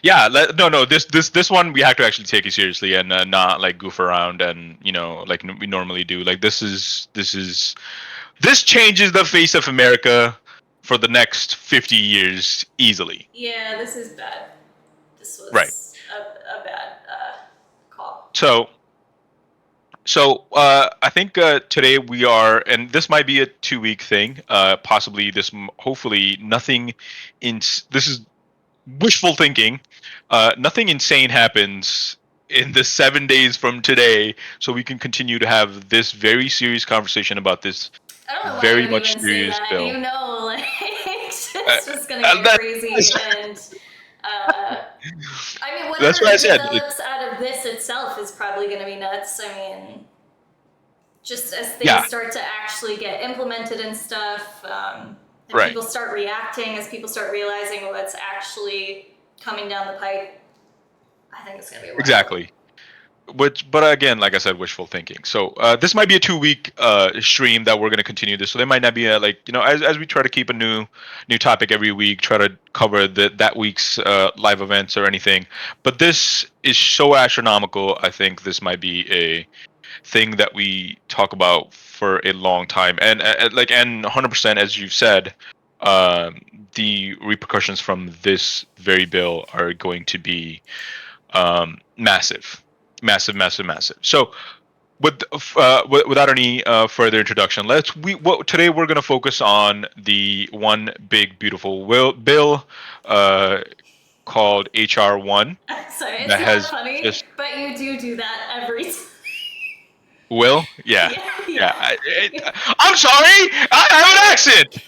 Yeah, no. This one we have to actually take it seriously and not like goof around and like we normally do. Like this changes the face of America for the next 50 years easily. Yeah, this is bad. This Right. was a bad call. So I think today we are, and this might be a 2 week thing. Possibly hopefully nothing this is wishful thinking. Nothing insane happens in the 7 days from today, so we can continue to have this very serious conversation about this I don't know why you very would much even say serious that. bill. Like, it's Uh, just gonna get that, crazy. And I mean, that's whatever what I said. develops out of this itself is probably gonna be nuts. I mean, just as things Yeah, start to actually get implemented and stuff, and right. people start reacting, as people start realizing what's actually coming down the pipe, I think it's gonna be wild. Exactly. But again, like I said, wishful thinking. So this might be a 2 week stream that we're going to continue this. So there might not be as we try to keep a new topic every week, try to cover that week's live events or anything. But this is so astronomical. I think this might be a thing that we talk about for a long time. And 100% as you've said, the repercussions from this very bill are going to be massive, massive, massive, massive. So, without any further introduction, today we're going to focus on the one big beautiful bill called HR1 Sorry, it's that not has funny, just but you do that every time. yeah. Yeah. I'm sorry, I have an accent.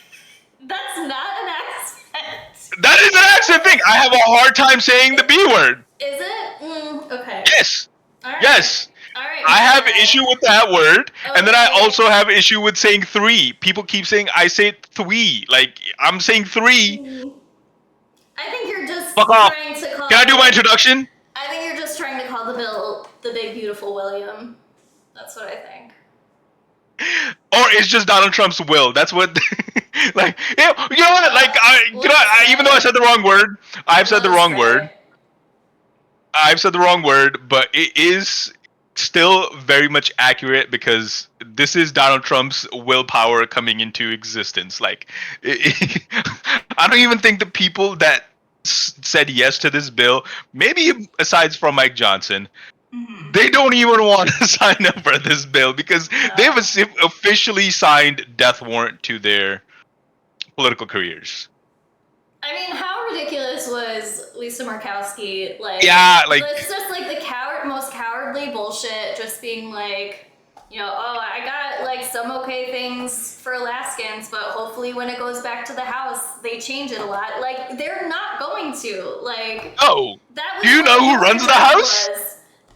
That's not an accent. That is an accent thing. I have a hard time saying the B word. Is it? Okay. Yes. All right. Yes. All right. I have issue with that word, and then I Okay. also have issue with saying three. People keep saying I say three. Like I'm saying three. I think you're just Fuck off. trying to call. Can I do my introduction? I think you're just trying to call the bill the Big Beautiful William. That's what I think. Or it's just Donald Trump's will. That's what. Like you know what? Like even though I said the wrong word, I've said the wrong word. I've said the wrong word, but it is still very much accurate because this is Donald Trump's willpower coming into existence. Like, I don't even think the people that said yes to this bill, maybe aside from Mike Johnson, they don't even want to sign up for this bill because they've officially signed death warrant to their political careers. I mean, how ridiculous was Lisa Murkowski? Like, yeah, like it's just like the most cowardly bullshit. Just being like, oh, I got like some okay things for Alaskans, but hopefully when it goes back to the House, they change it a lot. Like, they're not going to. Like, oh, that was do you know who runs the House?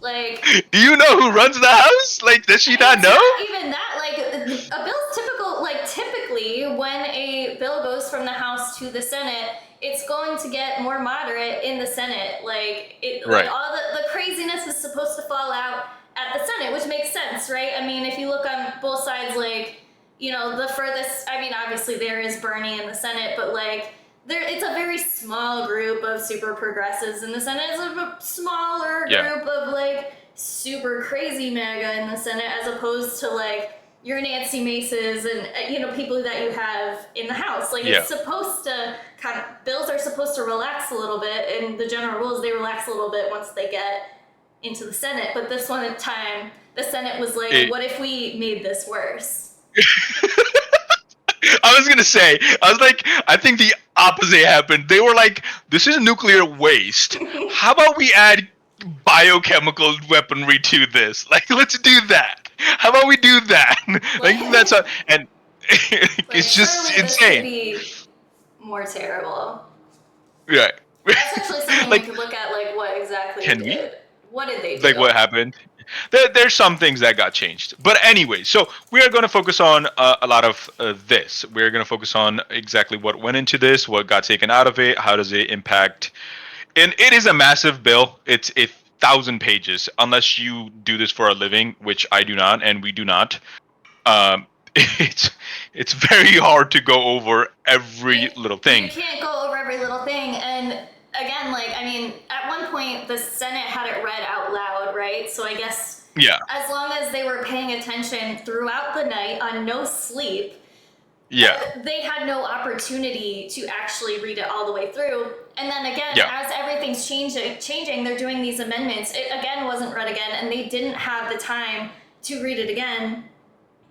Like, do you know who runs the House? Like, does she not know? Not even that. Like, a bill's typical. Like, typically, when a bill goes from the House to the Senate, it's going to get more moderate in the Senate. Like, right. Like all the craziness is supposed to fall out at the Senate, which makes sense, right? I mean, if you look on both sides, like, the furthest. I mean, obviously there is Bernie in the Senate, but like. It's a very small group of super progressives in the Senate. It's a smaller group of like super crazy MAGA in the Senate, as opposed to like your Nancy Maces and people that you have in the House. Like it's supposed to bills are supposed to relax a little bit, and the general rules they relax a little bit once they get into the Senate. But this one at time, the Senate was like, what if we made this worse? I was gonna say, I think the opposite happened. They were like, this is nuclear waste. How about we add biochemical weaponry to this? Like, let's do that. How about we do that? And it's just insane. Be more terrible. Right. That's actually something we could look at, like what exactly they did. What did they do? Like what happened? There's some things that got changed. But anyway, so we are going to focus on a lot of this. We're going to focus on exactly what went into this, what got taken out of it, how does it impact. And it is a massive bill. It's 1,000 pages, unless you do this for a living, which I do not, and we do not. It's very hard to go over every little thing. You can't go over every little thing, and again, like, I mean, at one point the Senate had it read out loud, right? So I guess Yeah. as long as they were paying attention throughout the night on no sleep, Yeah. they had no opportunity to actually read it all the way through. And then again, Yeah. as everything's changing, they're doing these amendments. It again wasn't read again, and they didn't have the time to read it again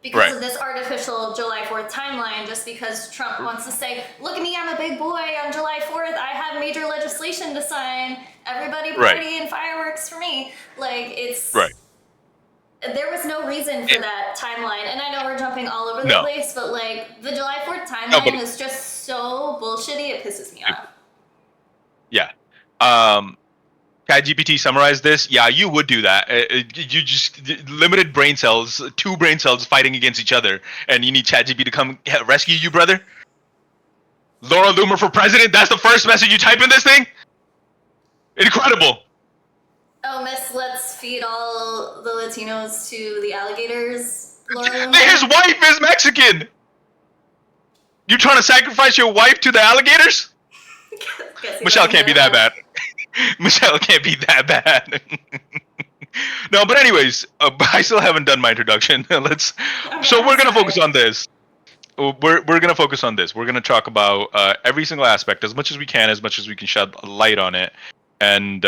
because Right. of this artificial July 4th timeline, just because Trump wants to say, look at me, I'm a big boy on July 4th, I have major legislation to sign, everybody party and fireworks for me. Like, it's... Right. There was no reason for that timeline, and I know we're jumping all over the No. place, but like the July 4th timeline No, but- is just so bullshitty, it pisses me off. Yeah. ChatGPT summarized this. Yeah, you would do that. You just limited brain cells, 2 brain cells fighting against each other, and you need ChatGPT to come rescue you, brother. Laura Loomer for president. That's the first message you type in this thing. Incredible. Oh, miss, let's feed all the Latinos to the alligators. His wife is Mexican. You trying to sacrifice your wife to the alligators? Michelle can't be that bad. Michelle can't be that bad. No, but anyways, I still haven't done my introduction. So we're gonna focus on this. We're gonna focus on this. We're gonna talk about every single aspect as much as we can, as much as we can shed light on it. And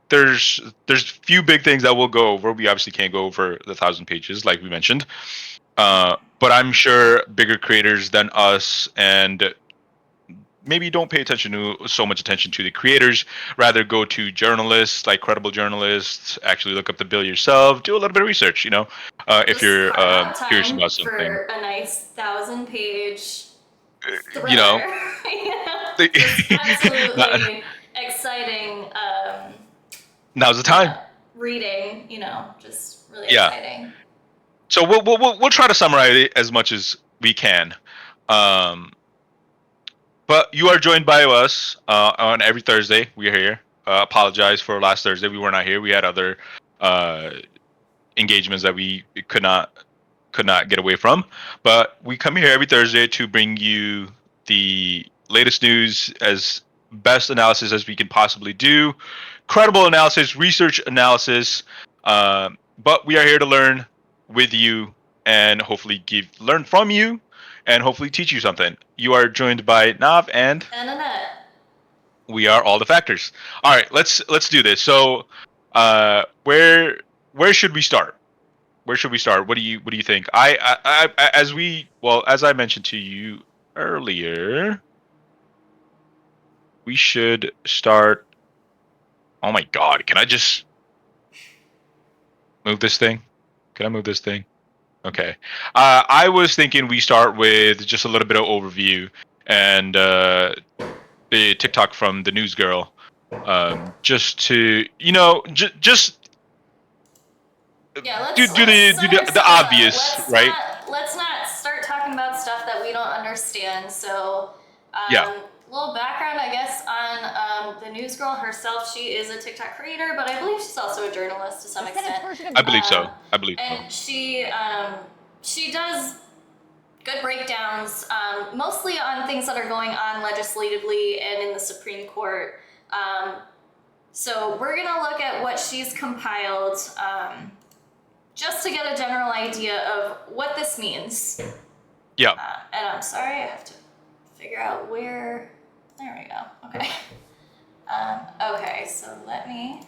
there's few big things that we'll go over. We obviously can't go over the 1,000 pages, like we mentioned. But I'm sure bigger creators than us and maybe don't pay so much attention to the creators, rather go to journalists, like credible journalists, actually look up the bill yourself, do a little bit of research, if you're curious about something. For a nice 1,000-page thriller. Just absolutely exciting. Now's the time. Reading, just really exciting. So we'll try to summarize it as much as we can. But you are joined by us on every Thursday. We are here. Apologize for last Thursday. We were not here. We had other engagements that we could not get away from. But we come here every Thursday to bring you the latest news, as best analysis as we can possibly do. Credible analysis, research analysis. But we are here to learn with you and hopefully learn from you and hopefully teach you something. You are joined by Nav and Annette. We are all the factors. All right, let's do this. So, where should we start? Where should we start? What do you think? As I mentioned to you earlier, we should start. Oh my God! Can I just move this thing? Can I move this thing? Okay. I was thinking we start with just a little bit of overview and the TikTok from the news girl, just to just let's do the obvious, right? Let's not start talking about stuff that we don't understand. So little background, I guess, on the news girl herself. She is a TikTok creator, but I believe she's also a journalist to some extent. I believe so. And she does good breakdowns, mostly on things that are going on legislatively and in the Supreme Court. So we're gonna look at what she's compiled, just to get a general idea of what this means. Yeah. And I'm sorry, I have to figure out where. There we go. Okay. Okay, so let me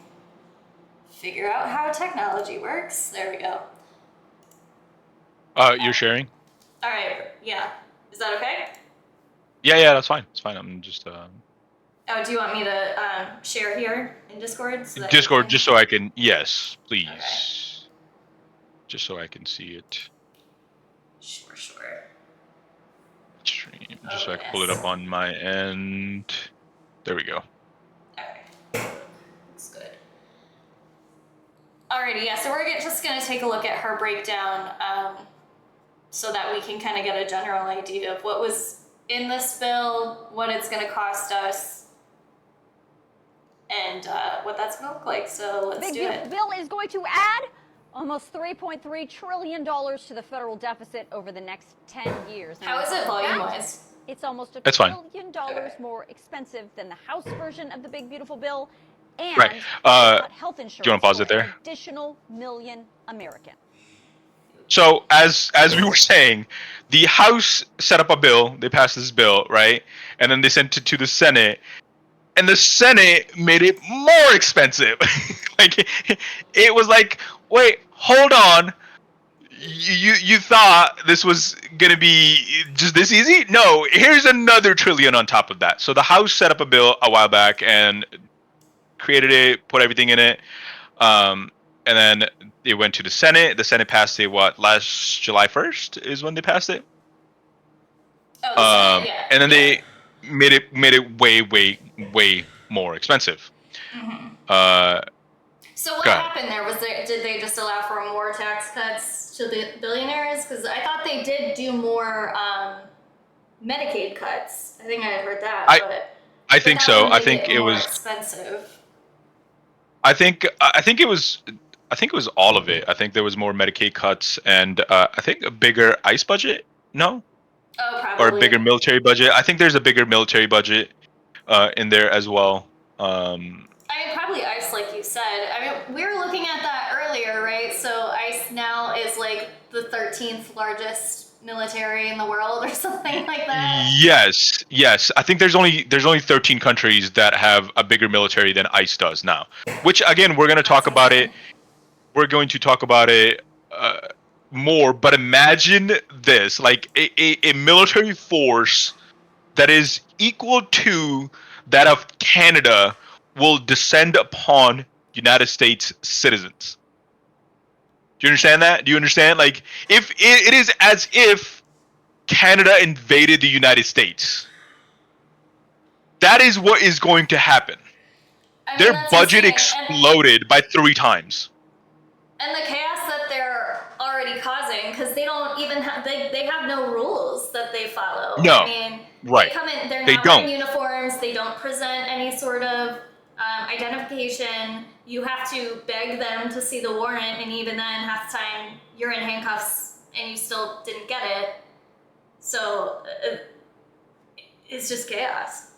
figure out how technology works. There we go. You're sharing? All right. Yeah. Is that okay? Yeah, that's fine. It's fine. I'm just. Oh, do you want me to share here in Discord? So Discord, just so I can. Yes, please. Okay. Just so I can see it. Sure. Stream, just so I can pull it up on my end. There we go. Okay. Looks good. Alrighty, yeah, so we're just going to take a look at her breakdown so that we can kind of get a general idea of what was in this bill, what it's going to cost us, and what that's going to look like. So let's do it. The bill is going to add almost $3.3 trillion to the federal deficit over the next 10 years. How is it volume-wise? It's almost $1 That's fine. trillion more expensive than the House version of the big beautiful bill, and Right. it cut health Do you want insurance to pause for it there? an additional million Americans. So as we were saying, the House set up a bill. They passed this bill, right? And then they sent it to the Senate, and the Senate made it more expensive. Like it was like, wait, hold on. You thought this was gonna be just this easy? No, here's another trillion on top of that. So the House set up a bill a while back and created it, put everything in it, and then it went to the Senate. The Senate passed it last July 1st is when they passed it. Oh, the Senate, yeah. And then yeah. they made it way more expensive. So what Go ahead. happened there? Did they just allow for more tax cuts to the billionaires? Because I thought they did do more Medicaid cuts. I think I had heard that. I think that so. would I make think it more was. expensive. I think it was. I think it was all of it. I think there was more Medicaid cuts and I think a bigger ICE budget. No, Oh, or a probably. bigger military budget. I think there's a bigger military budget in there as well. I mean, probably ICE, like you said. I mean, we were looking at that earlier, right? So ICE now is like the 13th largest military in the world or something like that. Yes. I think there's only 13 countries that have a bigger military than ICE does now. Which again, we're going to talk about it. We're going to talk about it more. But imagine this: like a military force that is equal to that of Canada will descend upon United States citizens. Do you understand that? Do you understand? Like, if it is as if Canada invaded the United States. That is what is going to happen. I mean, Their budget exploded by 3 times. And the chaos that they're already causing, because they don't even have, they have no rules that they follow. No. I mean, right. They come in, they're they not don't. wearing uniforms, they don't present any sort of identification. You have to beg them to see the warrant, and even then, half the time, you're in handcuffs and you still didn't get it. So it's just chaos.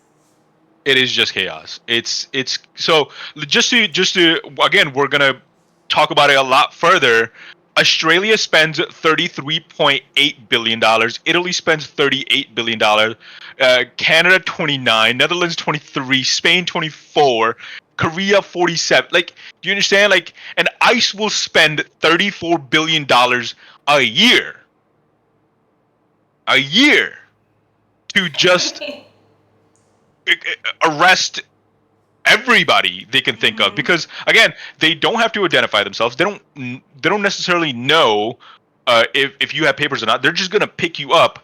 It is just chaos. It's so just to again, we're gonna talk about it a lot further. Australia spends $33.8 billion. Italy spends $38 billion. Canada 29, Netherlands 23, Spain 24, Korea 47. Like, do you understand? Like, and ICE will spend $34 billion a year. A year to just arrest everybody they can think of, because again, they don't have to identify themselves. They don't necessarily know if you have papers or not. They're just gonna pick you up.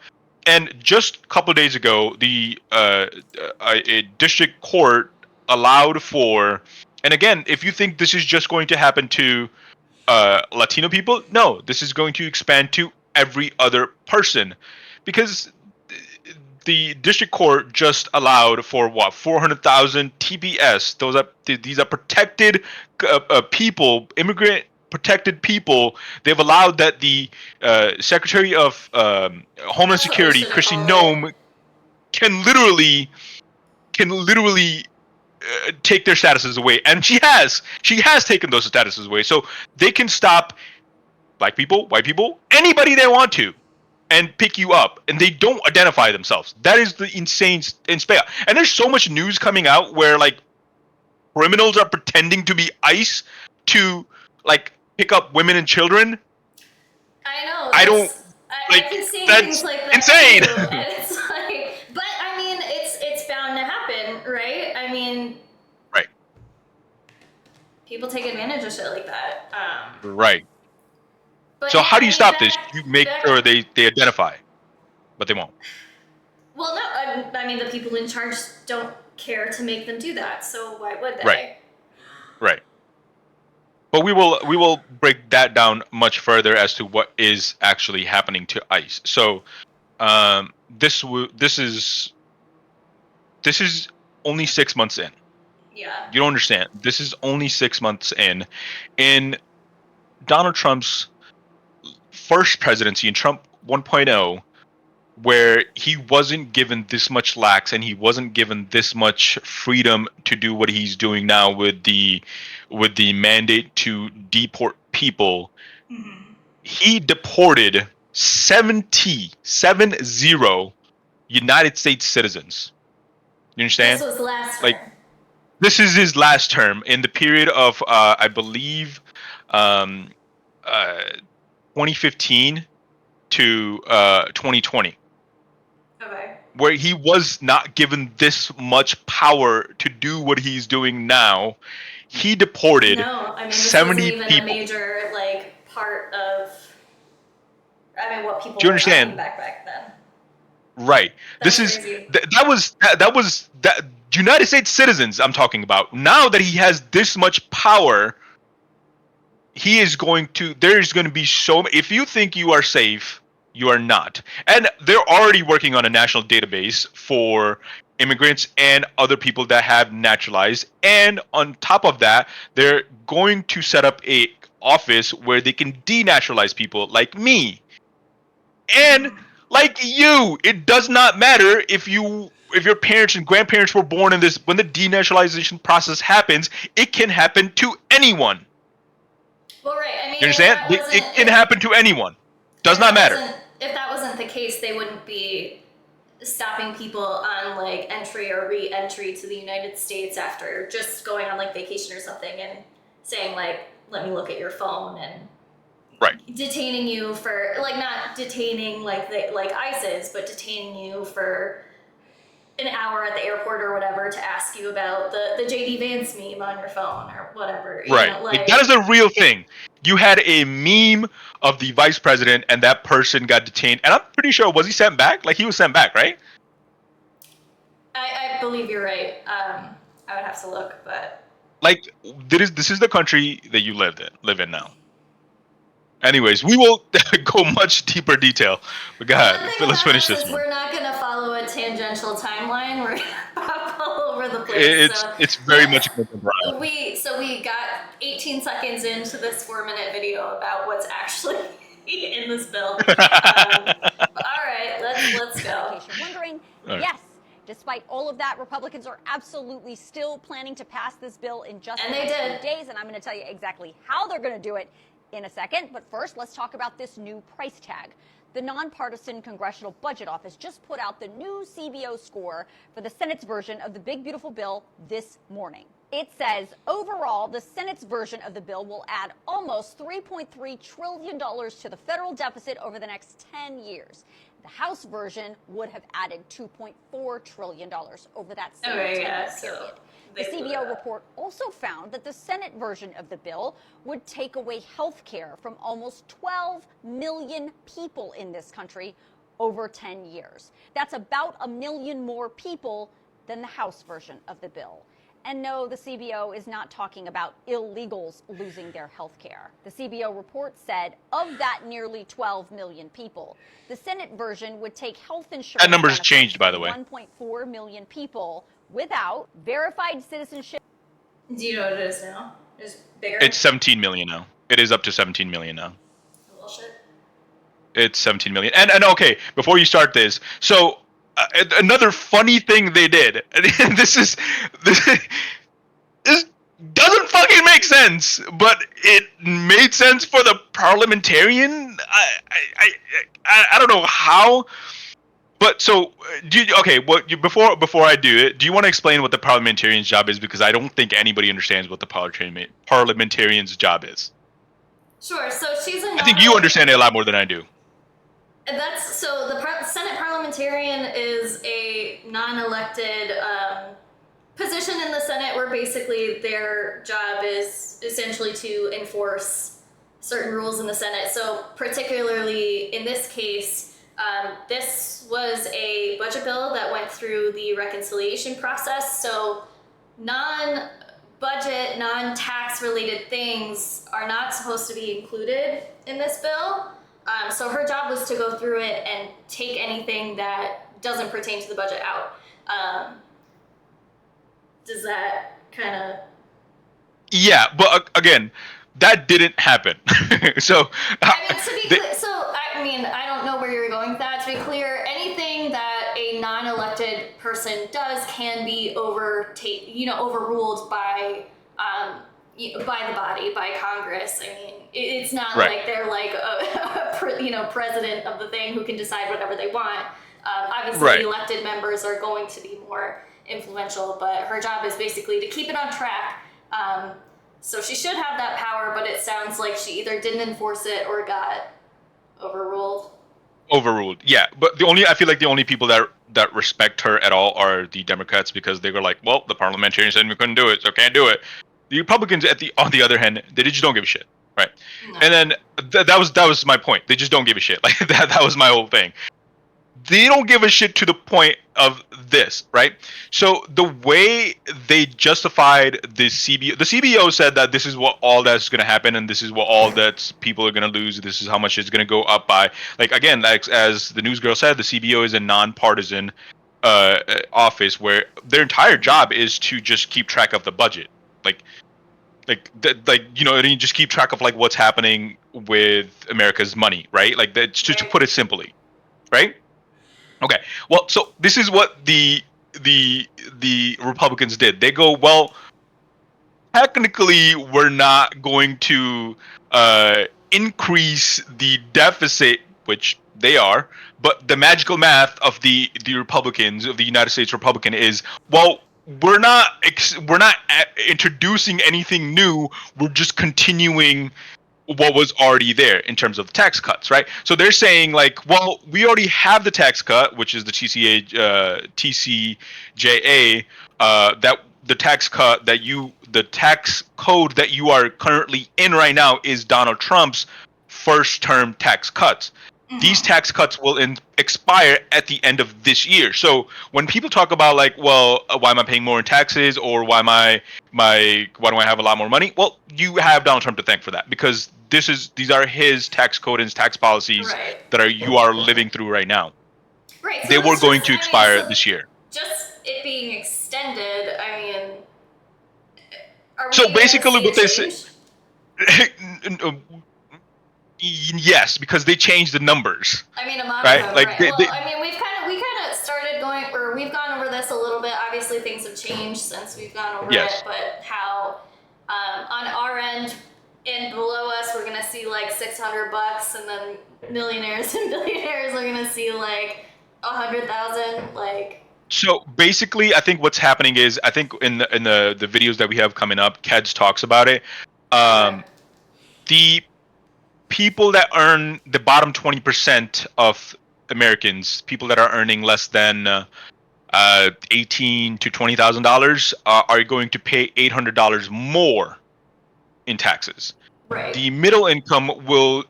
And just a couple of days ago, the a district court allowed for, and again, if you think this is just going to happen to Latino people, no, this is going to expand to every other person, because the district court just allowed for 400,000 TPS. These are protected people, immigrant protected people. They've allowed that the Secretary of Homeland Security, Kristi Noem, can literally take their statuses away, and she has taken those statuses away, so they can stop black people, white people, anybody they want to, and pick you up, and they don't identify themselves. That is the insane. And there's so much news coming out where like criminals are pretending to be ICE to like pick up women and children. I know. I've been seeing that's things like that insane. too, and it's like, but I mean, it's bound to happen, right? I mean, right. People take advantage of shit like that. Right. But so yeah, how do you stop this? You make sure they identify, but they won't. Well, no, I mean the people in charge don't care to make them do that, so why would Right. they? But we will break that down much further as to what is actually happening to ICE. So this is only 6 months in. Yeah. You don't understand. This is only 6 months in Donald Trump's first presidency, in Trump 1.0. where he wasn't given this much lax and he wasn't given this much freedom to do what he's doing now with the mandate to deport people. He deported 70 United States citizens. You understand? This was last Like, term. this is his last term in the period of I believe 2015 to 2020. Okay. Where he was not given this much power to do what he's doing now. He deported No, I mean, this 70 wasn't even people. a major part of. I mean, what people Do you were understand? talking back then. Right. That's This is crazy. that was United States citizens I'm talking about. Now that he has this much power, there's going to be if you think you are safe, you are not. And they're already working on a national database for immigrants and other people that have naturalized. And on top of that, they're going to set up a office where they can denaturalize people like me. And like you, it does not matter if your parents and grandparents were born in this. When the denaturalization process happens, it can happen to anyone. Well, right. I mean, You understand? It can happen to anyone. Does not matter. If that wasn't the case, they wouldn't be stopping people on entry or re-entry to the United States after just going on vacation or something and saying let me look at your phone and Right. detaining you for not detaining like ICE is, but detaining you for an hour at the airport or whatever to ask you about the JD Vance meme on your phone or whatever. Right. That is a real thing. You had a meme of the vice president and that person got detained. And I'm pretty sure, was he sent back? He was sent back, right? I believe you're right. I would have to look, but this is the country that you live in now. Anyways, we will go much deeper detail. But God, let's finish this one. We're not going to follow a tangential timeline. We're going to pop all over the place. It's very much a we got 18 seconds into this 4-minute video about what's actually in this bill. All right, let's go. Wondering, yes. Despite all of that, Republicans are absolutely still planning to pass this bill in just the next few days, and I'm going to tell you exactly how they're going to do it in a second. But first, let's talk about this new price tag. The nonpartisan Congressional Budget Office just put out the new CBO score for the Senate's version of the big, beautiful bill this morning. It says, overall, the Senate's version of the bill will add almost $3.3 trillion to the federal deficit over the next 10 years. The House version would have added $2.4 trillion over that same 10-year period. The CBO report also found that the Senate version of the bill would take away health care from almost 12 million people in this country over 10 years. That's about 1 million more people than the House version of the bill. And no, the CBO is not talking about illegals losing their health care. The CBO report said of that nearly 12 million people, the Senate version would take health insurance. That number's changed, by the way. 1.4 million people without verified citizenship. Do you know what it is now? It's bigger? It's 17 million now. It is up to 17 million now. Bullshit. It's 17 million. And okay, before you start this, so another funny thing they did, and this doesn't fucking make sense, but it made sense for the parliamentarian. I don't know how, but so before I do it, do you want to explain what the parliamentarian's job is? Because I don't think anybody understands what the parliamentarian's job is. Sure. So she's a. I think you understand it a lot more than I do. So the Senate parliamentarian is a non-elected position in the Senate where basically their job is essentially to enforce certain rules in the Senate. So particularly in this case, this was a budget bill that went through the reconciliation process. So non-budget, non-tax related things are not supposed to be included in this bill. So her job was to go through it and take anything that doesn't pertain to the budget out. Does that kind of... Yeah, but again, that didn't happen. So... I don't know where you're going with that. To be clear, anything bipartisan does can be overruled by the body, by Congress. I mean, it's not like they're like a president of the thing who can decide whatever they want. Obviously, the elected members are going to be more influential, but her job is basically to keep it on track. So she should have that power, but it sounds like she either didn't enforce it or got overruled. Overruled, yeah. But I feel like the only people that respect her at all are the Democrats, because they were like, well, the parliamentarians said we couldn't do it, so can't do it. The Republicans, on the other hand, they just don't give a shit, right? No. And then that was my point. They just don't give a shit. Like that was my whole thing. They don't give a shit to the point of this, right? So the way they justified the CBO said that this is what all that's going to happen, and this is what all that people are going to lose. This is how much it's going to go up by. Like again, like as the news girl said, the CBO is a nonpartisan office where their entire job is to just keep track of the budget, you just keep track of like what's happening with America's money, right? Like that's to put it simply, right? Okay, well, so this is what the Republicans did. They go, well, technically, we're not going to increase the deficit, which they are, but the magical math of the Republicans, of the United States Republican, is, well, we're not introducing anything new. We're just continuing what was already there in terms of tax cuts, right? So they're saying like, well, we already have the tax cut, which is the TCJA, that the tax cut the tax code that you are currently in right now is Donald Trump's first term tax cuts. Mm-hmm. These tax cuts will expire at the end of this year. So when people talk about like, well, why am I paying more in taxes, or why do I have a lot more money? Well, you have Donald Trump to thank for that, because these are his tax code and his tax policies that you are living through right now. Right. So they were going to expire this year. Just it being extended, I mean, are we so basically what they say? Yes, because they changed the numbers. I mean, among right? them, like right? we kind of started going, or we've gone over this a little bit. Obviously, things have changed since we've gone over it, but how on our end and below us, we're gonna see like $600, and then millionaires and billionaires are gonna see like 100,000, like. So basically, I think what's happening is, I think in the videos that we have coming up, Keds talks about it. The people that earn the bottom 20% of Americans, people that are earning less than $18,000 to $20,000, are going to pay $800 more in taxes. Right. The middle income will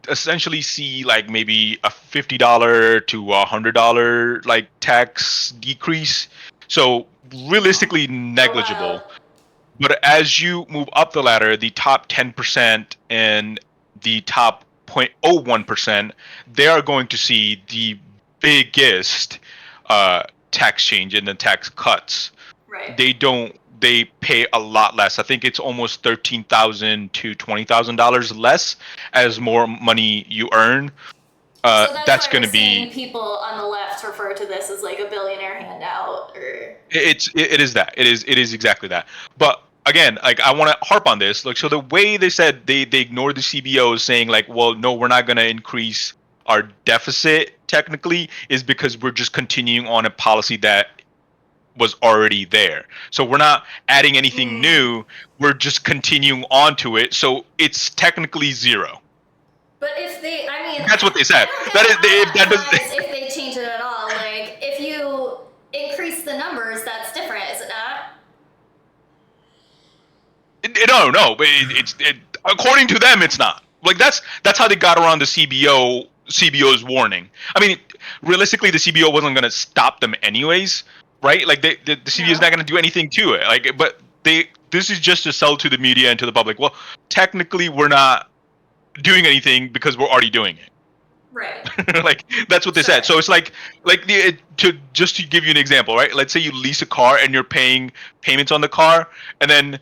essentially see like maybe a $50 to $100 like tax decrease. So realistically negligible. Wow. But as you move up the ladder, the top 10% and the top 0.01%, they are going to see the biggest tax change in the tax cuts. Right. They pay a lot less. I think it's almost $13,000 to $20,000 less as more money you earn. So that's going to be. People on the left refer to this as like a billionaire handout, or. It is that. It is exactly that. But again, like I want to harp on this. Like, so the way they said they ignored the CBO saying like, well, no, we're not going to increase our deficit technically, is because we're just continuing on a policy that was already there. So we're not adding anything new. We're just continuing on to it. So it's technically zero. But if they, I mean, that's what they said. If they change it at all, like if you increase the numbers, that's different, is it not? No, but it's according to them, it's not. Like that's how they got around the CBO's warning. I mean, realistically, the CBO wasn't going to stop them anyways, right? Like the CBO is not going to do anything to it. Like, but this is just to sell to the media and to the public. Well, technically, we're not doing anything because we're already doing it. Right. Like that's what they said. So it's like to give you an example, right? Let's say you lease a car and you're paying payments on the car, and then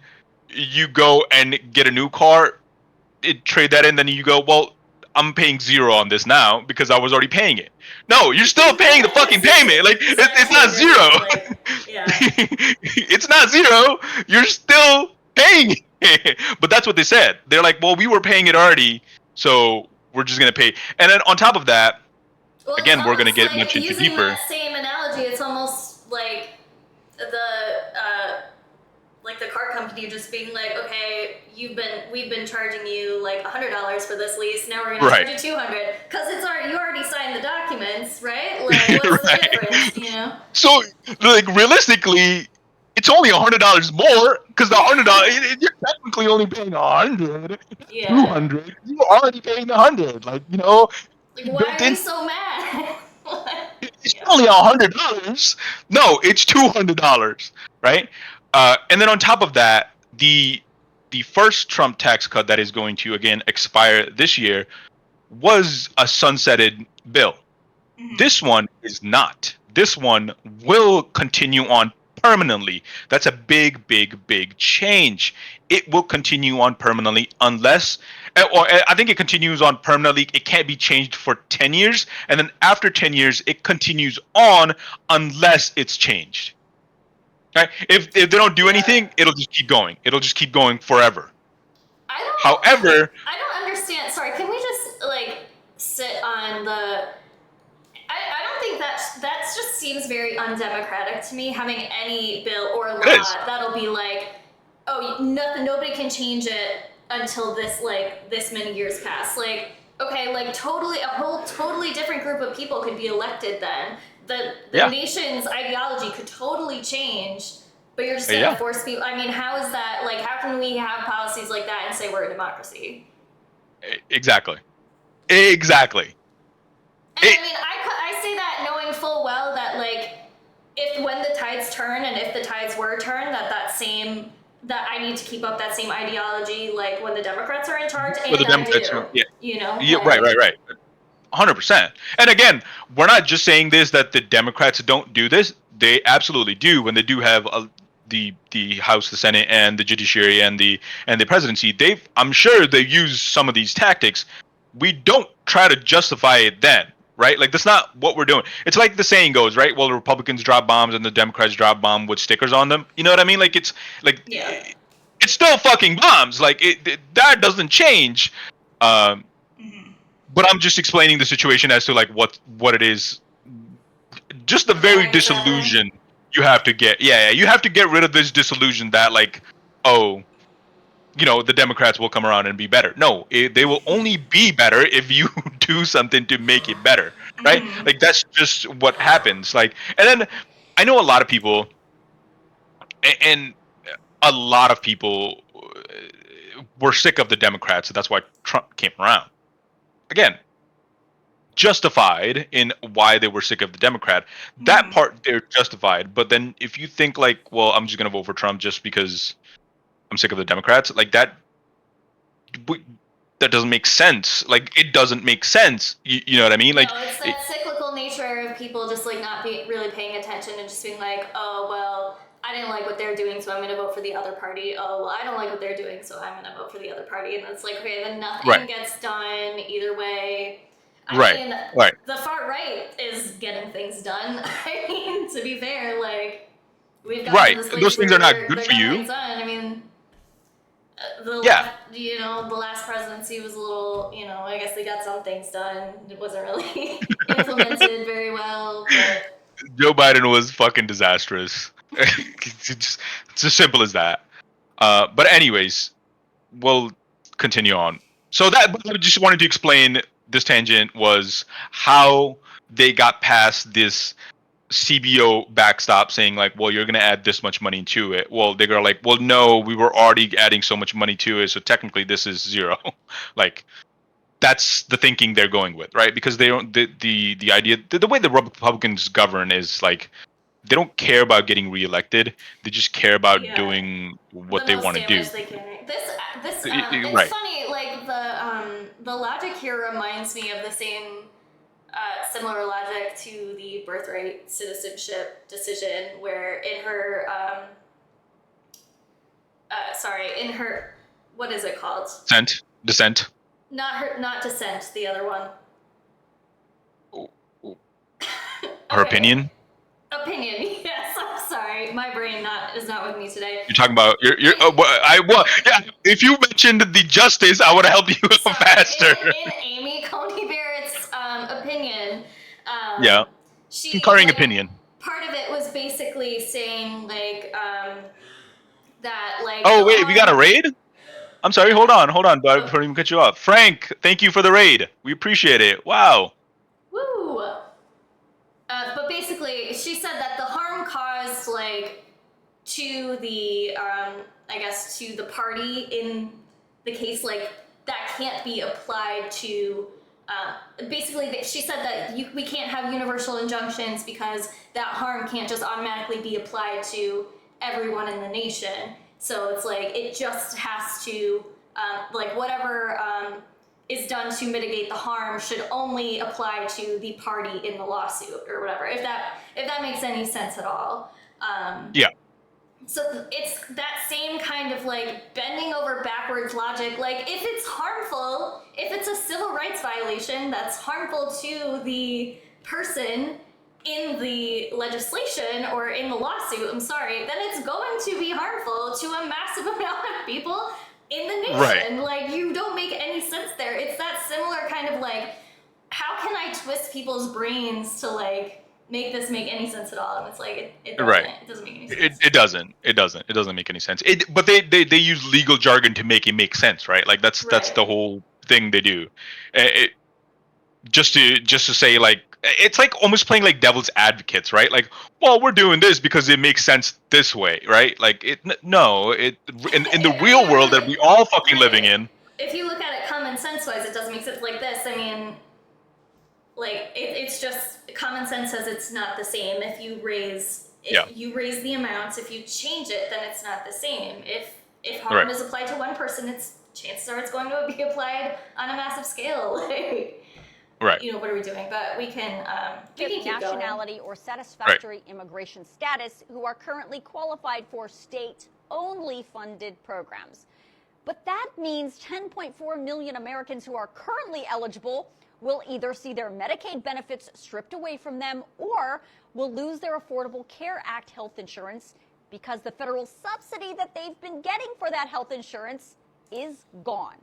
you go and get a new car, trade that in, then you go, well, I'm paying zero on this now because I was already paying it. No, you're still paying the fucking payment. Like it's not zero. Like, yeah. It's not zero. You're still paying it. But that's what they said. They're like, well, we were paying it already, so we're just gonna pay. And then on top of that, well, again, we're gonna get like, much into using deeper. That same analogy, it's almost like the car company just being like, okay, we've been charging you like $100 for this lease. Now we're gonna charge you $200 because you already signed the documents, right? Like, what's the difference, you know? So, like, realistically, it's only $100 more because the $100 you're technically only paying $100, $200. You're already paying the $100, like, you know. Like, why are you so mad? It's only $100. No, it's $200, right? And then on top of that, the first Trump tax cut that is going to again expire this year was a sunsetted bill. Mm-hmm. This one is not. This one will continue on permanently. That's a big, big, big change. It will continue on permanently unless, or I think it continues on permanently. It can't be changed for 10 years. And then after 10 years, it continues on unless it's changed. Right? If they don't do anything, it'll just keep going. It'll just keep going forever. However, I don't understand. Sorry, can we just like sit on the... I don't think that just seems very undemocratic to me, having any bill or law that'll be like, oh, nobody can change it until this many years pass. Like, okay, like a whole totally different group of people could be elected then. The nation's ideology could totally change, but you're just gonna force people. I mean, how is that, like, how can we have policies like that and say we're a democracy? Exactly. And I mean, I say that knowing full well that, like, when the tides turn, and if the tides were turned, that I need to keep up that same ideology, like when the Democrats are in charge, and you know? Yeah, right. 100%. And again, we're not just saying this that the Democrats don't do this. They absolutely do when they do have the House, the Senate, and the judiciary and the presidency. I'm sure they use some of these tactics. We don't try to justify it then. Right? Like, that's not what we're doing. It's like the saying goes, right? Well, the Republicans drop bombs and the Democrats drop bomb with stickers on them. You know what I mean? Like, it's like, it's still fucking bombs. Like, that doesn't change. But I'm just explaining the situation as to, like, what it is. Just the very disillusion you have to get. Yeah, you have to get rid of this disillusion that, like, oh, you know, the Democrats will come around and be better. No, they will only be better if you do something to make it better, right? Like, that's just what happens. Like, and then I know a lot of people, and a lot of people were sick of the Democrats, so that's why Trump came around. Again, justified in why they were sick of the Democrat. That part, they're justified. But then if you think, like, well, I'm just going to vote for Trump just because I'm sick of the Democrats, like, that doesn't make sense. Like, it doesn't make sense. You know what I mean? Like, no, it's that cyclical nature of people just, like, not really paying attention and just being like, oh, well, I didn't like what they're doing, so I'm going to vote for the other party. Oh, well, I don't like what they're doing, so I'm going to vote for the other party. And it's like, okay, then nothing gets done either way. I mean, the far right is getting things done. I mean, to be fair, like, we've got those things are not good for you. I mean, the last presidency was a little, you know, I guess they got some things done. It wasn't really implemented very well. But Joe Biden was fucking disastrous. It's as simple as that. But anyways, we'll continue on. So I just wanted to explain this tangent was how they got past this CBO backstop saying, like, well, you're going to add this much money to it. Well, they go like, well, no, we were already adding so much money to it, so technically this is zero. Like, that's the thinking they're going with, right? Because they don't, the idea, the way the Republicans govern is, like, they don't care about getting reelected. They just care about doing what they want to do. It's funny, like, the logic here reminds me of the same similar logic to the birthright citizenship decision, where in her what is it called? Dissent. Not dissent. The other one. Her opinion. Opinion. Yes. I'm sorry. My brain is not with me today. You're talking about yeah. If you mentioned the justice, I would have helped you faster. In Amy Coney Barrett's opinion, Yeah. Concurring opinion. Part of it was basically saying like that like. Oh wait, we got a raid? I'm sorry. Hold on, before I even cut you off. Frank, thank you for the raid. We appreciate it. Wow. Woo. But basically, she said that the harm caused like to the I guess to the party in the case, like that can't be applied to. Basically, she said that we can't have universal injunctions because that harm can't just automatically be applied to everyone in the nation. So it's like it just has to, like whatever is done to mitigate the harm should only apply to the party in the lawsuit or whatever. If that makes any sense at all. Yeah. So it's that same kind of like bending over backwards logic. Like if it's harmful, if it's a civil rights violation that's harmful to the person in the legislation or in the lawsuit, I'm sorry, then it's going to be harmful to a massive amount of people in the nation. Right. Like you don't make any sense there. It's that similar kind of like, how can I twist people's brains to like make this make any sense at all? And it's like it doesn't. Right. It doesn't make any sense. It doesn't make any sense. But they use legal jargon to make it make sense, right? Like that's the whole thing they do. Just to say like it's like almost playing like devil's advocates, right? Like, well, we're doing this because it makes sense this way, right? Like in the real world that we all fucking living in. If you look at it common sense wise, it doesn't make sense like this. I mean, like it's just common sense says it's not the same. If you raise the amounts, if you change it, then it's not the same. If harm is applied to one person, chances are it's going to be applied on a massive scale. Right. You know, what are we doing? But we can keep nationality going. or satisfactory immigration status who are currently qualified for state-only funded programs. But that means 10.4 million Americans who are currently eligible will either see their Medicaid benefits stripped away from them or will lose their Affordable Care Act health insurance because the federal subsidy that they've been getting for that health insurance is gone.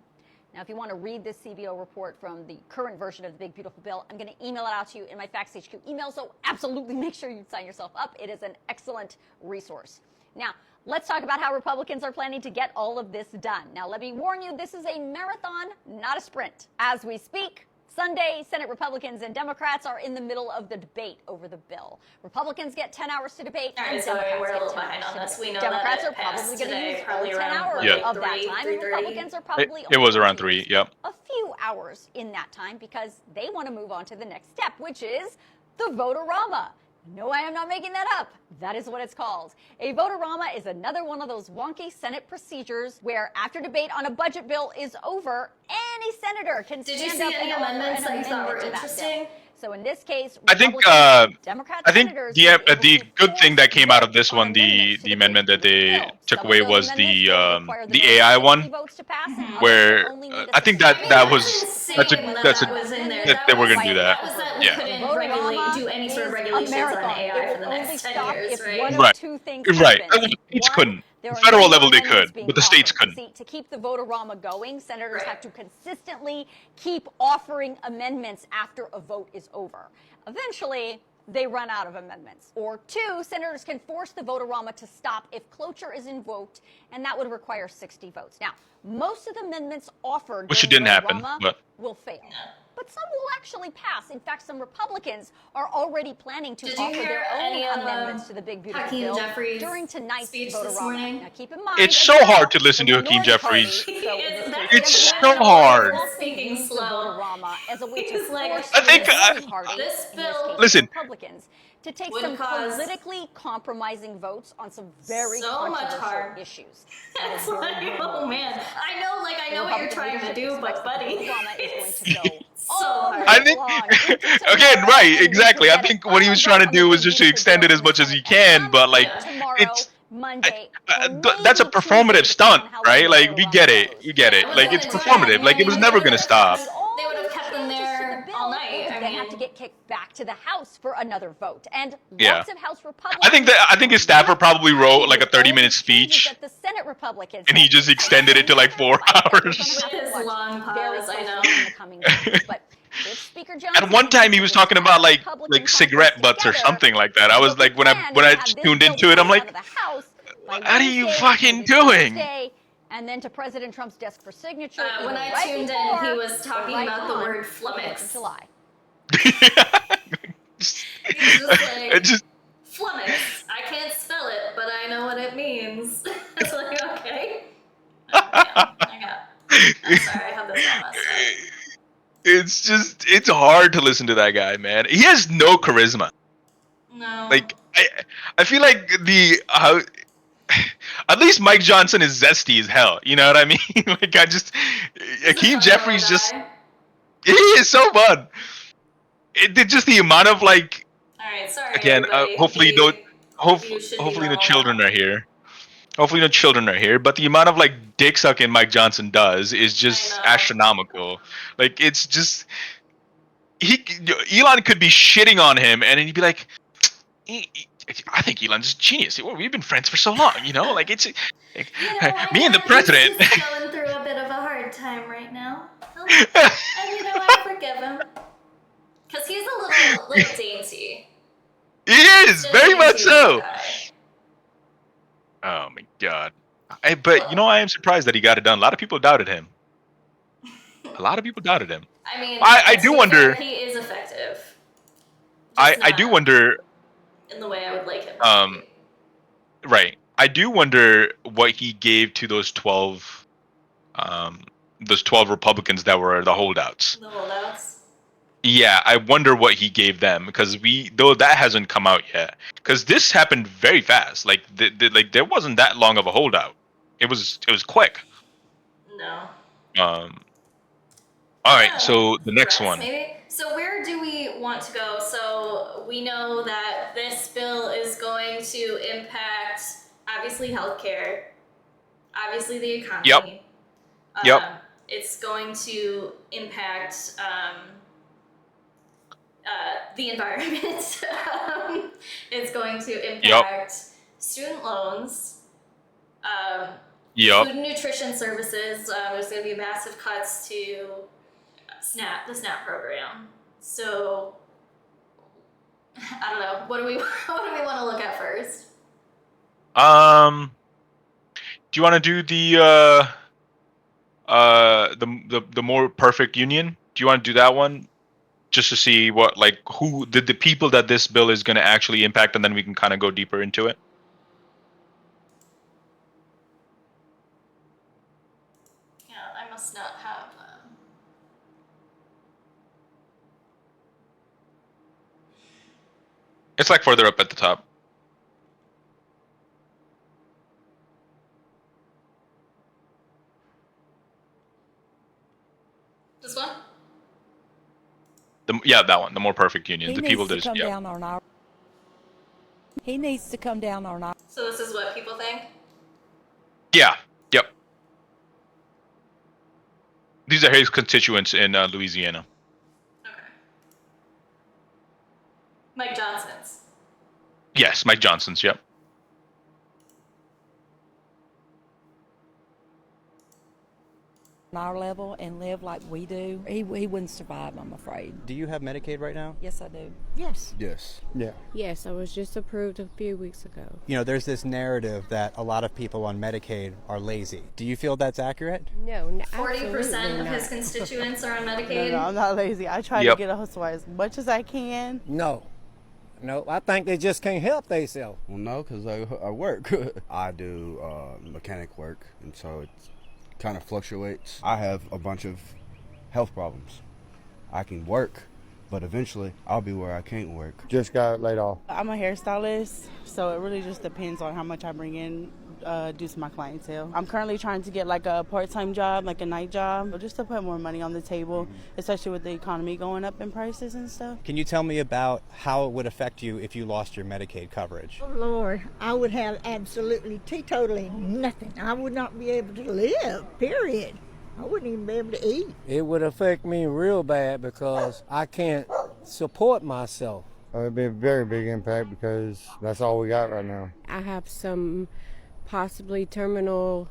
Now, if you want to read this CBO report from the current version of the Big Beautiful Bill, I'm going to email it out to you in my Facts HQ email, so absolutely make sure you sign yourself up. It is an excellent resource. Now, let's talk about how Republicans are planning to get all of this done. Now, let me warn you, this is a marathon, not a sprint. As we speak, Sunday, Senate Republicans and Democrats are in the middle of the debate over the bill. Republicans get 10 hours to debate, and Democrats we're a little get 10 behind hours on to this. debate. We know Democrats that are probably going to use probably 10 hours of that time, and Republicans are probably It was only around going to 3. use Yep. a few hours in that time because they want to move on to the next step, which is the vote-a-rama. No, I am not making that up. That is what it's called. A vote-a-rama is another one of those wonky Senate procedures where after debate on a budget bill is over, any senator can stand up and offer an amendment to that bill. So in this case, I think the good thing that came out of this one, the amendment that they took away was the AI one, where I think that was they were going to do that. We couldn't regulate, do any sort of regulations on AI for the next 10 years, right? Right. The states couldn't. Federal level they could, but the states couldn't. See, to keep the vote-a-rama going, senators have to consistently keep offering amendments after a vote is over. Eventually, they run out of amendments. Or 2, senators can force the vote-a-rama to stop if cloture is invoked, and that would require 60 votes. Now, most of the amendments offered which didn't happen, but will fail. But some will actually pass. In fact, some Republicans are already planning to offer their own amendments to the Big Beautiful Bill during tonight's vote-a-rama. Now, keep in mind, it's so hard to listen to Hakeem Jeffries. It's so hard. Speaking slow. As a way to force I think this bill, listen. Republicans to take some politically compromising votes on some very controversial issues. It's like, oh man, I know what you're trying to do, but buddy, is going to go I think again, right, exactly. I think what he was trying to do was just to extend it as much as he can, but like Monday. That's a performative stunt, right? Like we get it, Like it's performative. Like it was never gonna stop. They would have kept them there all night. Then have to get kicked back to the House for another vote, and Yeah. lots of House Republicans. I think his staffer probably wrote like a 30-minute speech, that the Senate Republicans and he just extended it to like 4 hours. With his long pause, I know. in the coming days. But if Speaker Johnson At one time, he was talking about like cigarette butts or something like that. I was like, when I tuned into it, I'm like, what are you fucking doing? And then to President Trump's desk for signature. When I tuned in, he was talking about the word flummox. July. He's just like, flummox. I can't spell it, but I know what it means. It's like, okay. I'm sorry, I have this all messed up. It's hard to listen to that guy, man. He has no charisma. No. Like, I feel like at least Mike Johnson is zesty as hell. You know what I mean? Like, Hakeem Jeffries he is so fun. Just the amount of like. All right, sorry. Again, hopefully the children are here. Hopefully no children are here, but the amount of like dick sucking Mike Johnson does is just astronomical. Like it's just Elon could be shitting on him, and then he'd be like, "I think Elon's a genius. We've been friends for so long, you know. Like it's like, me and the president." He's going through a bit of a hard time right now, and I forgive him because he's a little dainty. He is very much so. Oh my god! But I am surprised that he got it done. A lot of people doubted him. I mean, I do wonder. He is effective. I do wonder. In the way I would like him. Right. I do wonder what he gave to those 12 Republicans that were the holdouts. The holdouts. Yeah, I wonder what he gave them, because though that hasn't come out yet. Because this happened very fast. Like there wasn't that long of a holdout. It was quick. No. All right, so the next one. Maybe. So where do we want to go? So we know that this bill is going to impact obviously healthcare, obviously the economy. Yep. It's going to impact the environment. It's going to impact student loans. Food and nutrition services. There's going to be massive cuts to the SNAP program. So I don't know. What do we want to look at first? Do you want to do the more perfect union? Do you want to do that one? Just to see who the people that this bill is going to actually impact, and then we can kind of go deeper into it. Yeah, I must not have. It's like further up at the top. This one? That one. The more perfect union. The people that He needs to come down on our. So this is what people think? Yeah. Yep. These are his constituents in Louisiana. Okay. Mike Johnson's. Yes, Mike Johnson's. Yep. Our level and live like we do, he wouldn't survive, I'm afraid. Do you have Medicaid right now? Yes, I do. Yes. Yes. Yeah. Yes, I was just approved a few weeks ago. There's this narrative that a lot of people on Medicaid are lazy. Do you feel that's accurate? No, 40% of his constituents are on Medicaid. No, I'm not lazy. I try to get a hustle as much as I can. No, I think they just can't help themselves. Well, no, because I work. I do mechanic work, and so it kind of fluctuates. I have a bunch of health problems. I can work, but eventually I'll be where I can't work. Just got laid off. I'm a hairstylist, so it really just depends on how much I bring in due to my clientele. I'm currently trying to get like a part-time job, like a night job, just to put more money on the table, especially with the economy going up in prices and stuff. Can you tell me about how it would affect you if you lost your Medicaid coverage? Oh, Lord, I would have absolutely, teetotally nothing. I would not be able to live, period. I wouldn't even be able to eat. It would affect me real bad because I can't support myself. It'd be a very big impact because that's all we got right now. I have some possibly terminal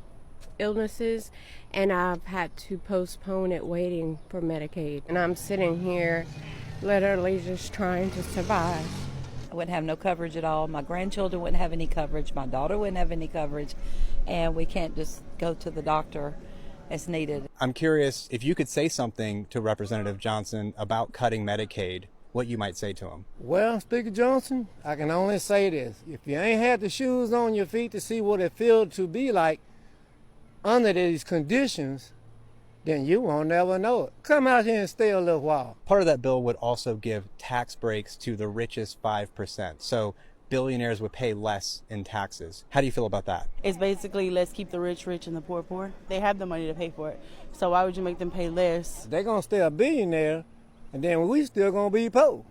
illnesses, and I've had to postpone it waiting for Medicaid. And I'm sitting here literally just trying to survive. I wouldn't have no coverage at all. My grandchildren wouldn't have any coverage. My daughter wouldn't have any coverage. And we can't just go to the doctor as needed. I'm curious if you could say something to Representative Johnson about cutting Medicaid, what you might say to him. Well, Speaker Johnson, I can only say this. If you ain't had the shoes on your feet to see what it feels to be like under these conditions, then you won't never know it. Come out here and stay a little while. Part of that bill would also give tax breaks to the richest 5%. So billionaires would pay less in taxes. How do you feel about that? It's basically let's keep the rich rich and the poor poor. They have the money to pay for it. So why would you make them pay less? They're going to stay a billionaire, and then we still going to be poor.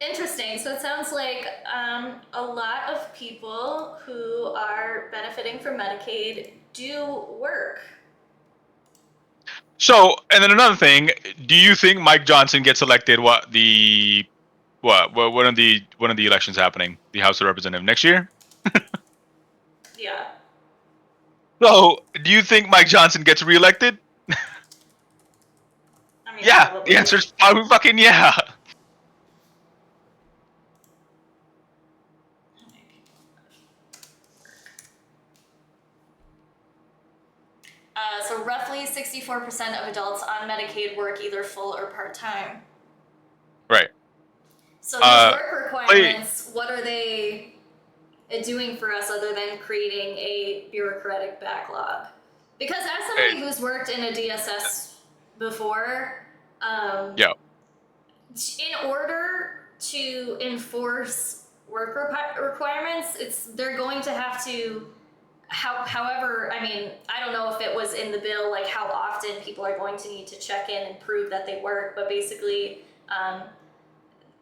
Interesting. So it sounds like a lot of people who are benefiting from Medicaid do work. So, and then another thing, do you think Mike Johnson gets elected when are the elections happening? The House of Representatives next year? Yeah. So, do you think Mike Johnson gets reelected? I mean, Yeah, probably. the answer is probably fucking yeah. So roughly 64% of adults on Medicaid work either full or part-time. Right. So these work requirements, what are they doing for us other than creating a bureaucratic backlog? Because as somebody who's worked in a DSS before, Yeah. in order to enforce work requirements, they're going to have to. However, I mean, I don't know if it was in the bill, like how often people are going to need to check in and prove that they work, but basically,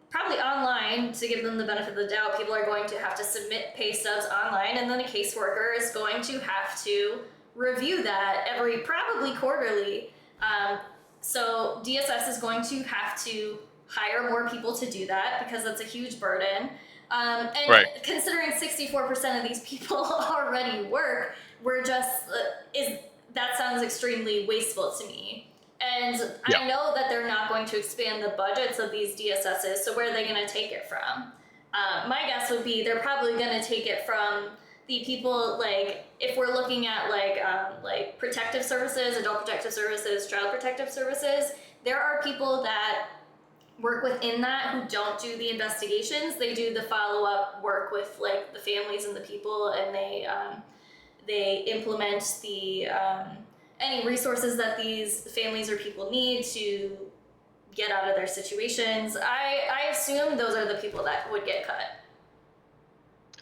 probably online, to give them the benefit of the doubt, people are going to have to submit pay stubs online, and then a caseworker is going to have to review that probably quarterly. So DSS is going to have to hire more people to do that because that's a huge burden. And considering 64% of these people already work, that sounds extremely wasteful to me. And Yeah. I know that they're not going to expand the budgets of these DSSs, so where are they going to take it from? My guess would be they're probably going to take it from the people, like, if we're looking at like protective services, adult protective services, child protective services, there are people that work within that who don't do the investigations. They do the follow-up work with like the families and the people, and they implement the any resources that these families or people need to get out of their situations. I assume those are the people that would get cut.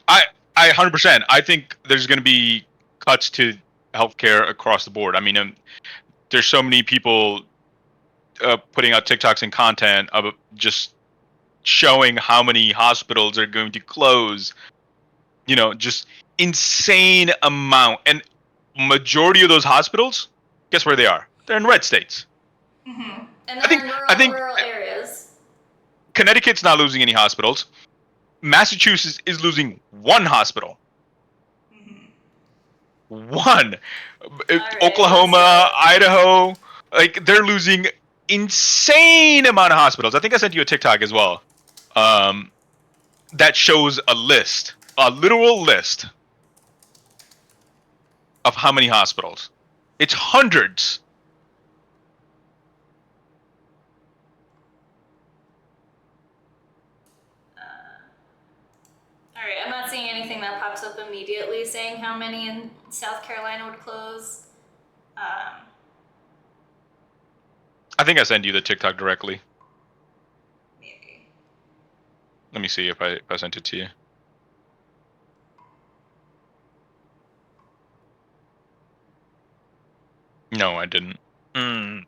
I 100%. I think there's going to be cuts to healthcare across the board. I mean, there's so many people putting out TikToks and content of just showing how many hospitals are going to close. You know, just insane amount. And majority of those hospitals, guess where they are? They're in red states. Mm-hmm. And they're in rural areas. Connecticut's not losing any hospitals. Massachusetts is losing one hospital. Mm-hmm. One. Right, Oklahoma, Idaho, like they're losing insane amount of hospitals. I think I sent you a TikTok as well. That shows a list, a literal list of how many hospitals. It's hundreds. All right, I'm not seeing anything that pops up immediately saying how many in South Carolina would close. I think I sent you the TikTok directly. Maybe. Let me see if I sent it to you. No, I didn't. Mm.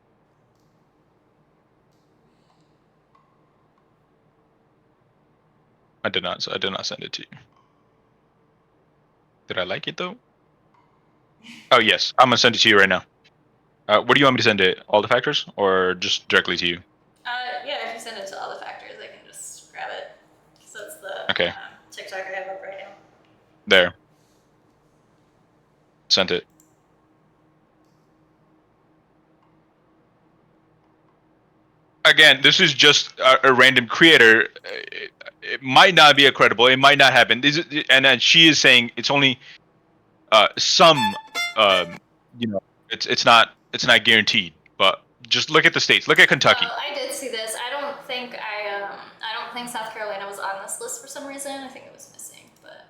I did not send it to you. Did I like it though? Oh yes, I'm gonna send it to you right now. What do you want me to send it? All the factors, or just directly to you? Yeah, if you send it to all the factors, I can just grab it. So it's the Okay. TikTok I have up right now. There. Sent it. Again, this is just a random creator. It might not be a credible. It might not happen. And then she is saying it's only some. You know, it's not guaranteed. But just look at the states. Look at Kentucky. I did see this. I don't think South Carolina was on this list for some reason. I think it was missing, but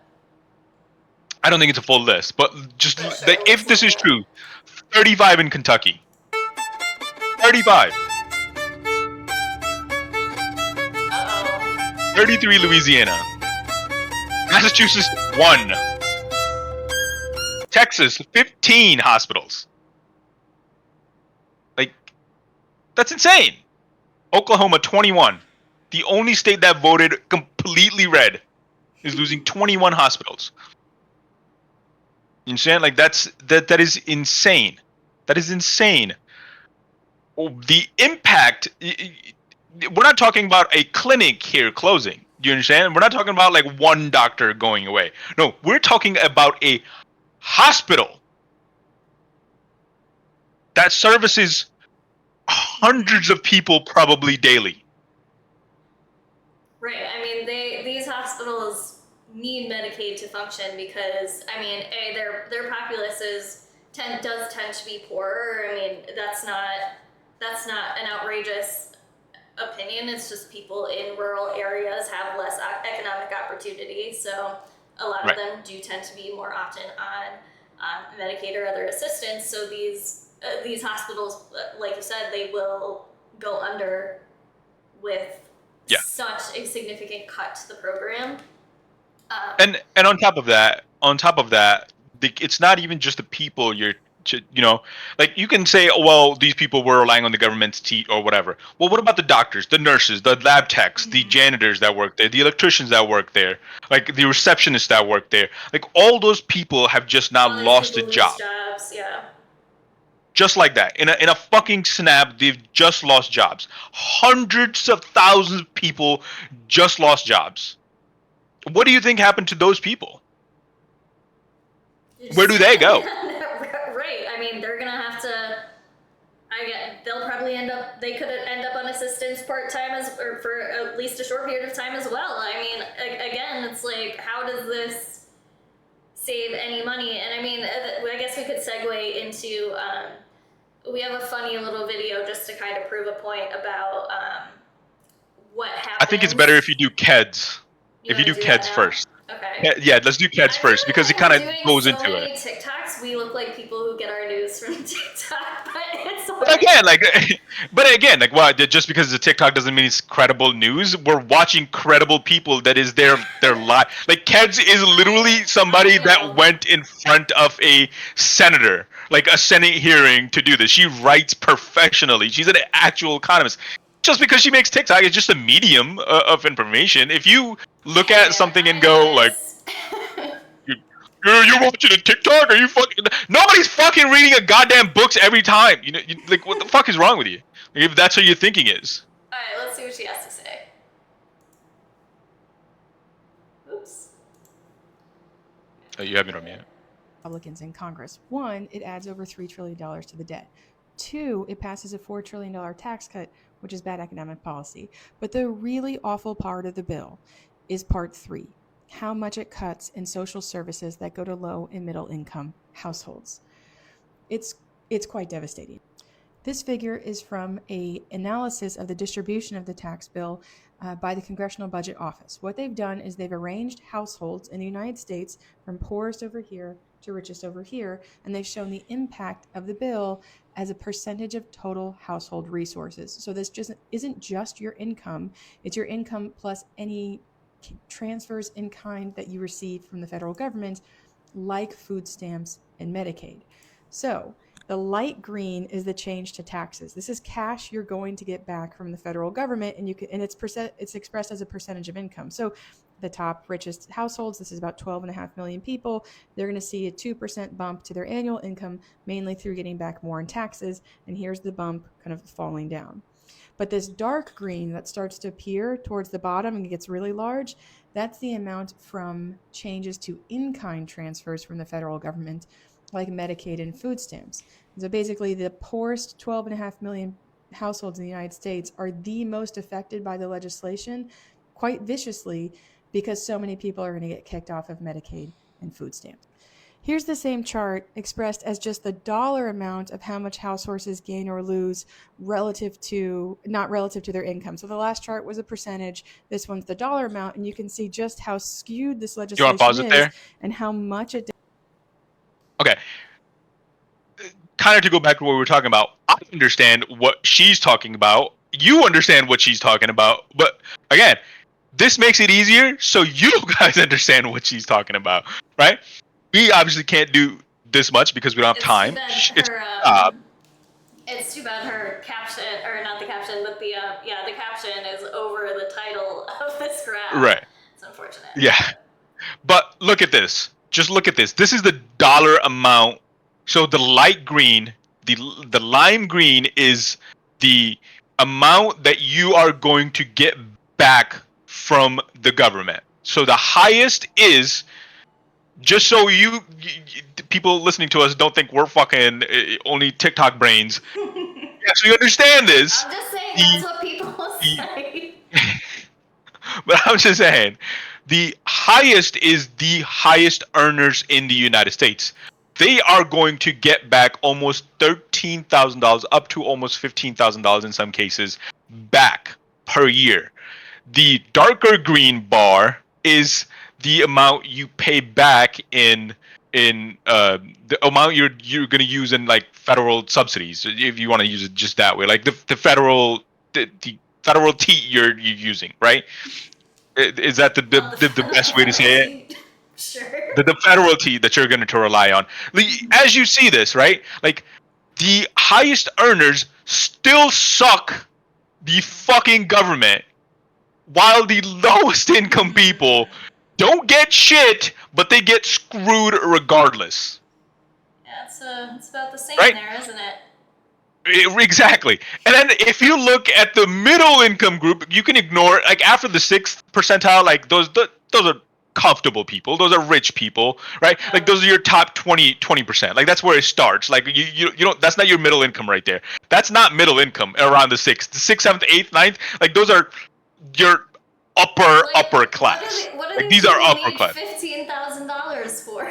I don't think it's a full list. But just sure, if this is true, 35 in Kentucky. 35. 33 Louisiana. Massachusetts 1. Texas 15 hospitals. Like, that's insane. Oklahoma 21. The only state that voted completely red is losing 21 hospitals. You understand? Like that is insane. That is insane. The impact. We're not talking about a clinic here closing. Do you understand? We're not talking about like one doctor going away. No, we're talking about a hospital that services hundreds of people probably daily. right. I mean, these hospitals need Medicaid to function because I mean, their populace does tend to be poorer. I mean, that's not an outrageous opinion. It's just people in rural areas have less economic opportunity, so a lot of them do tend to be more often on Medicaid or other assistance. So these hospitals, like you said, they will go under with such a significant cut to the program. And on top of that, it's not even just the people like you can say, oh, well, these people were relying on the government's or whatever. Well, what about the doctors, the nurses, the lab techs, the janitors that work there, the electricians that work there, like the receptionists that work there? Like all those people have just now lost a job. Jobs, yeah. Just like that, in a fucking snap, they've just lost jobs. Hundreds of thousands of people just lost jobs. What do you think happened to those people? Where do they go? Right. I mean, they're gonna have to. They'll probably they could end up on assistance part-time or for at least a short period of time as well. I mean, again, it's like, how does this save any money? And I mean, I guess we could segue into. We have a funny little video just to kind of prove a point about what happened. I think it's better if you do KEDS. If you do KEDS first. Okay. Yeah, let's do KEDS first because it kind of goes into many it. TikToks, we look like people who get our news from TikTok, but it's just because it's a TikTok doesn't mean it's credible news. We're watching credible people that is their life. Like KEDS is literally somebody that went in front of a senator, like a Senate hearing to do this. She writes professionally. She's an actual economist. Just because she makes TikTok, it's just a medium of information. If you look at something and go like, you're watching a TikTok? Are you fucking? Nobody's fucking reading a goddamn books every time. Like what the fuck is wrong with you? Like, if that's what your thinking is. All right, let's see what she has to say. Oops. Oh, you have it on mute. Republicans in Congress. One, it adds over $3 trillion to the debt. Two, it passes a $4 trillion tax cut, which is bad economic policy. But the really awful part of the bill is part 3, how much it cuts in social services that go to low and middle income households. It's quite devastating. This figure is from an analysis of the distribution of the tax bill by the Congressional Budget Office. What they've done is they've arranged households in the United States from poorest over here to richest over here, and they've shown the impact of the bill as a percentage of total household resources. So this just isn't just your income, it's your income plus any transfers in kind that you receive from the federal government, like food stamps and Medicaid. So The light green is the change to taxes. This is cash you're going to get back from the federal government, and it's expressed as a percentage of income. So the top richest households, this is about 12.5 million people, they're going to see a 2% bump to their annual income, mainly through getting back more in taxes. And here's the bump kind of falling down. But this dark green that starts to appear towards the bottom and gets really large, that's the amount from changes to in-kind transfers from the federal government, like Medicaid and food stamps. So basically, the poorest 12.5 million households in the United States are the most affected by the legislation, quite viciously, because so many people are going to get kicked off of Medicaid and food stamps. Here's the same chart expressed as just the dollar amount of how much households gain or lose not relative to their income. So the last chart was a percentage. This one's the dollar amount, and you can see just how skewed this legislation is and how much it. Okay. Kind of to go back to what we were talking about, I understand what she's talking about. You understand what she's talking about. But again, this makes it easier so you guys understand what she's talking about, right? We obviously can't do this much because we don't have time. It's too bad her caption, or not the caption, but the caption is over the title of this graph. Right. It's unfortunate. Yeah. But look at this. Just look at this. This is the dollar amount. So the light green, the lime green is the amount that you are going to get back from the government. So the highest is, just so you people listening to us don't think we're fucking only TikTok brains. Actually understand this. I'm just saying that's what people say. But I'm just saying, the highest is the highest earners in the United States. They are going to get back almost $13,000, up to almost $15,000 in some cases, back per year. The darker green bar is the amount you pay back in the amount you're going to use in like federal subsidies, if you want to use it just that way, like the federal tea you're using, right? Is that the best way to say it? Sure. The federal tea that you're going to rely on. As you see this, right? Like the highest earners still suck the fucking government, while the lowest income people don't get shit, but they get screwed regardless. Yeah, it's about the same right? there, isn't it? Exactly. And then if you look at the middle income group, you can ignore, like after the 6th percentile, like those are comfortable people. Those are rich people, right? Yeah. Like those are your top 20%. Like that's where it starts. Like you don't, that's not your middle income right there. That's not middle income around the 6th, 7th, 8th, 9th. Like those are your upper class. What are like these are upper class. $15,000 for?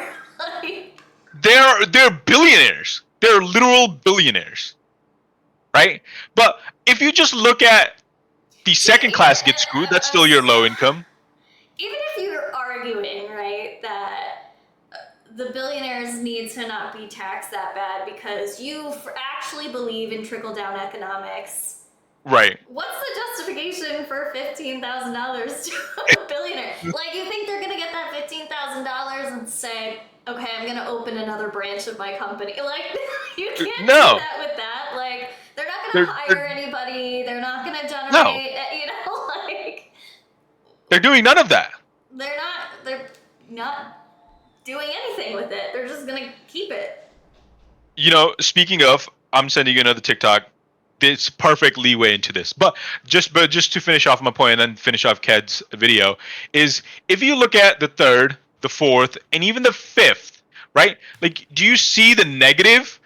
They're billionaires. They're literal billionaires. Right? But if you just look at the second class get screwed, that's still your low income. Even if you're arguing, right, that the billionaires need to not be taxed that bad because you actually believe in trickle-down economics. Right. What's the justification for $15,000 to a billionaire? Like, you think they're going to get that $15,000 and say, okay, I'm going to open another branch of my company? Like, you can't do that with that. Like, they're not going to hire anybody. They're not going to generate, like... They're doing none of that. They're not doing anything with it. They're just going to keep it. Speaking of, I'm sending you another TikTok. It's perfect leeway into this. But just to finish off my point and then finish off Ked's video, is if you look at the 3rd, the 4th, and even the 5th, right? Like, do you see the negative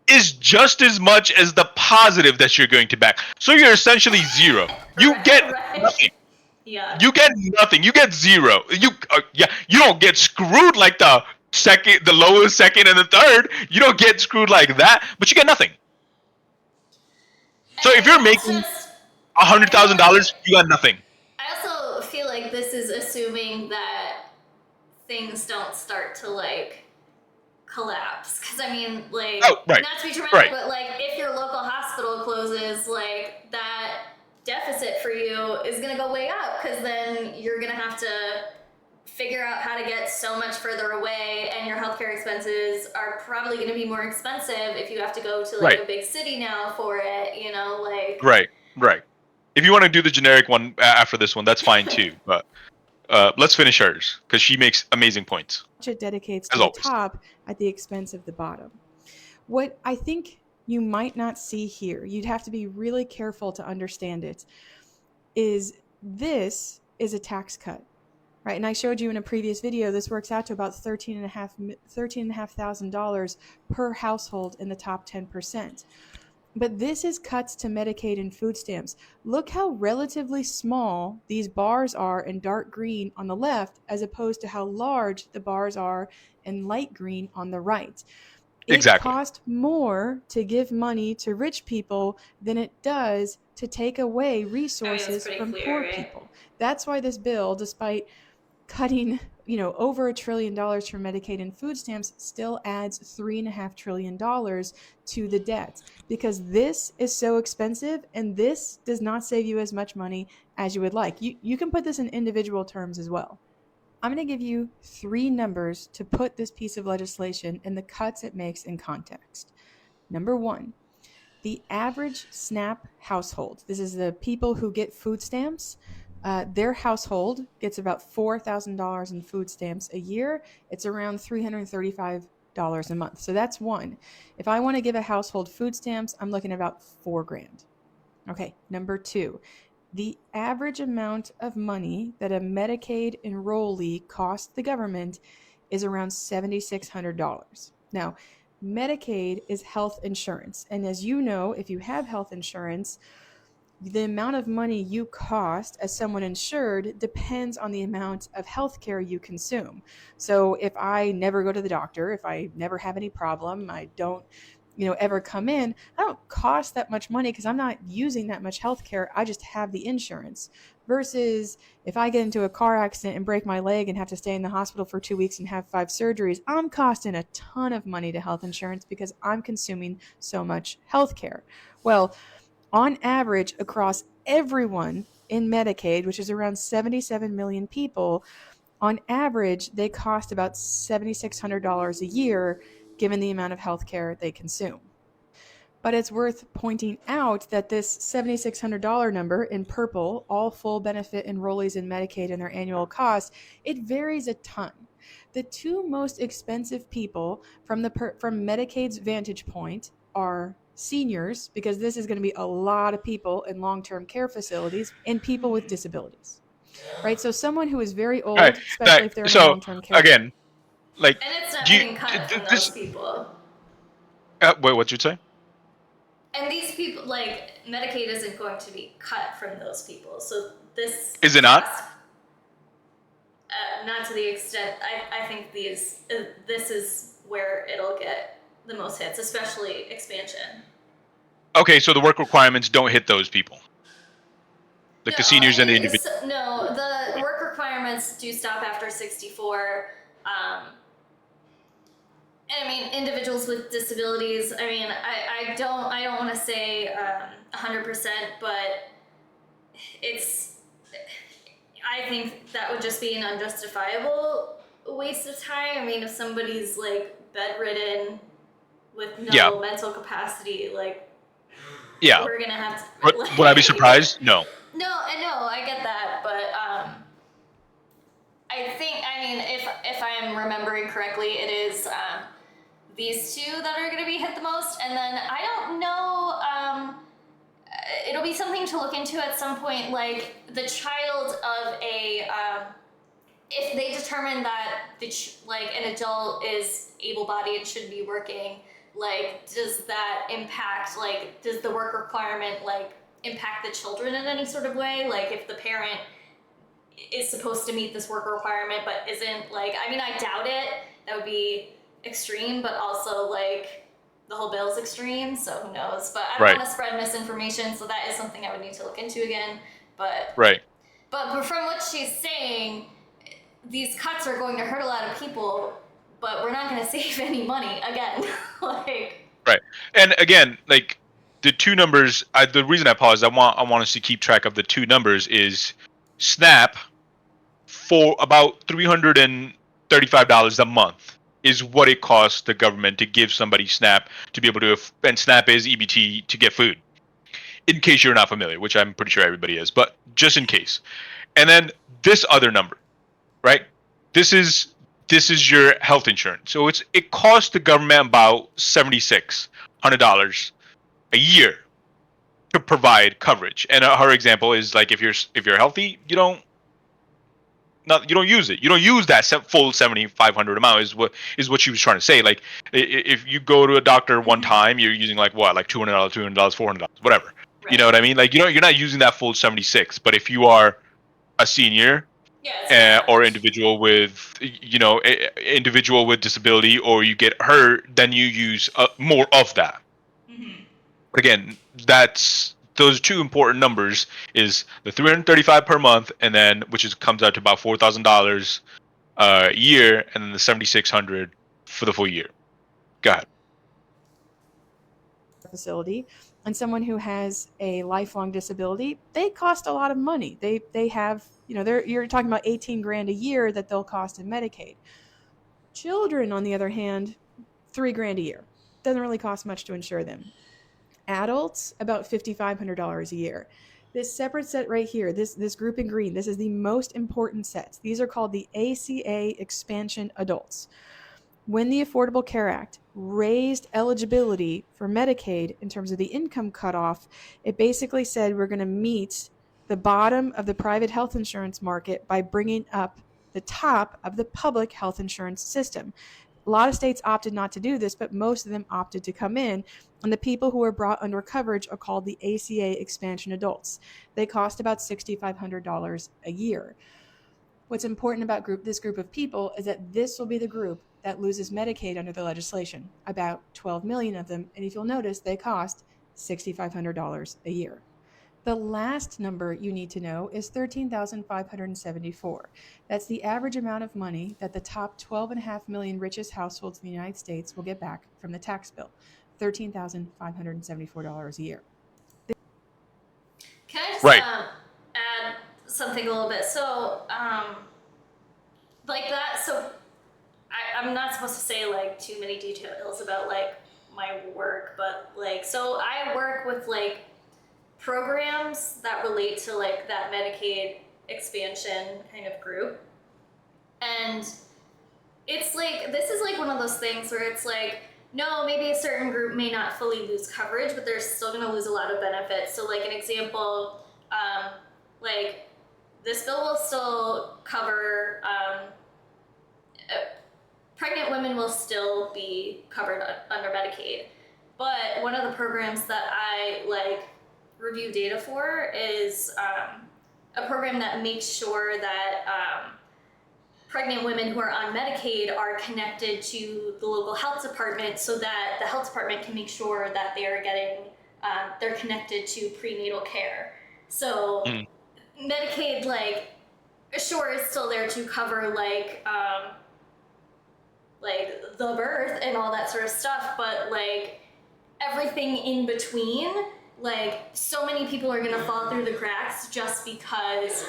is just as much as the positive that you're going to back? So you're essentially zero. You get nothing. Yeah. You get nothing. You get zero. You don't get screwed like the lowest, second, and the 3rd. You don't get screwed like that, but you get nothing. So if you're making $100,000, you got nothing. I also feel like this is assuming that things don't start to like collapse. Because I mean, like, not to be dramatic, but like if your local hospital closes, like that deficit for you is going to go way up, because then you're going to have to figure out how to get so much further away, and your healthcare expenses are probably going to be more expensive if you have to go to like Right. a big city now for it, you know, like. Right. If you want to do the generic one after this one, that's fine too. But let's finish hers because she makes amazing points. It dedicates to As the always. top at the expense of the bottom. What I think you might not see here, you'd have to be really careful to understand it, is this is a tax cut, right? And I showed you in a previous video, this works out to about $13,500 per household in the top 10%. But this is cuts to Medicaid and food stamps. Look how relatively small these bars are in dark green on the left, as opposed to how large the bars are in light green on the right. It costs more to give money to rich people than it does to take away resources from poor people. That's why this bill, despite cutting, over $1 trillion from Medicaid and food stamps, still adds $3.5 trillion to the debt, because this is so expensive and this does not save you as much money as you would like. You can put this in individual terms as well. I'm going to give you 3 numbers to put this piece of legislation and the cuts it makes in context. Number 1, the average SNAP household, this is the people who get food stamps, their household gets about $4,000 in food stamps a year. It's around $335 a month. So that's one. If I want to give a household food stamps, I'm looking at about $4,000. Okay, number 2. The average amount of money that a Medicaid enrollee costs the government is around $7,600. Now, Medicaid is health insurance. And as you know, if you have health insurance, the amount of money you cost as someone insured depends on the amount of health care you consume. So if I never go to the doctor, if I never have any problem, I don't ever come in, I don't cost that much money because I'm not using that much healthcare. I just have the insurance. Versus if I get into a car accident and break my leg and have to stay in the hospital for 2 weeks and have 5 surgeries, I'm costing a ton of money to health insurance because I'm consuming so much healthcare. Well, on average, across everyone in Medicaid, which is around 77 million people, on average, they cost about $7,600 a year, given the amount of healthcare they consume. But it's worth pointing out that this $7,600 number in purple, all full benefit enrollees in Medicaid and their annual costs, it varies a ton. The 2 most expensive people from Medicaid's vantage point are seniors, because this is going to be a lot of people in long-term care facilities, and people with disabilities. Right? So someone who is very old, especially if they're in long-term care. Again, like, and it's not being cut from those people. Wait, what'd you say? And these people, like, Medicaid isn't going to be cut from those people. So this is it not? Not to the extent. I think this is where it'll get the most hits, especially expansion. Okay, so the work requirements don't hit those people, like the seniors and the individuals. No, the work requirements do stop after 64. And I mean, individuals with disabilities, I mean, I don't want to say 100%, but I think that would just be an unjustifiable waste of time. I mean, if somebody's like bedridden with no mental capacity, like, we're gonna have to. Like, would I be surprised? No. No, I get that, but I think, I mean, if I'm remembering correctly, it is these 2 that are going to be hit the most, and then I don't know. It'll be something to look into at some point, like the child of a. If they determine that an adult is able-bodied and should be working, like, does that impact, like, does the work requirement, like, impact the children in any sort of way? Like, if the parent is supposed to meet this work requirement but isn't, like, I mean, I doubt it. That would be extreme, but also, like, the whole bill's extreme, so who knows? But I don't want to spread misinformation, so that is something I would need to look into again. But But from what she's saying, these cuts are going to hurt a lot of people, but we're not going to save any money again. Right. And again, like, the 2 numbers, the reason I paused, I want us to keep track of the 2 numbers is SNAP for about $335 a month is what it costs the government to give somebody SNAP to be able to, and SNAP is EBT to get food. In case you're not familiar, which I'm pretty sure everybody is, but just in case. And then this other number, right? This is your health insurance. So it costs the government about $7,600 a year to provide coverage. And her example is like if you're healthy, you don't use it. You don't use that full 7,500 amount is what she was trying to say. Like if you go to a doctor one time, you're using like what, like $200, $400, whatever. Right. You know what I mean? Like you're not using that full 76. But if you are a senior or individual with individual with disability, or you get hurt, then you use more of that. Mm-hmm. But again, those two important numbers is the $335 per month, and then comes out to about $4,000 a year, and then the $7,600 for the full year. Go ahead. Facility, and someone who has a lifelong disability, they cost a lot of money. They have, you're talking about $18,000 a year that they'll cost in Medicaid. Children, on the other hand, $3,000 a year. Doesn't really cost much to insure them. Adults, about $5,500 a year. This separate set right here, this group in green, this is the most important sets. These are called the ACA expansion adults. When the Affordable Care Act raised eligibility for Medicaid in terms of the income cutoff, it basically said we're going to meet the bottom of the private health insurance market by bringing up the top of the public health insurance system. A lot of states opted not to do this, but most of them opted to come in, and the people who are brought under coverage are called the ACA expansion adults. They cost about $6,500 a year. What's important about this group of people is that this will be the group that loses Medicaid under the legislation, about 12 million of them, and if you'll notice, they cost $6,500 a year. The last number you need to know is $13,574. That's the average amount of money that the top 12.5 million richest households in the United States will get back from the tax bill. $13,574 a year. Can I just add something a little bit? So, like that, so I'm not supposed to say like too many details about like my work, but like, so I work with like programs that relate to like that Medicaid expansion kind of group. And it's like, this is like one of those things where it's like, no, maybe a certain group may not fully lose coverage, but they're still going to lose a lot of benefits. So like an example, like this bill will still cover, pregnant women will still be covered under Medicaid. But one of the programs that I like review data for is a program that makes sure that pregnant women who are on Medicaid are connected to the local health department so that the health department can make sure that they are getting, they're connected to prenatal care. So Medicaid, like, sure, is still there to cover like the birth and all that sort of stuff, but like everything in between, like so many people are gonna fall through the cracks just because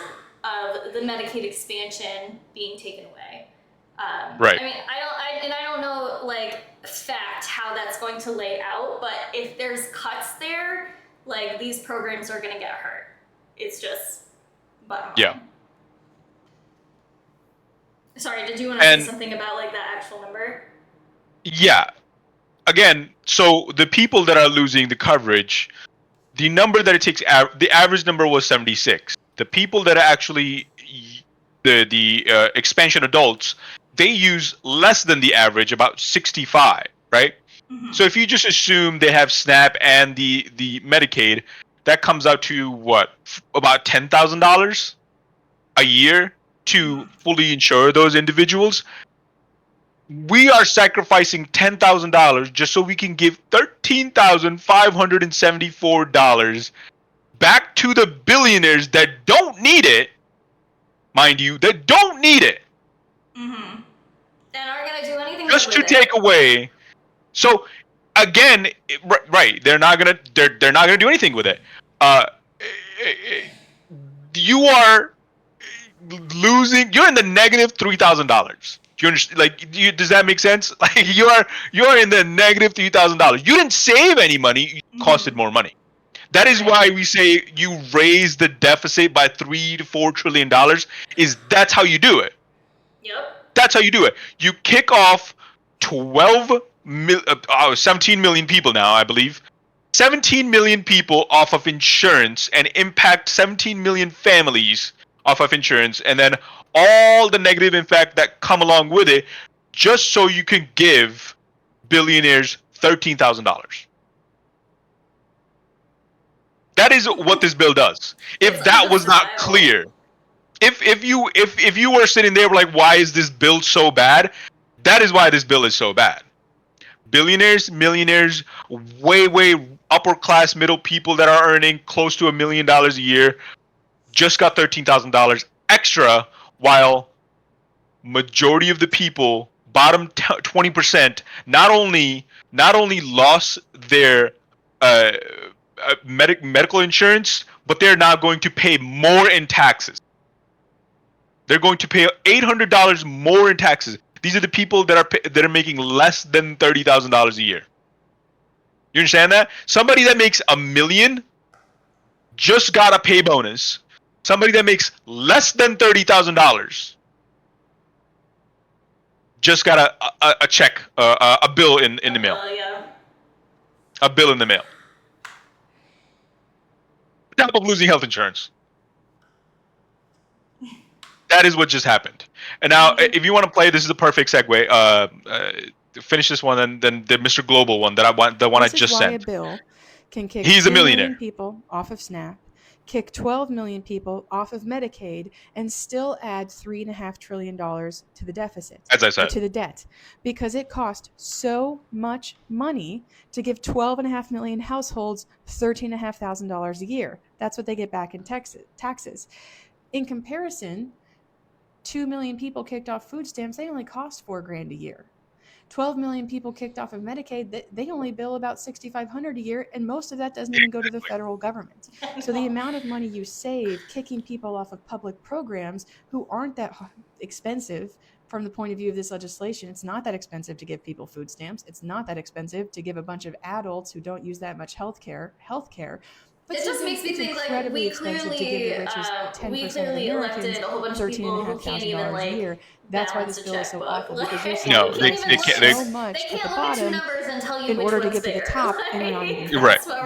of the Medicaid expansion being taken away. Right. I mean, I don't know like fact how that's going to lay out, but if there's cuts there, like these programs are gonna get hurt. It's just bottom line. Sorry, did you want to say something about like that actual number? Yeah. Again, so the people that are losing the coverage, the number that it takes, the average number was 76. The people that are actually the expansion adults, they use less than the average, about 65, right? Mm-hmm. So if you just assume they have SNAP and the Medicaid, that comes out to what, about $10,000 a year to fully insure those individuals. We are sacrificing $10,000 just so we can give $13,574 back to the billionaires that don't need it, mind you, that don't need it. Mm-hmm. And aren't gonna do anything just to with take away. So again, right? They're not gonna do anything with it. You are losing. You're in the negative $3,000 Do you understand? Like, does that make sense? Like, you're in the negative $3,000. You didn't save any money. You costed more money. That is why we say you raise the deficit by $3 to $4 trillion. That's how you do it. Yep. That's how you do it. You kick off 17 million people now, I believe. 17 million people off of insurance and impact 17 million families off of insurance, and then all the negative impact that come along with it, just so you can give billionaires $13,000. That is what this bill does. If that was not clear, if you were sitting there like, why is this bill so bad? That is why this bill is so bad. Billionaires, millionaires, way upper class middle people that are earning close to $1 million a year just got $13,000 extra, while majority of the people, bottom 20%, not only lost their medical insurance, but they're now going to pay more in taxes. They're going to pay $800 more in taxes. These are the people that are making less than $30,000 a year. You understand that? Somebody that makes $1 million just got a pay bonus. Somebody that makes less than $30,000 just got a check, a bill in the mail. Yeah. A bill in the mail. On top of losing health insurance. That is what just happened. And now, if you want to play, this is a perfect segue. Finish this one, and then the Mr. Global one the one I just sent. A bill can kick He's a 2 millionaire. million people off of SNAP, kick 12 million people off of Medicaid, and still add $3.5 trillion to the deficit. As I said. To the debt. Because it cost so much money to give 12.5 million households $13,500 a year. That's what they get back in taxes. In comparison, 2 million people kicked off food stamps, they only cost $4,000 a year. 12 million people kicked off of Medicaid, they only bill about $6,500 a year, and most of that doesn't even go to the federal government. So the amount of money you save kicking people off of public programs who aren't that expensive from the point of view of this legislation, it's not that expensive to give people food stamps. It's not that expensive to give a bunch of adults who don't use that much health care. But it just makes me think like we clearly elected a whole bunch of people who can't even like a year. That's why this bill is so awful, because you're No, saving they can't. so much they at the can't look at two bottom numbers and tell you in which order to one's get to the bigger. top, and you're not even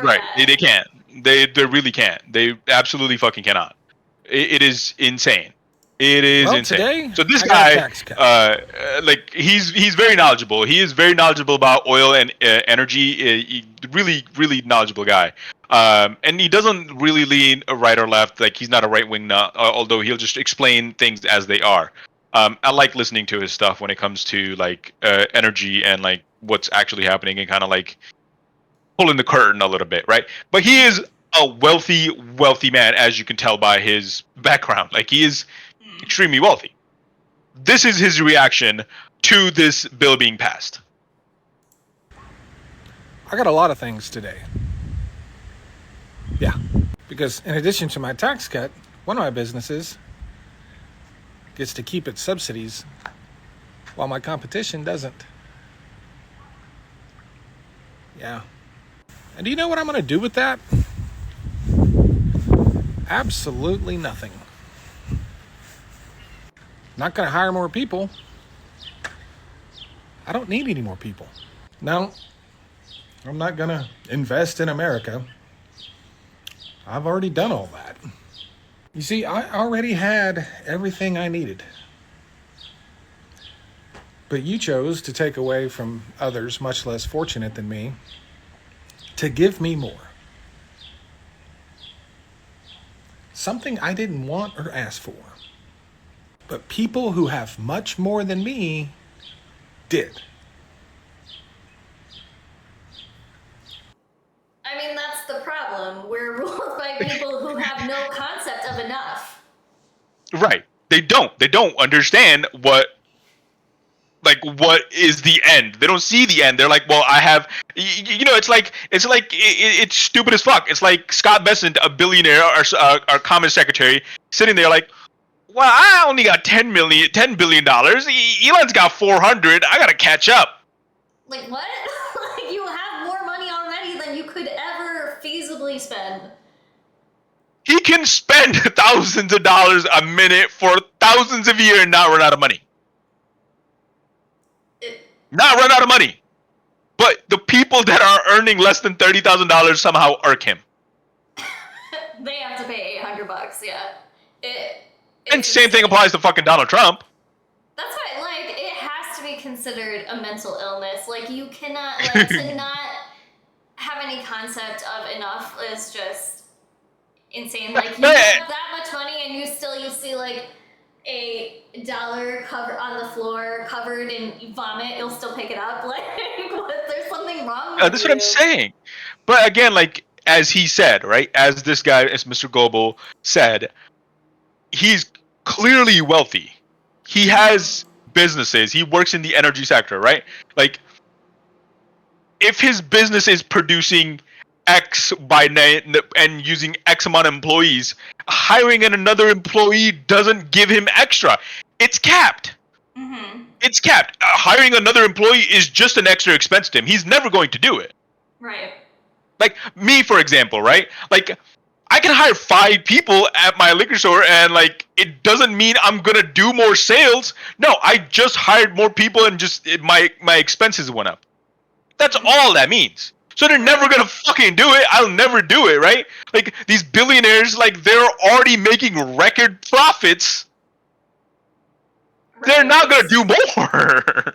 Right. They can't. They really can't. They absolutely fucking cannot. It is insane. It is insane. Today, so this I got a guy, tax cut. like he's very knowledgeable. He is very knowledgeable about oil and energy. Really knowledgeable guy. And he doesn't really lean right or left. Like, he's not a right wing nut, although he'll just explain things as they are. I like listening to his stuff when it comes to like energy and like what's actually happening, and kind of like pulling the curtain a little bit, right? But he is a wealthy man, as you can tell by his background. Like, he is extremely wealthy. This is his reaction to this bill being passed. I got a lot of things today. Yeah, because in addition to my tax cut, one of my businesses gets to keep its subsidies while my competition doesn't. Yeah. And do you know what I'm going to do with that? Absolutely nothing. Not going to hire more people. I don't need any more people. No, I'm not going to invest in America. I've already done all that. You see, I already had everything I needed. But you chose to take away from others much less fortunate than me to give me more. Something I didn't want or ask for. But people who have much more than me did. I mean, that's the problem. We're ruled by people who have no concept of enough. Right. They don't understand what is the end. They don't see the end. They're like, well, I have, it's stupid as fuck. It's like Scott Bessent, a billionaire, our Commerce Secretary, sitting there like, well, I only got $10 billion. Elon's got 400. I gotta catch up. Like what? Like you have more money already than you could ever feasibly spend. He can spend thousands of dollars a minute for thousands of years and not run out of money. Not run out of money. But the people that are earning less than $30,000 somehow irk him. They have to pay $800, yeah. And same thing applies to fucking Donald Trump. That's why, like, it has to be considered a mental illness. Like, you cannot, like, to not have any concept of enough is just insane. Like, you have that much money and you see, like, a dollar cover on the floor covered in vomit, you'll still pick it up. Like, what? There's something wrong with That's what I'm saying. But again, like, as he said, right? As this guy, as Mr. Global said, he's clearly wealthy. He has businesses. He works in the energy sector, right? Like, if his business is producing X and using X amount of employees, hiring another employee doesn't give him extra. It's capped. Mm-hmm. It's capped. Hiring another employee is just an extra expense to him. He's never going to do it. Right. Like me, for example, right? Like, I can hire 5 people at my liquor store and, like, it doesn't mean I'm going to do more sales. No, I just hired more people and just my expenses went up. That's all that means. So they're never going to fucking do it. I'll never do it, right? Like, these billionaires, like, they're already making record profits. Right. They're not going to do more.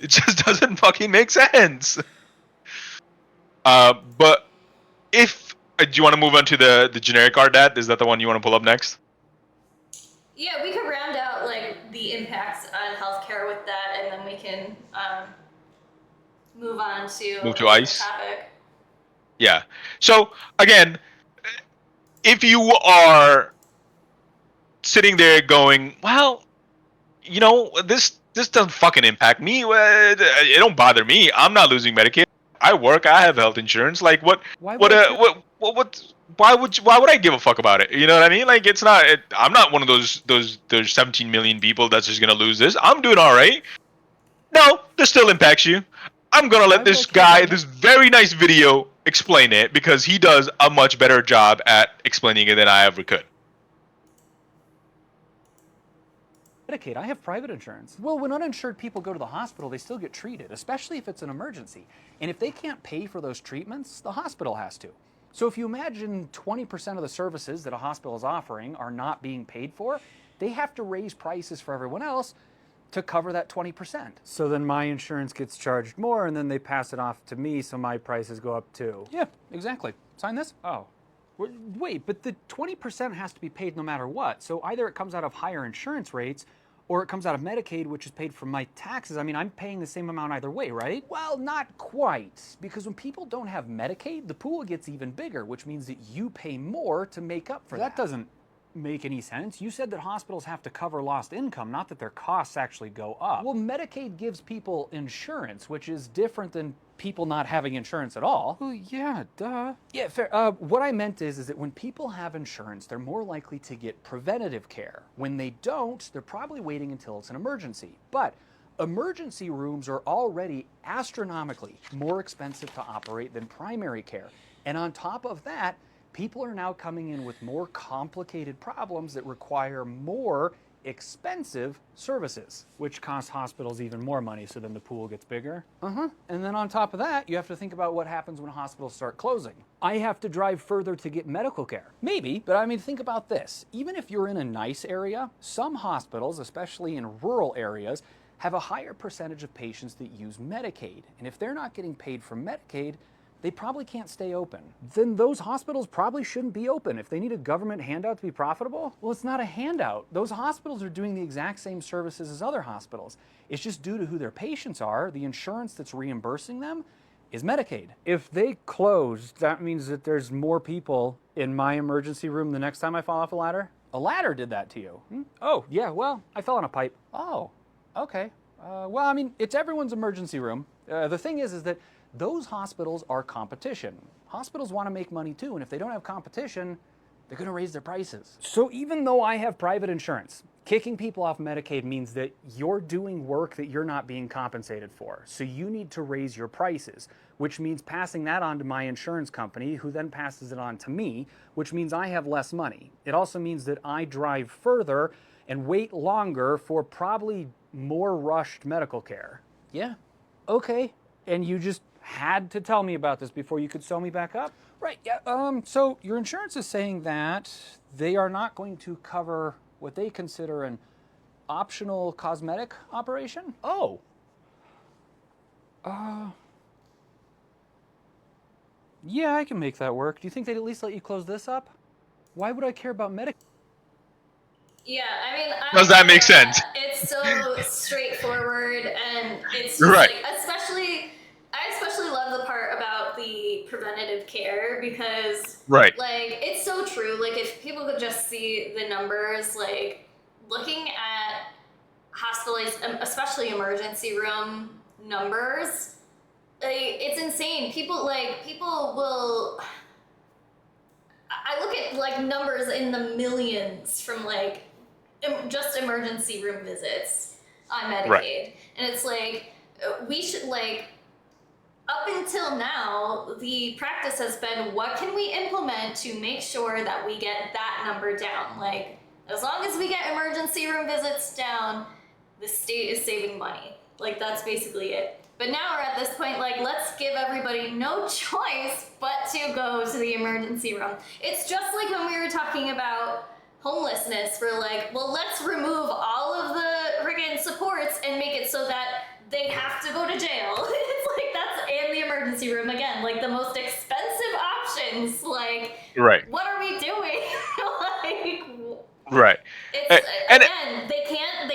It just doesn't fucking make sense. But if do you want to move on to the generic RDAT? Is that the one you want to pull up next? Yeah, we could round out like the impacts on healthcare with that, and then we can move on to ICE. Topic. Yeah. So again, if you are sitting there going, well, you know, this doesn't fucking impact me. It don't bother me. I'm not losing Medicaid. I work. I have health insurance. Like, why would I give a fuck about it? You know what I mean? Like, it's not. I'm not one of those 17 million people that's just gonna lose this. I'm doing all right. No, this still impacts you. I'm gonna let this guy, this very nice video, explain it because he does a much better job at explaining it than I ever could. Medicaid, I have private insurance. Well, when uninsured people go to the hospital, they still get treated, especially if it's an emergency. And if they can't pay for those treatments, the hospital has to. So if you imagine 20% of the services that a hospital is offering are not being paid for, they have to raise prices for everyone else to cover that 20%. So then my insurance gets charged more and then they pass it off to me so my prices go up too. Yeah, exactly. Sign this? Oh. Wait, but the 20% has to be paid no matter what. So either it comes out of higher insurance rates or it comes out of Medicaid, which is paid from my taxes. I mean, I'm paying the same amount either way, right? Well, not quite. Because when people don't have Medicaid, the pool gets even bigger, which means that you pay more to make up for that. That doesn't make any sense. You said that hospitals have to cover lost income, not that their costs actually go up. Well, Medicaid gives people insurance, which is different than people not having insurance at all. Well, yeah, duh. Yeah, fair. What I meant is that when people have insurance, they're more likely to get preventative care. When they don't, they're probably waiting until it's an emergency. But emergency rooms are already astronomically more expensive to operate than primary care. And on top of that, people are now coming in with more complicated problems that require more expensive services, which cost hospitals even more money, so then the pool gets bigger. And then on top of that, you have to think about what happens when hospitals start closing. I have to drive further to get medical care. Maybe, but I mean, think about this. Even if you're in a nice area, some hospitals, especially in rural areas, have a higher percentage of patients that use Medicaid. And if they're not getting paid from Medicaid, they probably can't stay open. Then those hospitals probably shouldn't be open. If they need a government handout to be profitable, well, it's not a handout. Those hospitals are doing the exact same services as other hospitals. It's just due to who their patients are, the insurance that's reimbursing them is Medicaid. If they close, that means that there's more people in my emergency room the next time I fall off a ladder? A ladder did that to you? Oh, yeah, well, I fell on a pipe. Oh, okay. Well, I mean, it's everyone's emergency room. The thing is that those hospitals are competition. Hospitals want to make money too, and if they don't have competition, They're going to raise their prices. So even though I have private insurance, kicking people off Medicaid means that you're doing work that you're not being compensated for. So you need to raise your prices, which means passing that on to my insurance company, who then passes it on to me, which means I have less money. It also means that I drive further and wait longer for probably more rushed medical care. Yeah, okay. And you just had to tell me about this before you could sew me back up? Right, yeah, so your insurance is saying that they are not going to cover what they consider an optional cosmetic operation? Oh. Yeah, I can make that work. Do you think they'd at least let you close this up? Why would I care about medic? Yeah, I mean, Does that make sense? It's so straightforward, and it's just Right. like, I especially love the part about the preventative care, because, Right. like, it's so true. Like, if people could just see the numbers, like, looking at hospitalized, especially emergency room numbers, like, it's insane. People will. I look at like numbers in the millions from like just emergency room visits on Medicaid, Right. and it's like we should like. Up until now, the practice has been, what can we implement to make sure that we get that number down? Like, as long as we get emergency room visits down, the state is saving money. Like, that's basically it. But now we're at this point, like, let's give everybody no choice but to go to the emergency room. It's just like when we were talking about homelessness. We're like, well, let's remove all of the friggin' supports and make it so that they have to go to jail. It's like, that's in the emergency room again, like the most expensive options. Like, Right. what are we doing? Like, Right. it's And again, they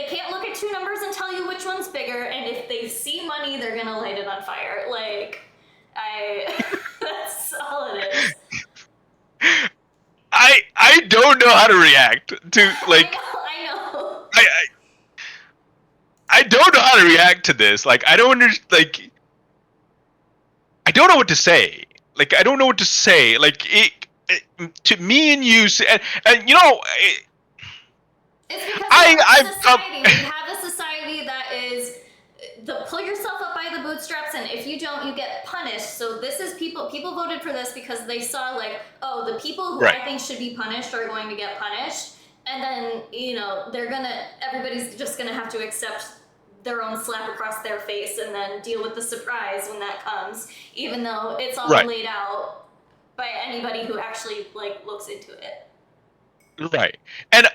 can't look at two numbers and tell you which one's bigger, and if they see money, they're gonna light it on fire. Like, that's all it is. I don't know how to react to like I know. I don't know how to react to this. Like I don't like I don't know what to say. Like I don't know what to say. Like to me and you and you know It's because we have a society that is pull yourself up by the bootstraps, and if you don't, you get punished. So this is people voted for this because they saw like, oh, the people who Right. I think should be punished are going to get punished, and then everybody's just gonna have to accept their own slap across their face and then deal with the surprise when that comes, even though it's all Right. laid out by anybody who actually like looks into it. Right. And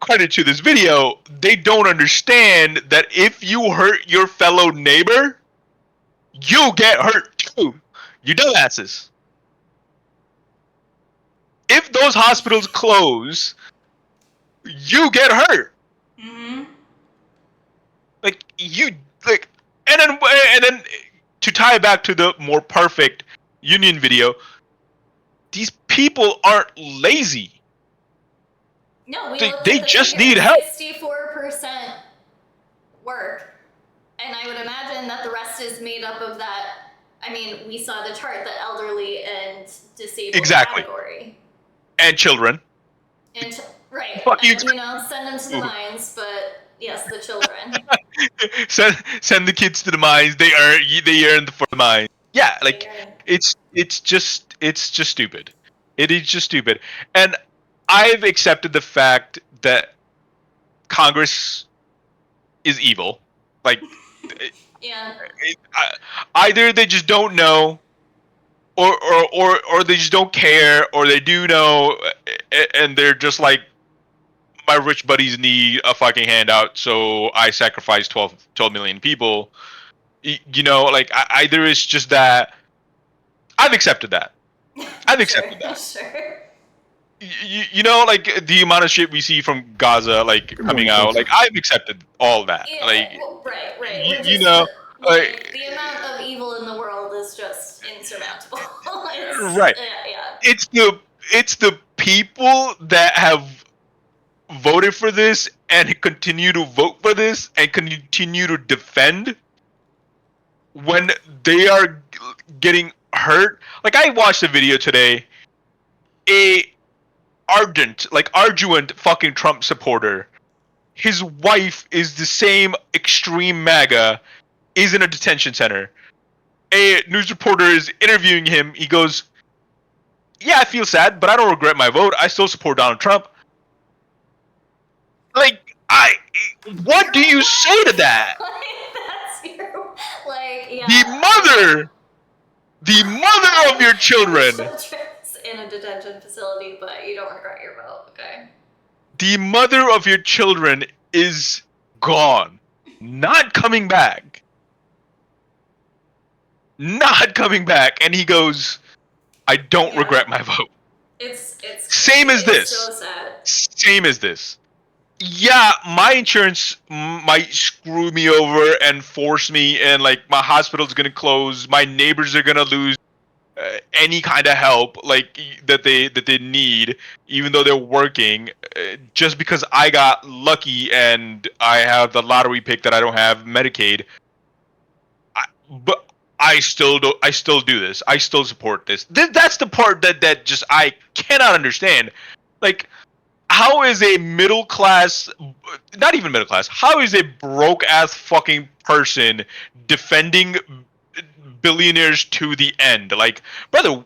credit to this video, they don't understand that if you hurt your fellow neighbor, you get hurt too. You dumbasses. If those hospitals close, you get hurt. Mm-hmm. And then to tie it back to the more perfect union video, these people aren't lazy. No, they just need help. 64% work, and I would imagine that the rest is made up of that. I mean, we saw the chart, the elderly and disabled category. And children. And right, Fuck you. and, send them to the mines, but yes, the children. send the kids to the mines. They earn for the mines. Yeah, like it's just stupid. It is just stupid. And I've accepted the fact that Congress is evil. Like, yeah. Either they just don't know, or they just don't care, or they do know, and they're just like, my rich buddies need a fucking handout, so I sacrifice 12 million people. Like either it's just that. I've accepted that. I've accepted that. Sure. Like the amount of shit we see from Gaza, like coming out, like I've accepted all that. Yeah, like, right. The amount of evil in the world is just insurmountable. Right. Yeah. It's the people that have voted for this and continue to vote for this and continue to defend when they are getting hurt. Like I watched a video today a arduent fucking Trump supporter. His wife is the same extreme MAGA, is in a detention center. A news reporter is interviewing him. He goes, "Yeah, I feel sad, but I don't regret my vote. I still support Donald Trump." Like, what do you say to that? That's your, like, yeah. The mother of your children. Children's in a detention facility, but you don't regret your vote, okay? The mother of your children is gone. Not coming back. Not coming back. And he goes, "I don't regret my vote." It's same as this. So sad. Same as this. Yeah, my insurance might screw me over and force me, and like my hospital's gonna close. My neighbors are gonna lose any kind of help like that they need, even though they're working. Just because I got lucky and I have the lottery pick that I don't have Medicaid, but I still do. I still do this. I still support this. That's the part that just I cannot understand. Like, how is a middle class, not even middle class, how is a broke ass fucking person defending billionaires to the end? Like, brother,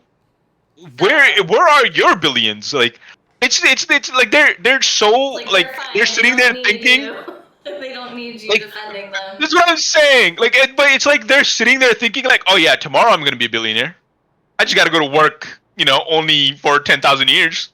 where are your billions? Like, it's like they're so like they're sitting there thinking. They don't need you Like, defending them. That's what I'm saying. Like, but it's like they're sitting there thinking like, "Oh yeah, tomorrow I'm gonna be a billionaire. I just gotta go to work, only for 10,000 years.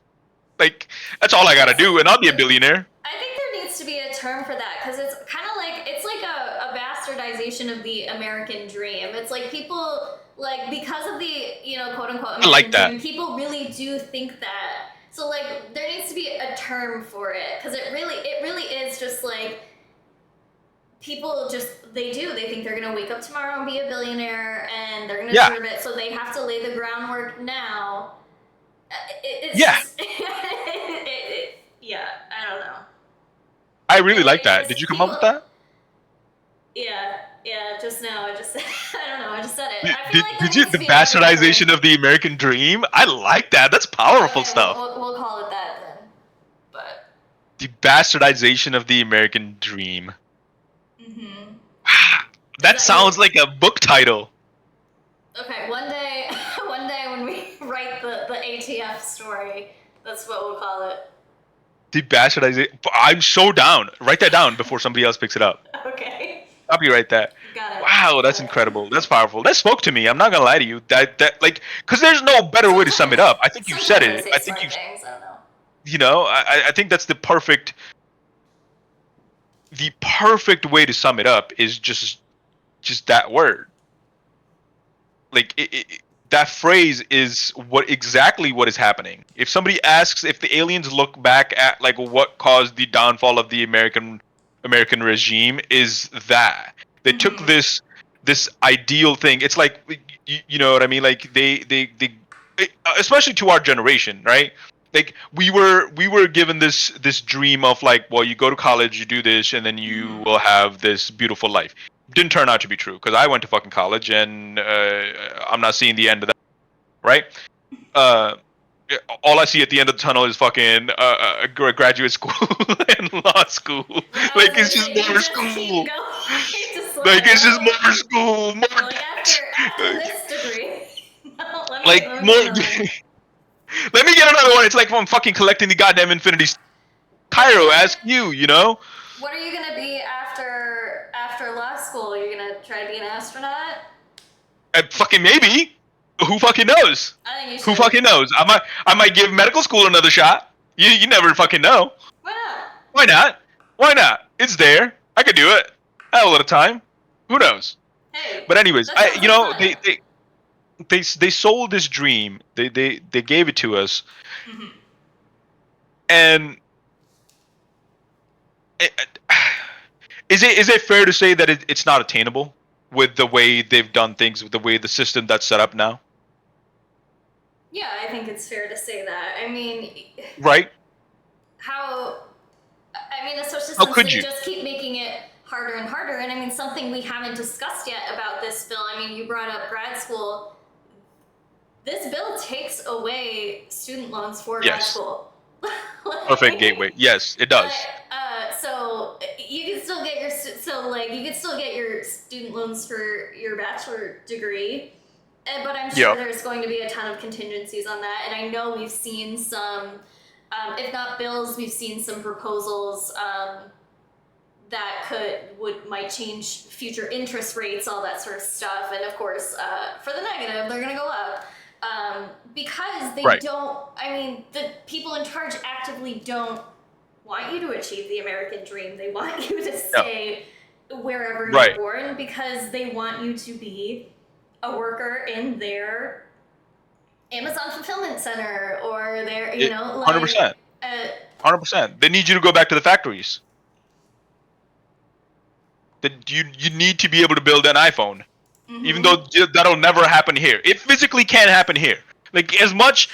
Like, that's all I gotta do, and I'll be a billionaire." I think there needs to be a term for that, because it's kind of like, it's like a bastardization of the American dream. It's like people, like, because of the, quote unquote American I like that. dream, people really do think that. So like, there needs to be a term for it, because it really is just like, people they think they're gonna wake up tomorrow and be a billionaire, and they're gonna deserve it, so they have to lay the groundwork now. It's just, yeah, I don't know. I really like that. Did you come up with that? Yeah, just now. I just said it. I feel like Did you the bastardization of the American dream? I like that. That's powerful stuff. We'll call it that then. But The bastardization of the American dream. That sounds like a book title. okay, one day when we write the ATF story, that's what we'll call it. The bastardization. I'm so down. Write that down before somebody else picks it up. Okay. Copyright that. Got it. Wow, that's incredible. That's powerful. That spoke to me. I'm not gonna lie to you. That like, because there's no better way to sum it up. I think you said it. I think you. Things, I don't know. I think that's the perfect way to sum it up is just that word. Like that phrase is exactly what is happening. If somebody asks if the aliens look back at like what caused the downfall of the American regime, is that they took this ideal thing. It's like, you know what I mean? Like they especially to our generation, right? Like we were given this dream of like, well, you go to college, you do this, and then you will have this beautiful life. Didn't turn out to be true, because I went to fucking college, and I'm not seeing the end of that, right? All I see at the end of the tunnel is fucking graduate school and law school. Like, it's just more school. Like, it's just more school. More. Like after this degree. Like more. Let me get another one. It's like I'm fucking collecting the goddamn Infinity. Cairo, ask you. What are you gonna be after law school? Are you gonna try to be an astronaut? Fucking maybe. Who fucking knows? I think you should. Who fucking knows? I might give medical school another shot. You never fucking know. Why not? Why not? Why not? It's there. I could do it. I have a little time. Who knows? Hey, but anyways, they sold this dream. They gave it to us, and is it fair to say that it's not attainable with the way they've done things, with the way the system that's set up now? Yeah, I think it's fair to say that. I mean, right? Especially How since could they you? just keep making it harder and harder. And I mean, something we haven't discussed yet about this bill. I mean, you brought up grad school. this bill takes away student loans for grad Yes. school. Perfect gateway. Yes, it does. So you can still get your student loans for your bachelor degree, but I'm sure there's going to be a ton of contingencies on that. And I know we've seen some, if not bills, we've seen some proposals that might change future interest rates, all that sort of stuff. And of course, for the negative, they're going to go up. Because they don't, the people in charge actively don't want you to achieve the American dream. They want you to stay wherever you're born because they want you to be a worker in their Amazon fulfillment center or their, 100%. 100%. They need you to go back to the factories. You need to be able to build an iPhone. Even though that'll never happen here. It physically can't happen here. Like as much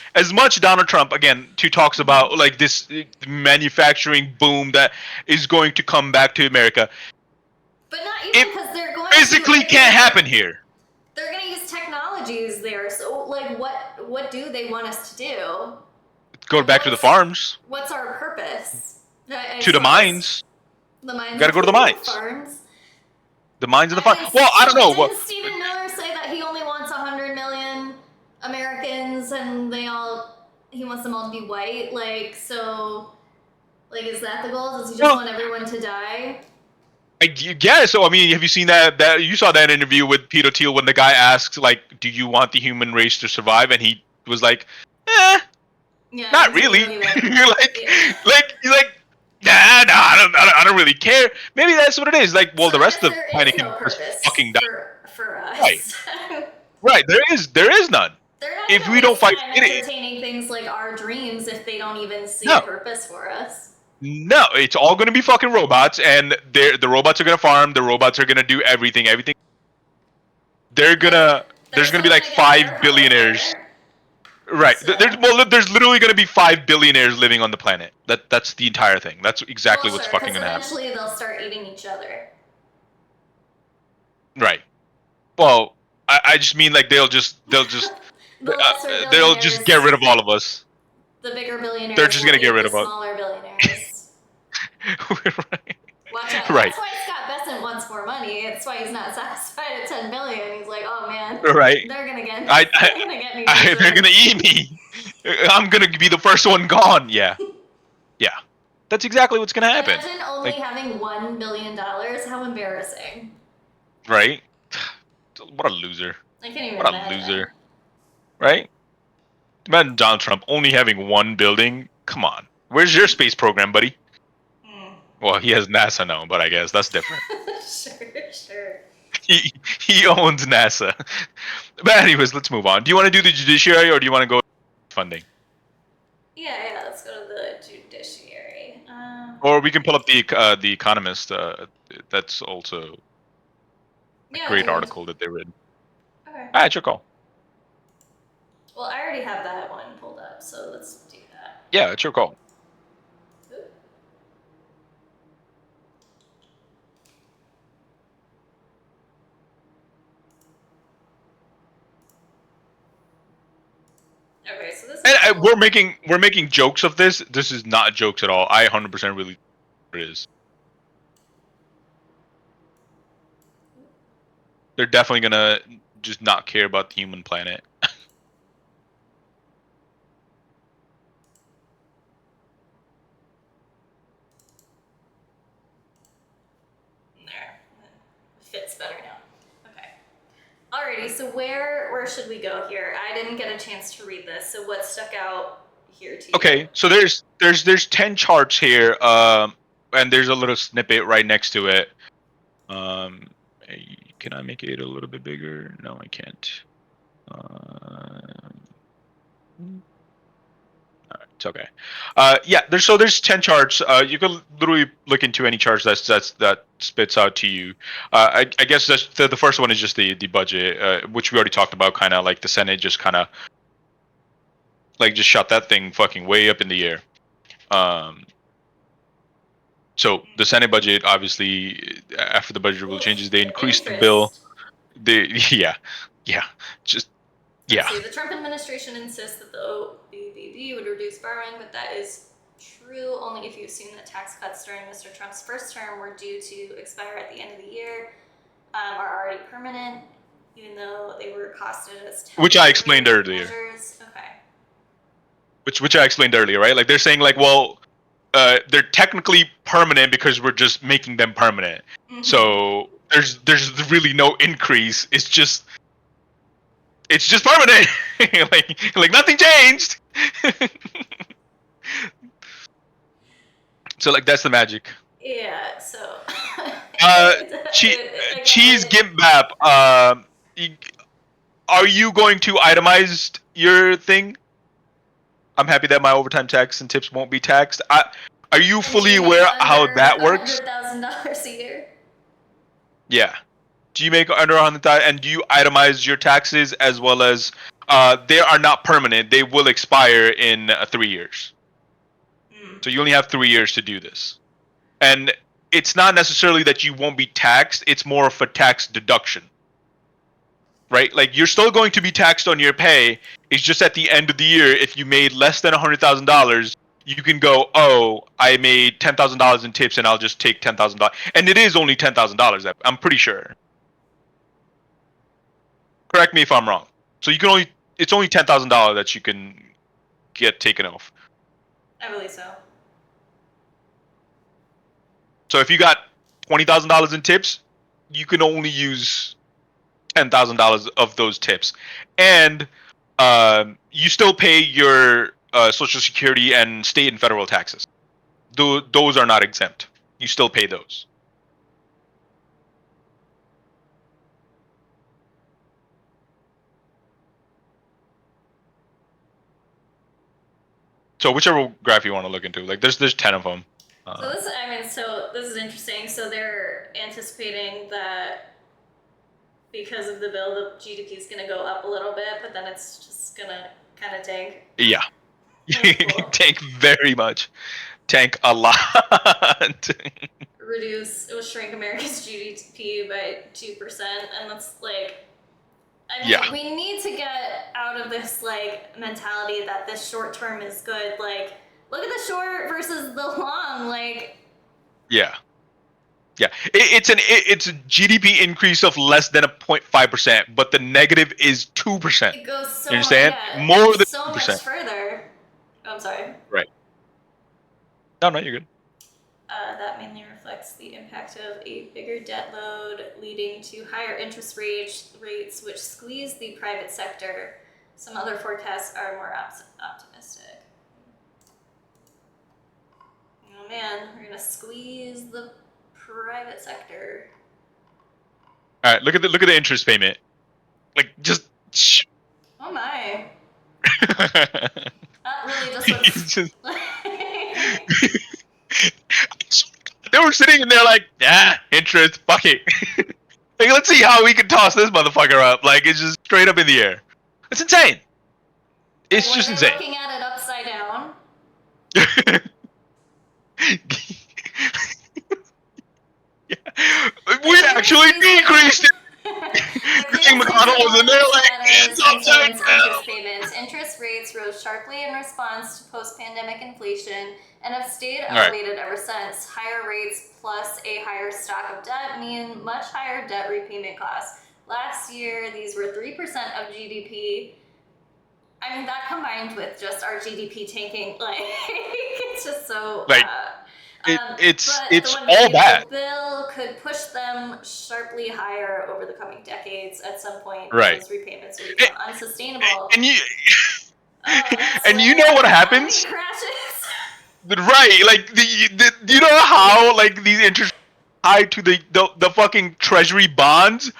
Donald Trump again talks about like this manufacturing boom that is going to come back to America. But not even because they're going physically can't happen here. They're going to use technologies there. So like what do they want us to do? Go back to the farms. What's our purpose? To the mines. The mines. Got to go to the mines. Farms. The mines and the farms. Well, I don't know. Didn't Stephen Miller say that he only wants 100 million Americans and he wants them all to be white? Like, so, like, is that the goal? Does he just want everyone to die? Yeah, so I mean, have you seen that you saw that interview with Peter Thiel when the guy asks like, "Do you want the human race to survive?" and he was like, not really. You're like, nah, I don't really care. Maybe that's what it is. Like, well, the rest of the planet can just fucking die. For us. Right. There is none. They're not if we don't fight entertaining things like our dreams if they don't even see a purpose for us. No, it's all going to be fucking robots, and the robots are going to farm. The robots are going to do everything. There's going to be like 5 billionaires. Right. There's literally going to be 5 billionaires living on the planet. That's the entire thing. That's exactly what's fucking going to happen. Eventually they'll start eating each other. Right. Well, I just mean like they'll just get rid of all of us. The bigger billionaires. They're just going to get rid of us. Smaller billionaires. Right. Watch out. Right. That's why Scott Bessent wants more money. That's why he's not satisfied at 10 billion. He's like, oh man. Right. They're gonna get me. They're gonna eat me. I'm gonna be the first one gone. Yeah. Yeah. That's exactly what's gonna happen. Imagine only having $1 billion. How embarrassing. Right. What a loser. I can't even What imagine. a loser. Right. Imagine Donald Trump only having one building. Come on. Where's your space program, buddy? Well, he has NASA now, but I guess that's different. Sure. He owns NASA. But anyways, let's move on. Do you want to do the judiciary or do you want to go funding? Yeah, let's go to the judiciary. Or we can pull up the Economist. That's also a great article that they read. Okay. Alright, your call. Well, I already have that one pulled up, so let's do that. Yeah, it's your call. Okay, so this. And we're making jokes of this. This is not jokes at all. I 100% really it is. They're definitely gonna just not care about the human planet. There, fits better now. Okay. Alrighty, so where should we go here? I didn't get a chance to read this, so what stuck out here to you? Okay, so there's 10 charts here, and there's a little snippet right next to it. Can I make it a little bit bigger? No, I can't. It's okay. Yeah, there's 10 charts. You can literally look into any charts that spits out to you. I guess that's the first one is just the budget, which we already talked about. Kind of like the Senate just kind of like just shot that thing fucking way up in the air. So the Senate budget, obviously, after the budget rule changes, they increased the bill. Yeah. Let's see, the Trump administration insists that the OBBB would reduce borrowing, but that is true only if you assume that tax cuts during Mr. Trump's first term were due to expire at the end of the year, are already permanent, even though they were costed as Which I explained earlier. measures. Okay. Which I explained earlier, right? Like they're saying like, well, they're technically permanent because we're just making them permanent. Mhm. So there's really no increase. It's just permanent. like nothing changed. So like that's the magic. Yeah, so. Cheese Gimbap. Are you going to itemize your thing? I'm happy that my overtime tax and tips won't be taxed. Are you fully aware how that works? $100,000 a year. Yeah. Do you make under 100,000, and do you itemize your taxes as well as they are not permanent? They will expire in 3 years. So you only have 3 years to do this. And it's not necessarily that you won't be taxed, it's more of a tax deduction. Right? Like you're still going to be taxed on your pay. It's just at the end of the year, if you made less than $100,000, you can go, oh, I made $10,000 in tips and I'll just take $10,000. And it is only $10,000, I'm pretty sure. Correct me if I'm wrong. So it's only $10,000 that you can get taken off. I believe so. So if you got $20,000 in tips, you can only use $10,000 of those tips, and you still pay your Social Security and state and federal taxes. Those are not exempt. You still pay those. So whichever graph you want to look into, like there's 10 of them. So this is interesting. So they're anticipating that because of the bill, the GDP is going to go up a little bit, but then it's just going to kind of tank. Yeah. Tank very much. Tank a lot. It will shrink America's GDP by 2%, and that's like, we need to get out of this like mentality that this short term is good. Like, look at the short versus the long. Like, yeah. It's a GDP increase of less than 0.5%, but the negative is 2%. It goes so you understand? Yeah, More than so 2%. much further. Oh, I'm sorry. Right. No, you're good. That mainly reflects the impact of a bigger debt load, leading to higher interest rates, which squeeze the private sector. Some other forecasts are more optimistic. Oh man, we're gonna squeeze the private sector. All right, look at the interest payment. Like just. Oh my. That really just looks. They were sitting in there like, interest, fuck it. Like, let's see how we can toss this motherfucker up. Like, it's just straight up in the air. It's insane. It's just insane. Looking at it upside down. We actually decreased it. McConnell was in there like, it's upside down. Interest rates rose sharply in response to post-pandemic inflation and have stayed elevated ever since. Higher rates plus a higher stock of debt mean much higher debt repayment costs. Last year, these were 3% of GDP. I mean, that combined with just our GDP tanking, like, it's just so... Like, it's all bad. The bill could push them sharply higher over the coming decades. At some point, right. Those repayments will become unsustainable. And you know what happens? Right, like you know how like these interest tied to the fucking treasury bonds,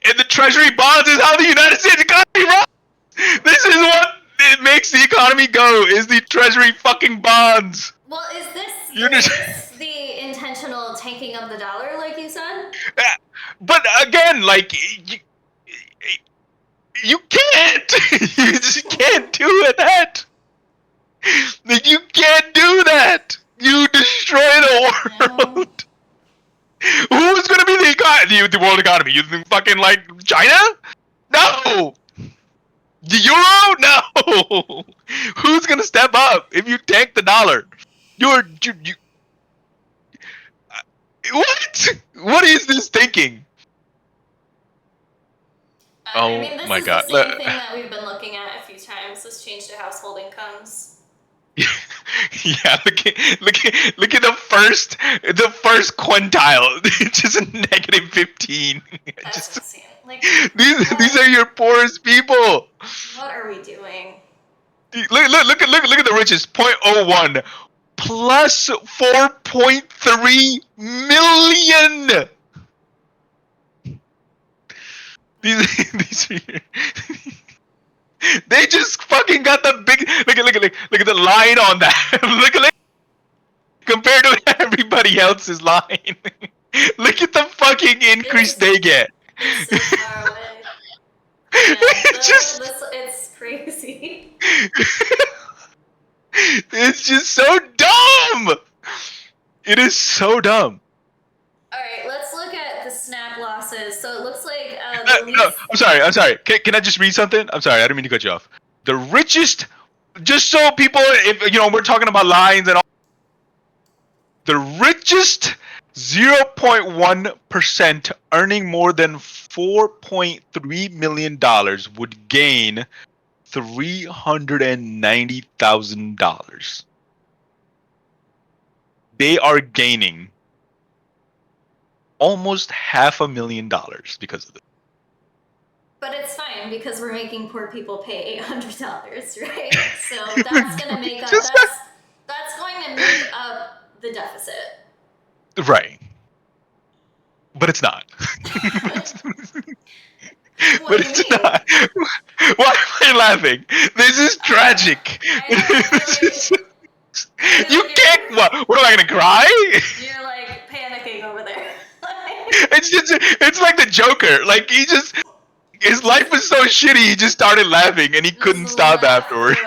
and the treasury bonds is how the United States economy runs. This is what it makes the economy go. Is the treasury fucking bonds. Well, is this the intentional tanking of the dollar, like you said? But again, like you can't. You just can't do that. Like, you can't do that. You destroy the world. Who's gonna be the world economy? You think fucking like China? No. The euro? No. Who's gonna step up if you tank the dollar? You what? What is this thinking? I Oh mean, this my is god. the same thing that we've been looking at a few times. This change to household incomes. Yeah, look at the first quintile. It's just a negative 15. That's insane. Like These are your poorest people. what are we doing? Look at the richest. 0.01 plus 4.3 million. These are your, they just fucking got the big look at the line on that. look compared to everybody else's line. Look at the fucking increase they get. It's so far away. Yeah, it's crazy. It's just so dumb. It is so dumb. All right, let's look at the snap losses. So it looks like No, I'm sorry. Can I just read something? I'm sorry, I didn't mean to cut you off. The richest, just so people, if we're talking about lines and all. The richest 0.1% earning more than $4.3 million would gain $390,000. They are gaining almost $500,000 because of this. But it's fine because we're making poor people pay $800, right? So that's going to make up. That's going to make up the deficit. Right. But it's not. But it's not. Why am I laughing? This is tragic. You can't. What am I gonna cry? You're like panicking over there. It's like the Joker. Like his life was so shitty. He just started laughing and he couldn't stop afterward.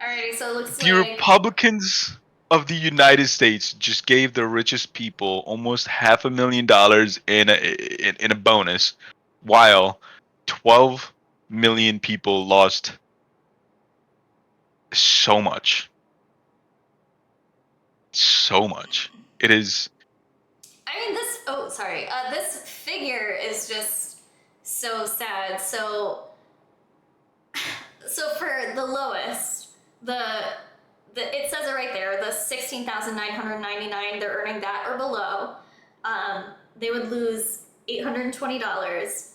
Alrighty, so it looks the like Republicans of the United States just gave the richest people almost $500,000 in a bonus, while 12 million people lost so much. So much. It is. I mean, this figure is just so sad. So for the lowest, it says it right there, the $16,999, they're earning that or below. They would lose $820.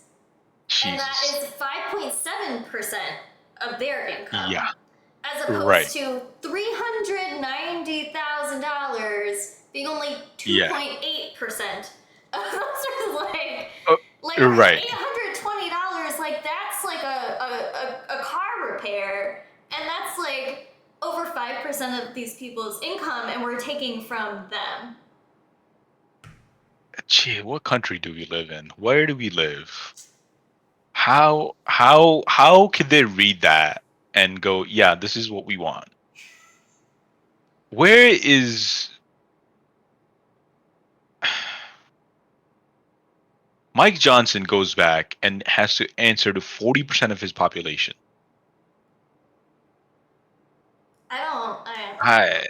Jesus. And that is 5.7% of their income. Yeah. As opposed to $390,000 being only 2.8%. Those are like right. $820, like that's like a car repair. And that's like over 5% of these people's income, and we're taking from them. Gee, what country do we live in? Where do we live? How could they read that and go, yeah, this is what we want? Where is Mike Johnson goes back and has to answer to 40% of his population? I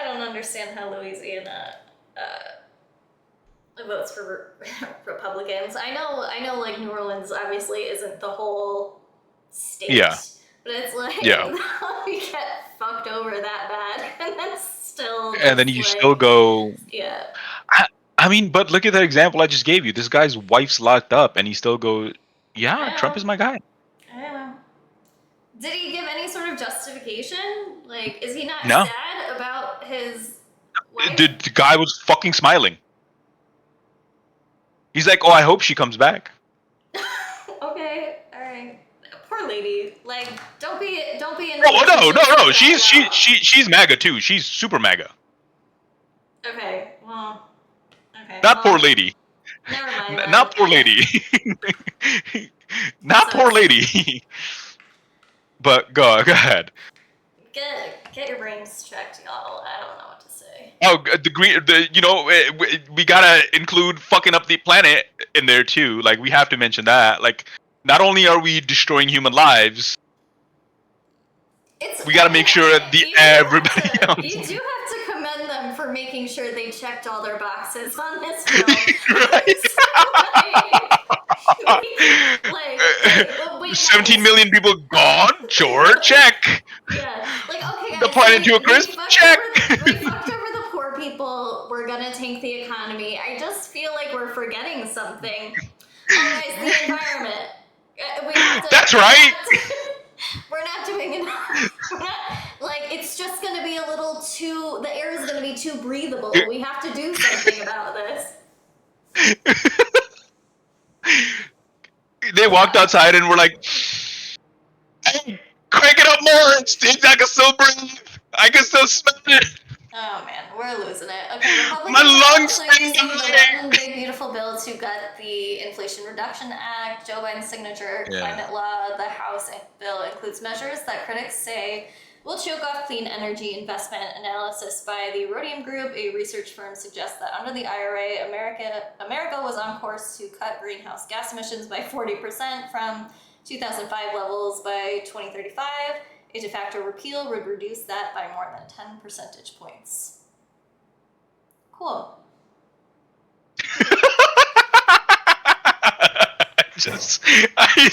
don't understand how Louisiana votes for Republicans. I know, like New Orleans obviously isn't the whole state. Yeah. But it's like we get fucked over that bad, and then still. And then you still go. Yeah. I mean, but look at that example I just gave you. This guy's wife's locked up, and he still goes, "Yeah, Trump is my guy." I don't know. Did he give any sort of justification? Like, is he not No. sad about his wife? The guy was fucking smiling. He's like, "Oh, I hope she comes back." Okay, all right. Poor lady. Like, don't be in. No. She's MAGA too. She's super MAGA. Okay. Well. Okay. Not poor lady. Never mind. Not poor lady. Not poor lady. But go ahead. Get your brains checked, y'all. I don't know what to say. Oh, the green. We gotta include fucking up the planet in there too. Like we have to mention that. Like, not only are we destroying human lives, we gotta make sure that everybody else. You do have to commend them for making sure they checked all their boxes on this bill. Wait, 17 million people gone? Sure, check. Yeah, like okay, guys. The planet to a crisp? Check. We fucked over the poor people. We're gonna tank the economy. I just feel like we're forgetting something. Guys, the environment. We have to, That's right. We're not doing enough. We're not, like, it's just going to be a little too, the air is going to be too breathable. We have to do something about this. They walked outside and were like, hey, crank it up more. I can still breathe. I can still smell it. Oh man, we're losing it. Okay, my lungs using the one big beautiful bill to gut the Inflation Reduction Act, Joe Biden's signature, climate law. The House bill includes measures that critics say will choke off clean energy investment. Analysis by the Rhodium Group, a research firm, suggests that under the IRA, America was on course to cut greenhouse gas emissions by 40% from 2005 levels by 2035. A de facto repeal would reduce that by more than 10 percentage points. Cool. It's like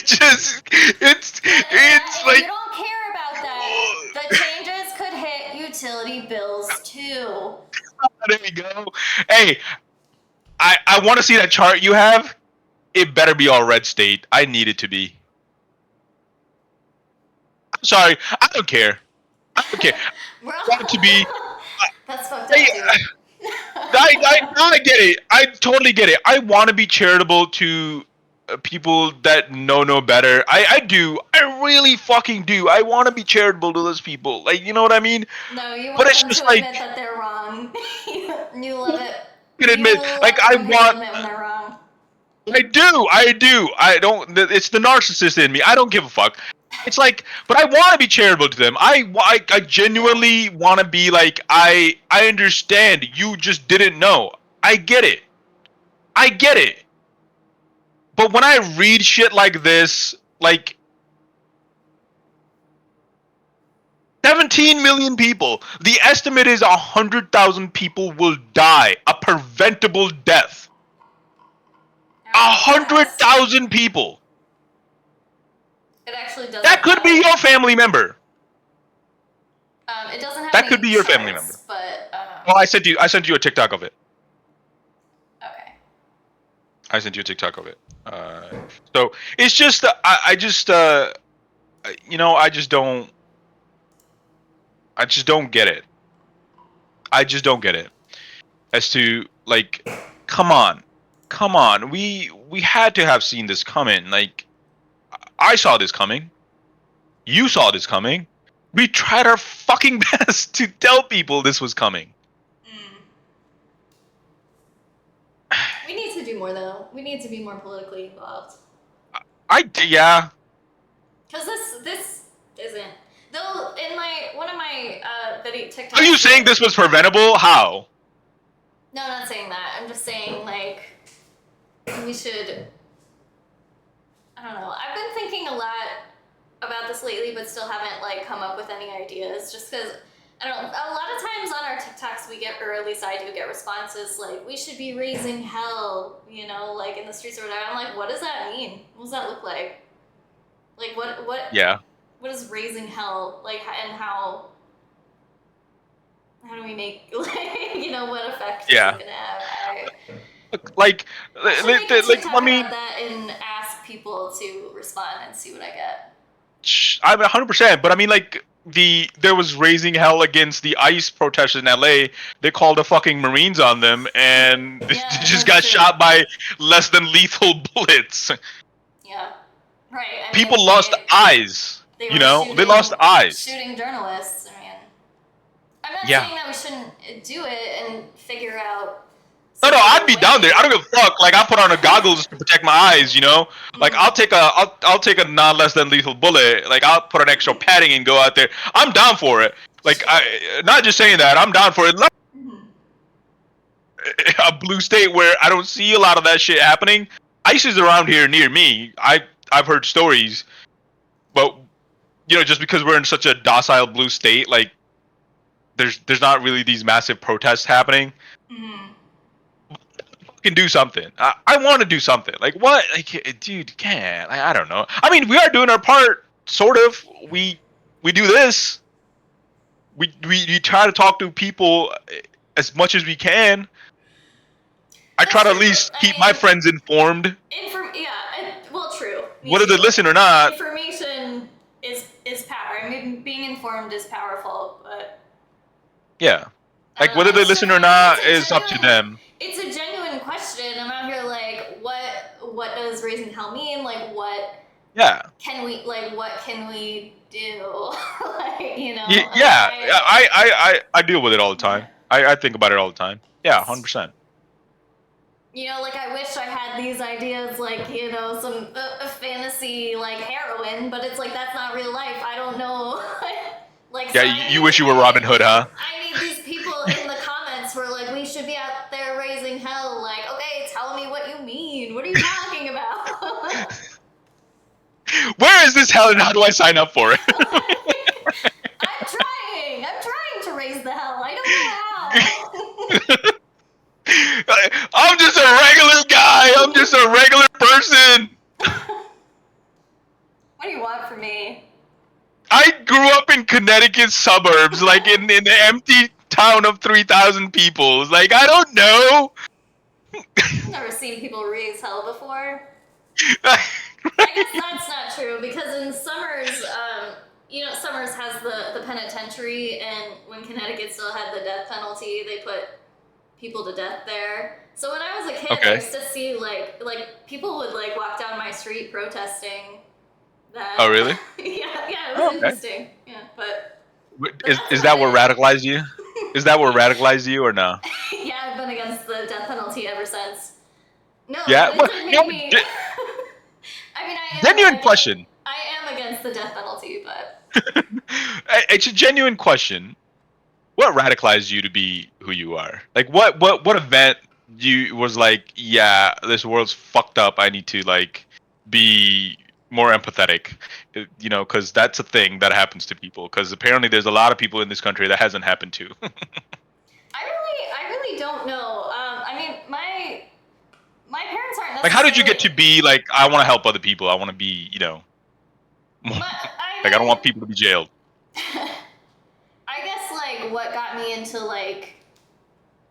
you don't care about that. The changes could hit utility bills too. There we go. Hey, I want to see that chart you have. It better be all red state. I need it to be. I'm sorry, I don't care. I don't care. I want it to be. That's fucked up, dude. I get it. I totally get it. I want to be charitable to people that know no better. I do. I really fucking do. I want to be charitable to those people. Like, you know what I mean? No, you want but it's them just to like, admit that they're wrong. You love it. You can admit, like, I want. Admit when they're wrong. I do. I don't. It's the narcissist in me. I don't give a fuck. It's like, but I want to be charitable to them. I genuinely want to be like, I understand. You just didn't know. I get it. But when I read shit like this, like 17 million people, the estimate is 100,000 people will die. A preventable death. 100,000 people. It actually doesn't. That could be your family member. It doesn't have That any could be your charts, family member. But Well, I sent you a TikTok of it. Okay. I sent you a TikTok of it. So it's just I just don't get it. I just don't get it. As to, like, come on. We had to have seen this coming. Like, I saw this coming. You saw this coming. We tried our fucking best to tell people this was coming. we need to do more, though. We need to be more politically involved. Yeah. Because this isn't. Though in one of my video TikToks. Are you saying this was preventable? How? No, I'm not saying that. I'm just saying, like, we should. I don't know. I've been thinking a lot about this lately, but still haven't, like, come up with any ideas. Just because, I don't know, a lot of times on our TikToks we get, or at least I do get responses like, we should be raising hell, you know, like in the streets or whatever. I'm like, what does that mean? What does that look like? Like, what? Yeah. What is raising hell? Like, and how do we make, like, you know, what effect is it gonna have? Like, let me that and ask people to respond and see what I get. I'm 100%, but I mean, like, there was raising hell against the ICE protesters in LA. They called the fucking Marines on them, and they just got shot by less than lethal bullets. Yeah, right. I mean, people lost eyes. You know, they lost eyes. Shooting journalists. I mean, I'm not Yeah. saying that we shouldn't do it and figure out. No, I'd be down there. I don't give a fuck. Like, I'll put on a goggles to protect my eyes, you know? Like, I'll take a non less than lethal bullet. Like, I'll put an extra padding and go out there. I'm down for it. Like, not just saying that, I'm down for it. a blue state where I don't see a lot of that shit happening. ICE is around here near me. I've heard stories, but just because we're in such a docile blue state, like there's not really these massive protests happening. Can do something. I want to do something. Like what? Like, dude, can't. I don't know. I mean, we are doing our part, sort of. We do this. We try to talk to people as much as we can. I try to at least keep my friends informed. Well, true. Whether they listen or not. Information is power. I mean, being informed is powerful, but yeah, like whether they listen or not is up to them. It's a genuine question. I'm out here like, what does raising hell mean? Like, what? Yeah. Can we what can we do? Like, Yeah, I deal with it all the time. I think about it all the time. Yeah, 100%. Like I wish I had these ideas, like some fantasy like heroine, but it's like that's not real life. I don't know. Like yeah, you wish you were Robin Hood, huh? I need these people in the comments who are like, we should be out there raising hell. Like, okay, tell me what you mean. What are you talking about? Where is this hell and how do I sign up for it? I'm trying to raise the hell. I don't know how. I'm just a regular guy. I'm just a regular person. What do you want from me? I grew up in Connecticut suburbs, like in the empty town of 3,000 people. Like, I don't know. I've never seen people raise hell before. I guess that's not true, because in Summers, Summers has the penitentiary, and when Connecticut still had the death penalty, they put people to death there. So when I was a kid, I used to see like people would like walk down my street protesting that. Oh, really? yeah, it was interesting. Yeah, but is that what radicalized you? Is that what radicalized you or no? Yeah, I've been against the death penalty ever sinse. No, yeah, it didn't make me. I mean, genuine question. I am against the death penalty, but it's a genuine question. What radicalized you to be who you are? Like, what event you was like, yeah, this world's fucked up. I need to like be more empathetic, because that's a thing that happens to people. Because apparently, there's a lot of people in this country that hasn't happened to. I really don't know. I mean, my parents aren't necessarily... Like, how did you get to be like, I want to help other people. I want to be, like, I don't want people to be jailed. I guess, like, what got me into, like,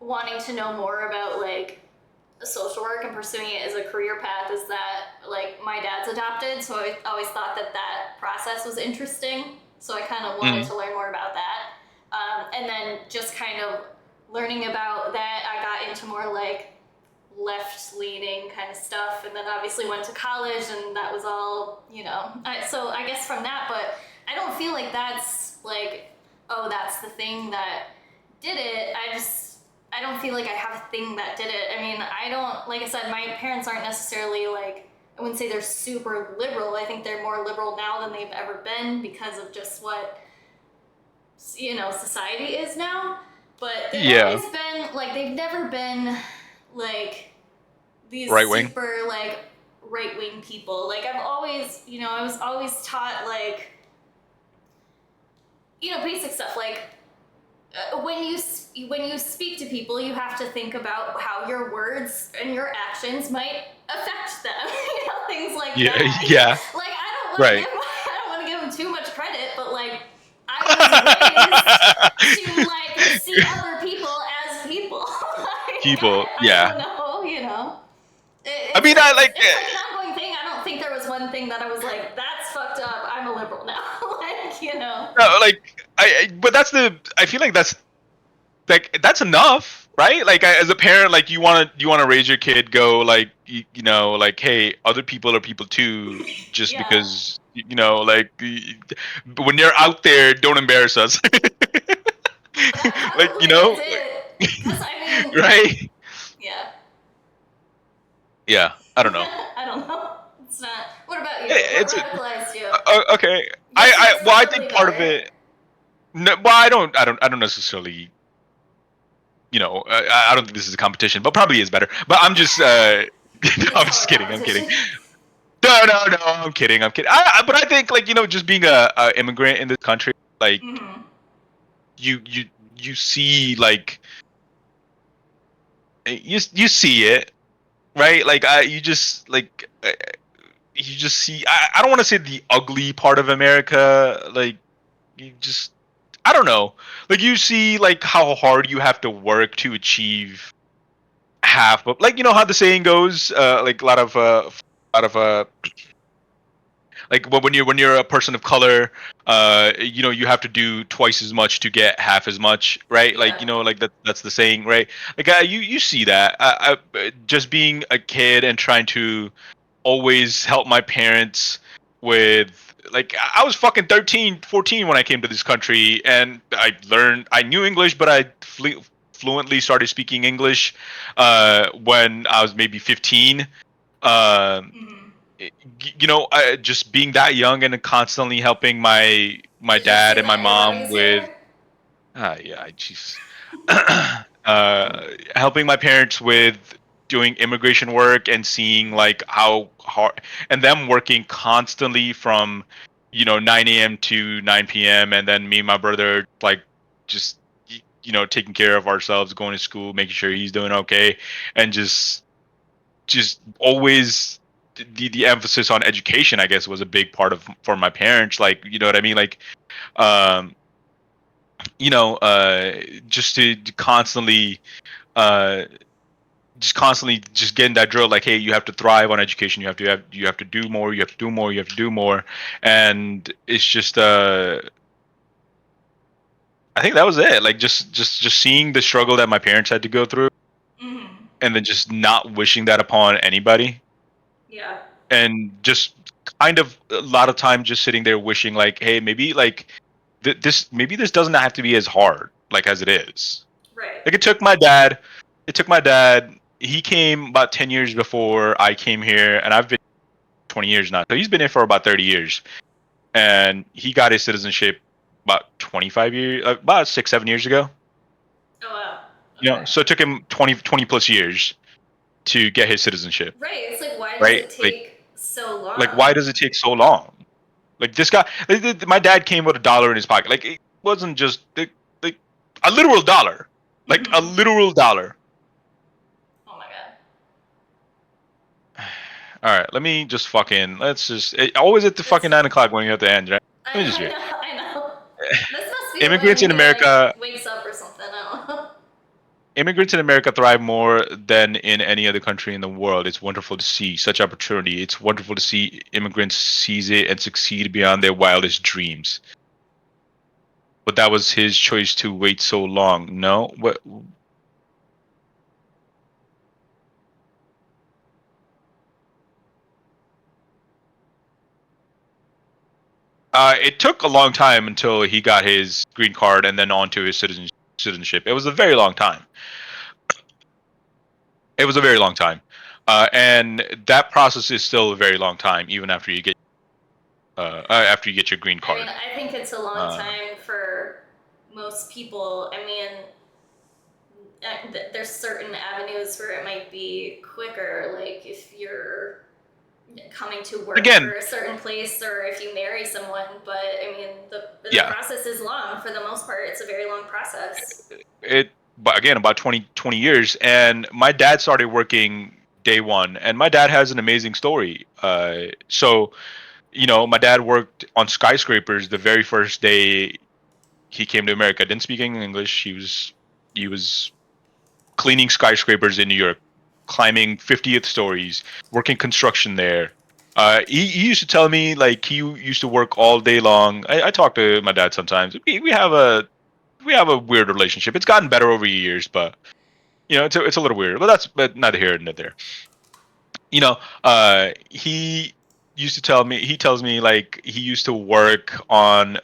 wanting to know more about, like, social work and pursuing it as a career path is that, like, my dad's adopted, so I always thought that process was interesting. So I kind of wanted to learn more about that. And then just kind of learning about that, I got into more, like, left-leaning kind of stuff, and then obviously went to college, and that was all, so I guess from that, but I don't feel like that's, like, oh, that's the thing that did it. I don't feel like I have a thing that did it. I mean, I don't, like I said, my parents aren't necessarily, like, I wouldn't say they're super liberal. I think they're more liberal now than they've ever been because of just what, society is now. But they've always been, like, they've never been, like, these right-wing. Super, like, right-wing people. Like, I've always, I was always taught, like, basic stuff, like, when you speak to people, you have to think about how your words and your actions might affect them. Things like that. Yeah. Like, I don't want to give them too much credit, but, like, I was raised to, like, see other people as people. People, I don't know, I mean, I like... It's like an ongoing thing. I don't think there was one thing that I was like, that's fucked up, I'm a liberal now. No, like, but I feel like that's enough, right? Like, as a parent, like, you want to raise your kid, go, like, like, hey, other people are people too, just because, like, when you're out there, don't embarrass us. Like, I mean, right? Yeah. Yeah, I don't know. I don't know. It's not. What about you? What radicalized you? Okay. I think part of it. No, well, I don't necessarily I don't think this is a competition, but probably is better. But I'm just I'm just kidding. I'm kidding. No, I'm kidding. But I think just being a immigrant in this country, like you see you see it, right? You just see. I don't want to say the ugly part of America. Like you just I don't know. Like you see how hard you have to work to achieve half of how the saying goes. Like a lot of when you're a person of color, you have to do twice as much to get half as much, right? That's the saying, right? You see that. Just being a kid and trying to always help my parents with I was fucking 13, 14 when I came to this country, and I knew English, but I fluently started speaking English when I was maybe 15. Just being that young and constantly helping my dad and my mom with yeah, jeez. Helping my parents with doing immigration work and seeing how hard, and them working constantly from 9 a.m. to 9 p.m. and then me and my brother just taking care of ourselves, going to school, making sure he's doing okay, and just always the emphasis on education, I guess, was a big part of for my parents. You know what I mean? Um, just to constantly, uh, just getting that drill. Hey, you have to thrive on education. You have to do more. You have to do more. You have to do more. And it's just, I think that was it. Just seeing the struggle that my parents had to go through, and then just not wishing that upon anybody. Yeah. And just kind of a lot of time just sitting there wishing hey, maybe this doesn't have to be as hard as it is. Right. It took my dad, he came about 10 years before I came here, and I've been 20 years now, so he's been here for about 30 years, and he got his citizenship about 25 years, about 6-7 years ago. Oh wow. Okay. So it took him 20 plus years to get his citizenship. Right. It's why does it take so long? Why does it take so long? This guy, my dad came with $1 in his pocket. It wasn't just a literal dollar, a literal dollar. Oh my god. All right, let me just always at the fucking 9 o'clock when you have to end, right? Let me just read. I know. This must be Immigrants when in he, America wakes up or something. I don't know. Immigrants in America thrive more than in any other country in the world. It's wonderful to see such opportunity. It's wonderful to see immigrants seize it and succeed beyond their wildest dreams. But that was his choice to wait so long. No? What? It took a long time until he got his green card and then on to his citizenship. It was a very long time. It was a very long time. And that process is still a very long time, even after you get your green card. I think it's a long time for most people. There's certain avenues where it might be quicker, if you're coming to work for a certain place or if you marry someone, but the process is long. For the most part, it's a very long process. But again, about 20 years, and my dad started working day one, and my dad has an amazing story. So my dad worked on skyscrapers the very first day he came to America. Didn't speak English. He was cleaning skyscrapers in New York, climbing 50th stories, working construction there. He used to tell me he used to work all day long. I talk to my dad sometimes. We have a weird relationship. It's gotten better over the years, but it's a little weird. But neither here nor there. He used to tell me. He tells me he used to work on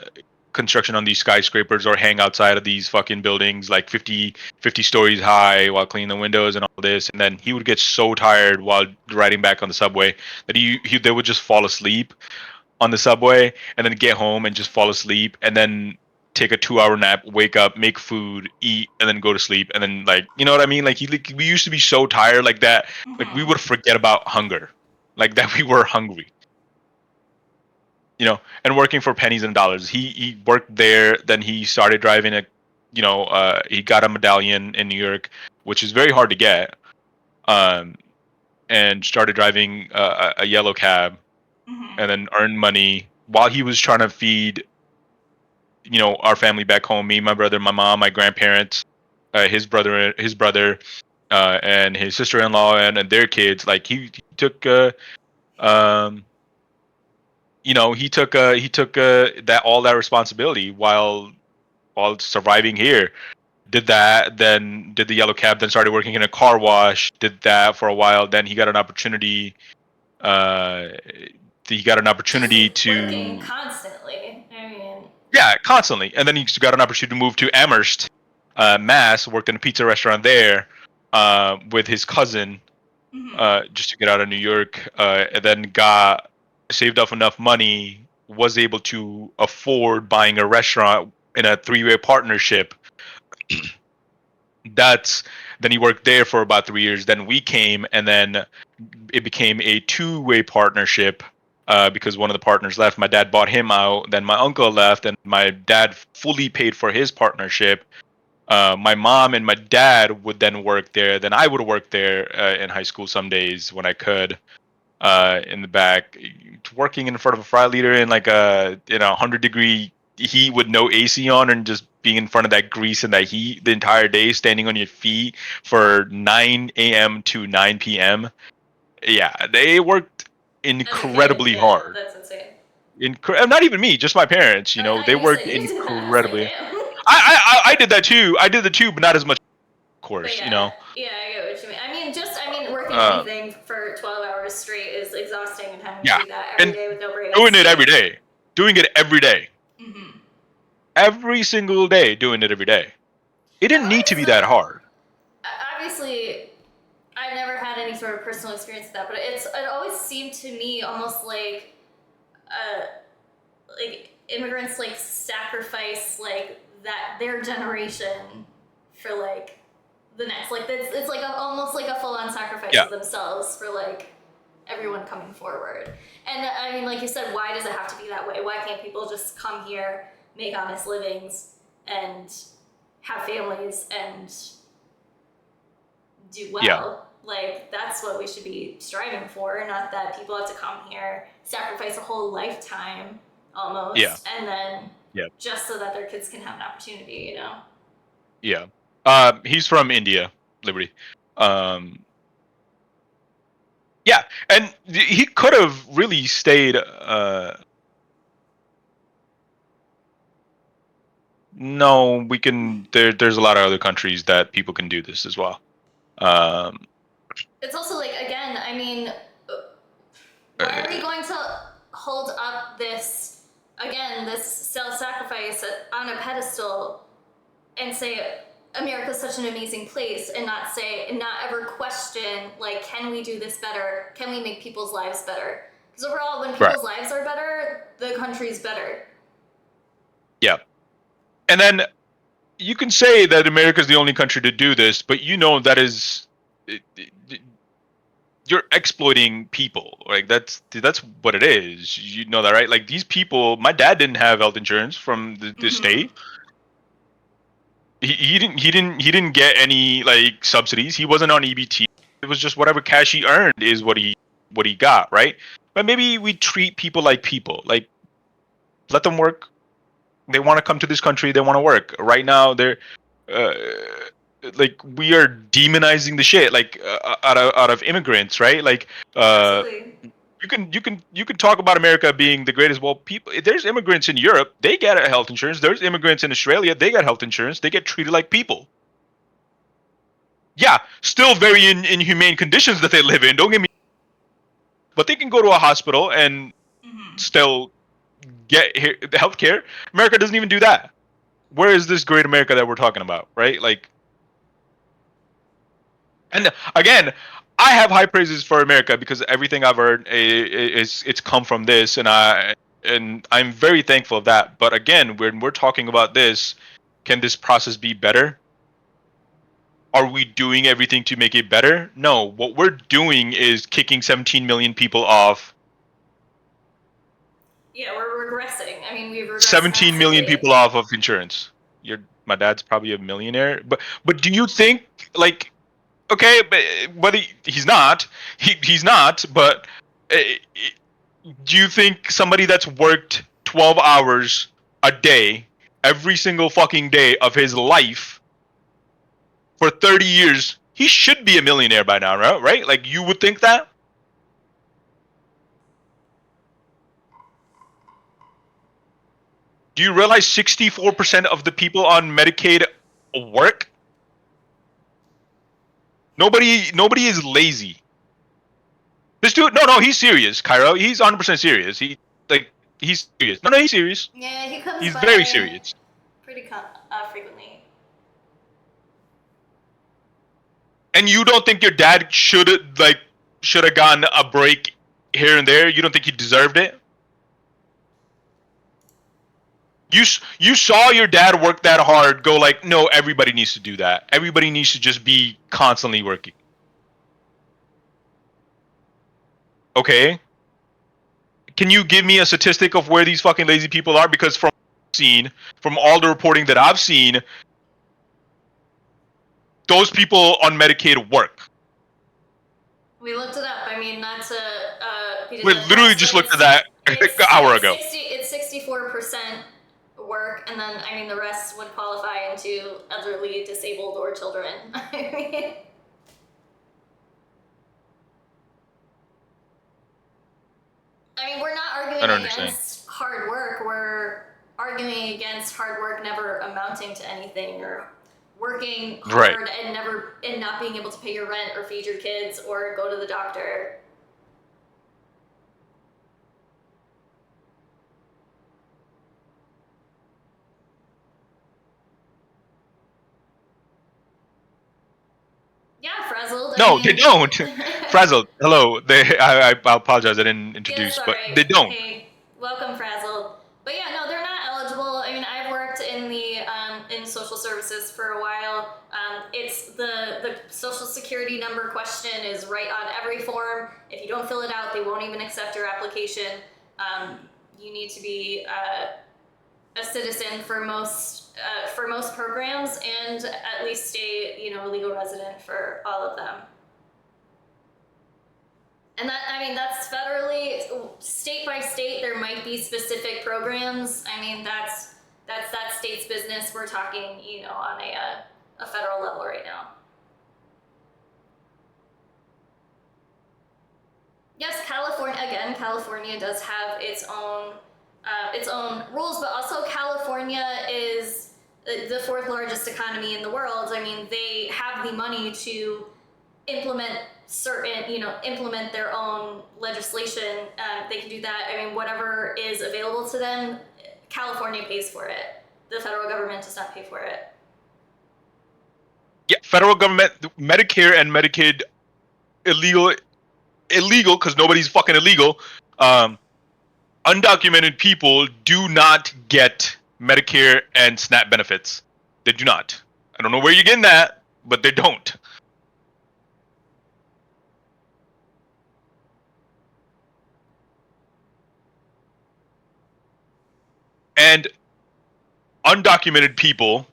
construction on these skyscrapers or hang outside of these fucking buildings 50 stories high while cleaning the windows and all this, and then he would get so tired while riding back on the subway that they would just fall asleep on the subway and then get home and just fall asleep, and then take a 2-hour nap, wake up, make food, eat, and then go to sleep, and then like, you know what I mean? Like we used to be so tired like that, like we would forget about hunger, like that we were hungry. And working for pennies and dollars. He worked there, then he started driving he got a medallion in New York, which is very hard to get. And started driving a yellow cab, and then earned money while he was trying to feed our family back home, me, my brother, my mom, my grandparents, his brother, and his sister-in-law, and their kids. Like he took that all that responsibility while surviving here. Did that, then did the yellow cab, then started working in a car wash, did that for a while, then he got an opportunity Working to constantly. I mean, yeah, constantly. And then he got an opportunity to move to Amherst, Mass, worked in a pizza restaurant there with his cousin just to get out of New York, and then saved up enough money, was able to afford buying a restaurant in a 3-way partnership. Then he worked there for about 3 years. Then we came, and then it became a 2-way partnership because one of the partners left. My dad bought him out. Then my uncle left, and my dad fully paid for his partnership. My mom and my dad would then work there. Then I would work there in high school some days when I could, in the back, working in front of a fry leader in like a 100-degree heat with no AC on, and just being in front of that grease and that heat the entire day, standing on your feet for 9 a.m. to 9 p.m. Yeah, they worked incredibly hard. That's insane. Not even me, just my parents. They worked incredibly. I did that too. I did the too, but not as much, of course. Yeah, I get what you mean. Working anything for 12 hours straight is exhausting, and having to do that every day with no breaks. Doing it every day. Doing it every day. Every single day, doing it every day. It didn't need to be that hard. Obviously, I've never had any sort of personal experience with that, but it always seemed to me almost like immigrants like sacrifice like that their generation for like the next, like it's like almost like a full-on sacrifice of themselves for like everyone coming forward. And I mean, like you said, why does it have to be that way? Why can't people just come here, make honest livings, and have families and do well? Yeah. Like, that's what we should be striving for, not that people have to come here, sacrifice a whole lifetime almost, and then just so that their kids can have an opportunity, Yeah. He's from India, Liberty. Yeah, and he could have really stayed. No, we can. There's a lot of other countries that people can do this as well. It's also like, again, I mean, why are we going to hold up this self-sacrifice on a pedestal and say America's such an amazing place, and not ever question, like, can we do this better? Can we make people's lives better? Because overall, when people's lives are better, the country's better. Yeah. And then you can say that America's the only country to do this, but that is, you're exploiting people. Like that's what it is. You know that, right? Like these people, my dad didn't have health insurance from the state. He didn't get any like subsidies. He wasn't on EBT. It was just whatever cash he earned is what he got, right? But maybe we treat people like people. Like, let them work. They want to come to this country. They want to work. Right now, they're like, we are demonizing the shit like out of immigrants, right? Like, you can talk about America being the greatest. Well, there's immigrants in Europe. They get health insurance. There's immigrants in Australia. They get health insurance. They get treated like people. Yeah, still very inhumane conditions that they live in. Don't get me. But they can go to a hospital and still get the health care. America doesn't even do that. Where is this great America that we're talking about, right? Like, and again, I have high praises for America because everything I've earned it's come from this, and and I'm very thankful of that. But again, when we're talking about this, can this process be better? Are we doing everything to make it better? No. What we're doing is kicking 17 million people off. Yeah, we're regressing. I mean, we've regressed 17 million massively. people off of insurance. My dad's probably a millionaire, but do you think, like, okay, but he's not. He's not. But do you think somebody that's worked 12 hours a day every single fucking day of his life for 30 years, he should be a millionaire by now, right? Like, you would think that? Do you realize 64% of the people on Medicaid work? Nobody is lazy. This dude, no, he's serious, Cairo. He's 100% serious. He's serious. No, he's serious. Yeah, he comes He's by very serious. pretty frequently. And you don't think your dad should have gotten a break here and there? You don't think he deserved it? You saw your dad work that hard. Go like, no, everybody needs to do that. Everybody needs to just be constantly working. Okay. Can you give me a statistic of where these fucking lazy people are? Because from all the reporting that I've seen, those people on Medicaid work. We looked it up. I mean, not to We literally just looked at that an hour ago. It's 64% work, and then I mean the rest would qualify into elderly, disabled, or children. I mean, we're not arguing against hard work. We're arguing against hard work never amounting to anything, or working hard and not being able to pay your rent or feed your kids or go to the doctor. Yeah, frazzled. No, they don't. Frazzled. Hello. I apologize. I didn't introduce, but they don't. Hey, welcome, frazzled. But yeah, no, they're not eligible. I mean, I've worked in the in social services for a while. It's the social security number question is right on every form. If you don't fill it out, they won't even accept your application. You need to be a citizen for most programs, and at least stay, a legal resident for all of them. And that, I mean, that's federally, state by state. There might be specific programs. I mean, that's that state's business. We're talking, on a federal level right now. Yes, California does have its own rules, but also California is the fourth largest economy in the world. I mean, they have the money to implement implement their own legislation. They can do that. I mean, whatever is available to them, California pays for it. The federal government does not pay for it. Yeah, federal government, Medicare and Medicaid, illegal because nobody's fucking illegal. Undocumented people do not get Medicare and SNAP benefits. They do not. I don't know where you're getting that, but they don't. And undocumented people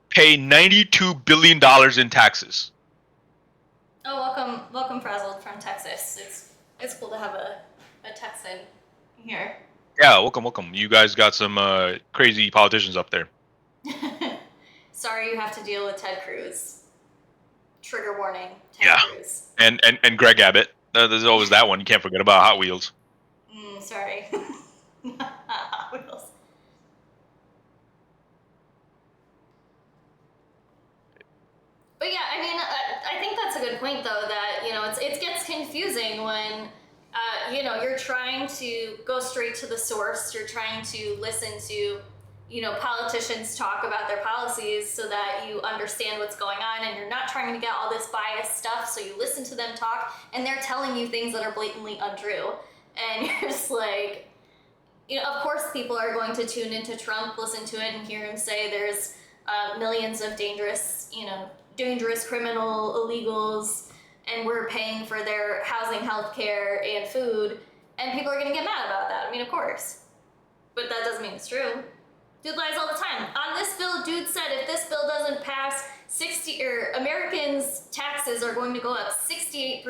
pay $92 billion in taxes. Oh, welcome, Frazzled from Texas. It's cool to have a Texan here. Yeah, welcome. You guys got some crazy politicians up there. Sorry you have to deal with Ted Cruz. Trigger warning, Ted Cruz. And Greg Abbott. There's always that one. You can't forget about Hot Wheels. Sorry. Hot Wheels. But yeah, I mean, I think that's a good point, though, that, it gets confusing when, you're trying to go straight to the source. You're trying to listen to, politicians talk about their policies so that you understand what's going on, and you're not trying to get all this biased stuff, so you listen to them talk, and they're telling you things that are blatantly untrue. And you're just like, of course, people are going to tune into Trump, listen to it, and hear him say there's millions of dangerous criminal illegals, and we're paying for their housing, healthcare, and food, and people are going to get mad about that. I mean, of course. But that doesn't mean it's true. Dude lies all the time. On this bill, dude said if this bill doesn't pass, Americans' taxes are going to go up 68%.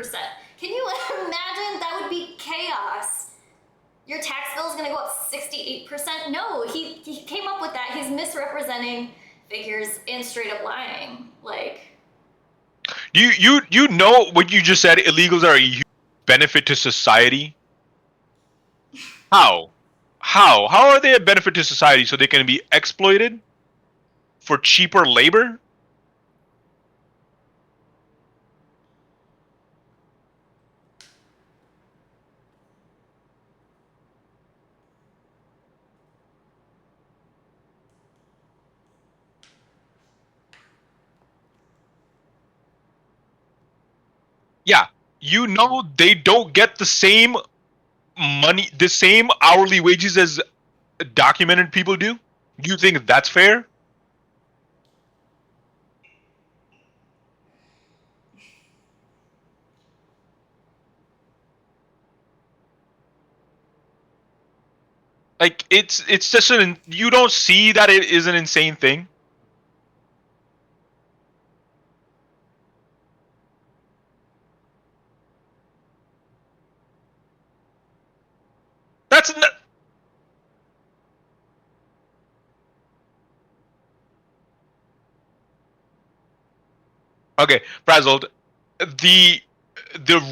Can you imagine? That would be chaos. Your tax bill is going to go up 68%? No, he came up with that. He's misrepresenting figures and straight up lying. Like, you know what you just said? Illegals are a huge benefit to society. How are they a benefit to society? So they can be exploited for cheaper labor? Yeah, you know they don't get the same money, the same hourly wages as documented people do. Do you think that's fair? Like it's just you don't see that it is an insane thing. That's not, okay, Frazzled. The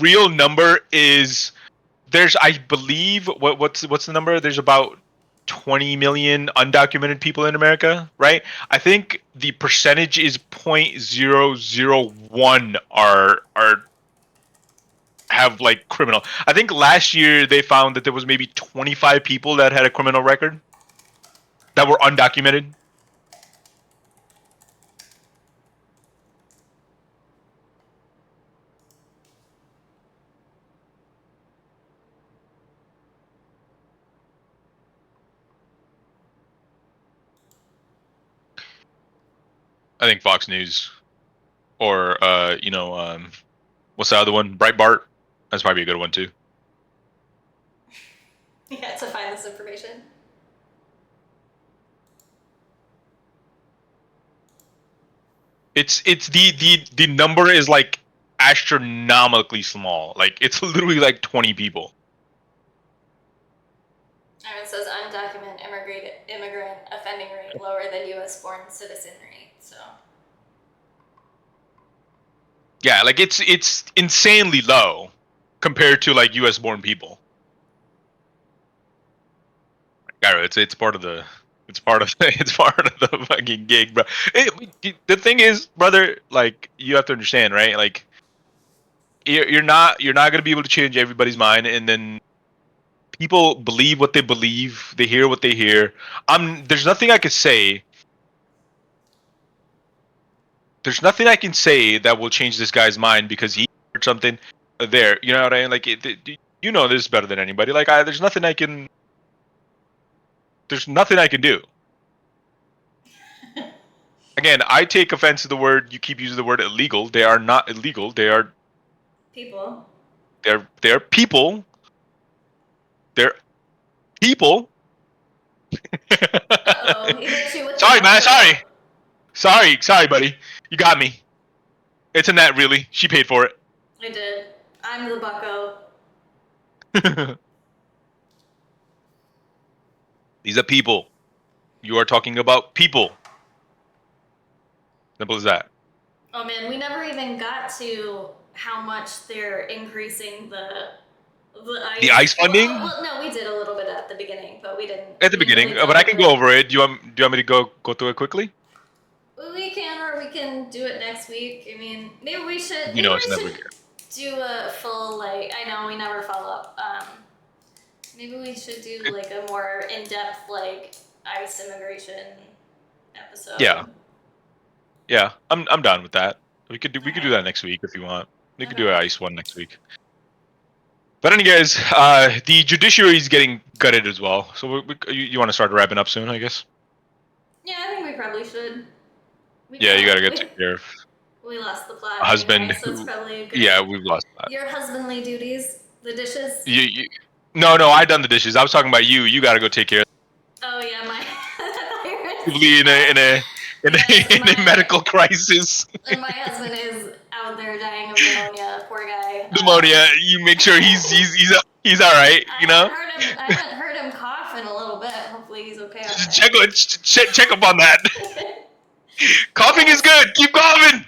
real number is there's I believe what's the number? There's about 20 million undocumented people in America, right? I think the percentage is 0.001 are have like criminal. I think last year they found that there was maybe 25 people that had a criminal record that were undocumented. I think Fox News or what's the other one? Breitbart. That's probably a good one too. yeah, to find this information. It's the number is like astronomically small. Like it's literally like 20 people. It says undocumented immigrant offending rate lower than U.S. born citizen rate. So. Yeah, like it's insanely low compared to like U.S. born people. Gyro, it's part of the fucking gig, bro. The thing is, brother, like you have to understand, right? Like you're not gonna be able to change everybody's mind, and then people believe what they believe, they hear what they hear. There's nothing I could say. There's nothing I can say that will change this guy's mind because he heard something there. You know what I mean? Like you know this better than anybody. Like there's nothing I can. There's nothing I can do. Again, I take offense to the word. You keep using the word illegal. They are not illegal. They are people. They're people. They're people. Uh-oh, he hit you with Sorry, man. Sorry, buddy. You got me. It's Annette, really. She paid for it. I did. I'm the bucko. These are people. You are talking about people. Simple as that. Oh man, we never even got to how much they're increasing the ice funding. Well, no, we did a little bit at the beginning, but we didn't. At the beginning, but I can go over it. Do you want me to go through it quickly? We can, or we can do it next week. I mean, maybe we should. You know, it's never here. Do a full I know we never follow up. Maybe we should do like a more in-depth ICE immigration episode. Yeah, I'm down with that. We could do that next week if you want. We could do an ICE one next week. But anyways, the judiciary is getting gutted as well. So you want to start wrapping up soon, I guess? Yeah, I think we probably should. Yeah, you gotta get taken care of. We lost the plot A husband anyway, so it's who, probably good. yeah, we've lost that. Your husbandly duties, the dishes. No, I done the dishes. I was talking about you. You gotta go take care of Oh yeah, my. in a medical crisis. And my husband is out there dying of pneumonia. Poor guy. Pneumonia. You make sure he's all right. You know. I haven't heard him cough in a little bit. Hopefully he's okay. Check up on that. Coughing is good. Keep coughing.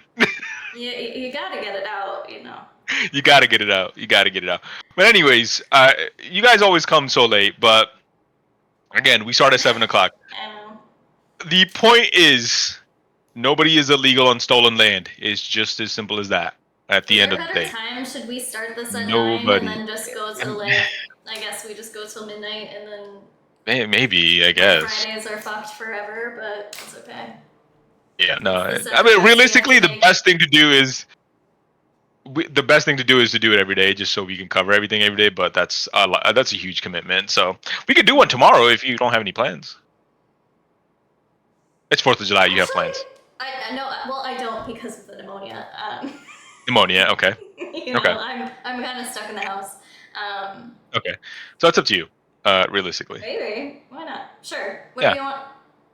You gotta get it out, you know. You gotta get it out. But anyways, you guys always come so late. But again, we start at 7 o'clock. I know. The point is, nobody is illegal on stolen land. It's just as simple as that. At the end of the day. Time should we start this at 9 Nobody. and then just go till like? I guess we just go till midnight and then. Maybe, I guess. Fridays are fucked forever, but it's okay. Yeah, no. I mean, realistically, the best thing to do is to do it every day, just so we can cover everything every day. But that's a huge commitment. So we could do one tomorrow if you don't have any plans. It's 4th of July. You have plans. I know. Well, I don't because of the pneumonia. Pneumonia. Okay. You know, Okay. I'm kind of stuck in the house. Okay. So it's up to you. Realistically. Maybe. Why not? Sure. What Yeah. do you want?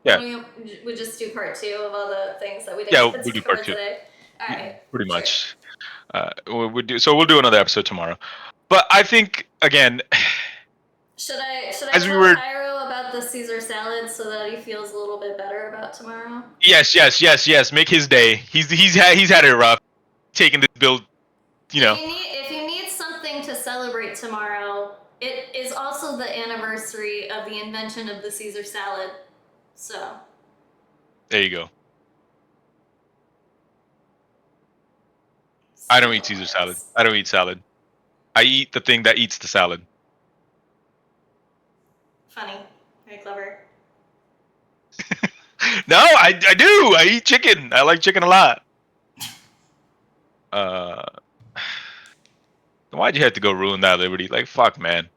Yeah. We just do part 2 of all the things that we did. Yeah, we'll do part 2. Today. All right. Pretty much. We'll do another episode tomorrow. But I think again. Should I as tell we were- Cairo about the Caesar salad so that he feels a little bit better about tomorrow? Yes. Make his day. He's had it rough. Taking this bill, you know. If you need something to celebrate tomorrow, it is also the anniversary of the invention of the Caesar salad. So. There you go. I don't eat Caesar salad. I don't eat salad. I eat the thing that eats the salad. Funny. Very clever. No, I do. I eat chicken. I like chicken a lot. Why'd you have to go ruin that, Liberty? Like, fuck, man.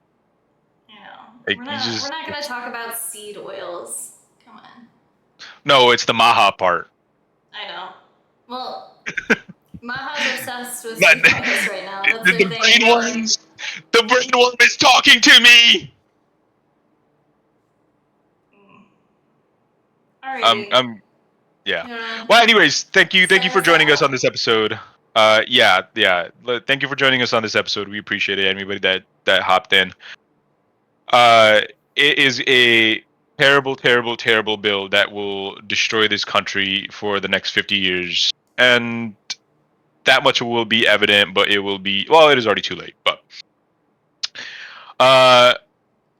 Like, We're not going to talk about seed oils. Come on. No, it's the maha part. I know. Well, Maha's obsessed with seed oils right now. That's The brain worm is talking to me. Alrighty. Yeah. Well, anyways, thank you for joining us on this episode. Yeah. Thank you for joining us on this episode. We appreciate it. Anybody that hopped in. It is a terrible, terrible, terrible bill that will destroy this country for the next 50 years, and that much will be evident. But it will be it is already too late. But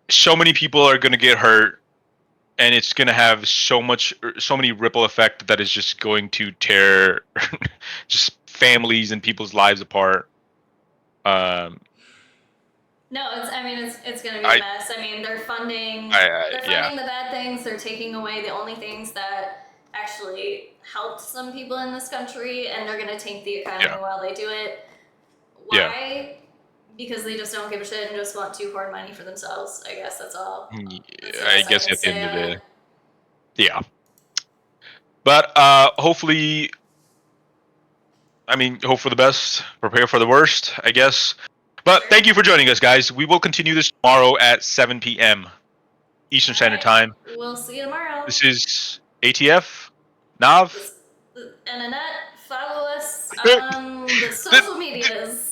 so many people are gonna get hurt. And it's gonna have so many ripple effect that is just going to tear just families and people's lives apart. No, it's gonna be a mess. I mean, they're funding the bad things. They're taking away the only things that actually helped some people in this country, and they're gonna tank the economy while they do it. Why? Yeah. Because they just don't give a shit and just want to hoard money for themselves. I guess that's all. I guess at the end of the day. Yeah. But hopefully, hope for the best, prepare for the worst, I guess. But thank you for joining us, guys. We will continue this tomorrow at 7 p.m. Eastern Standard Time. We'll see you tomorrow. This is ATF, Nav, and Annette. Follow us on the social medias.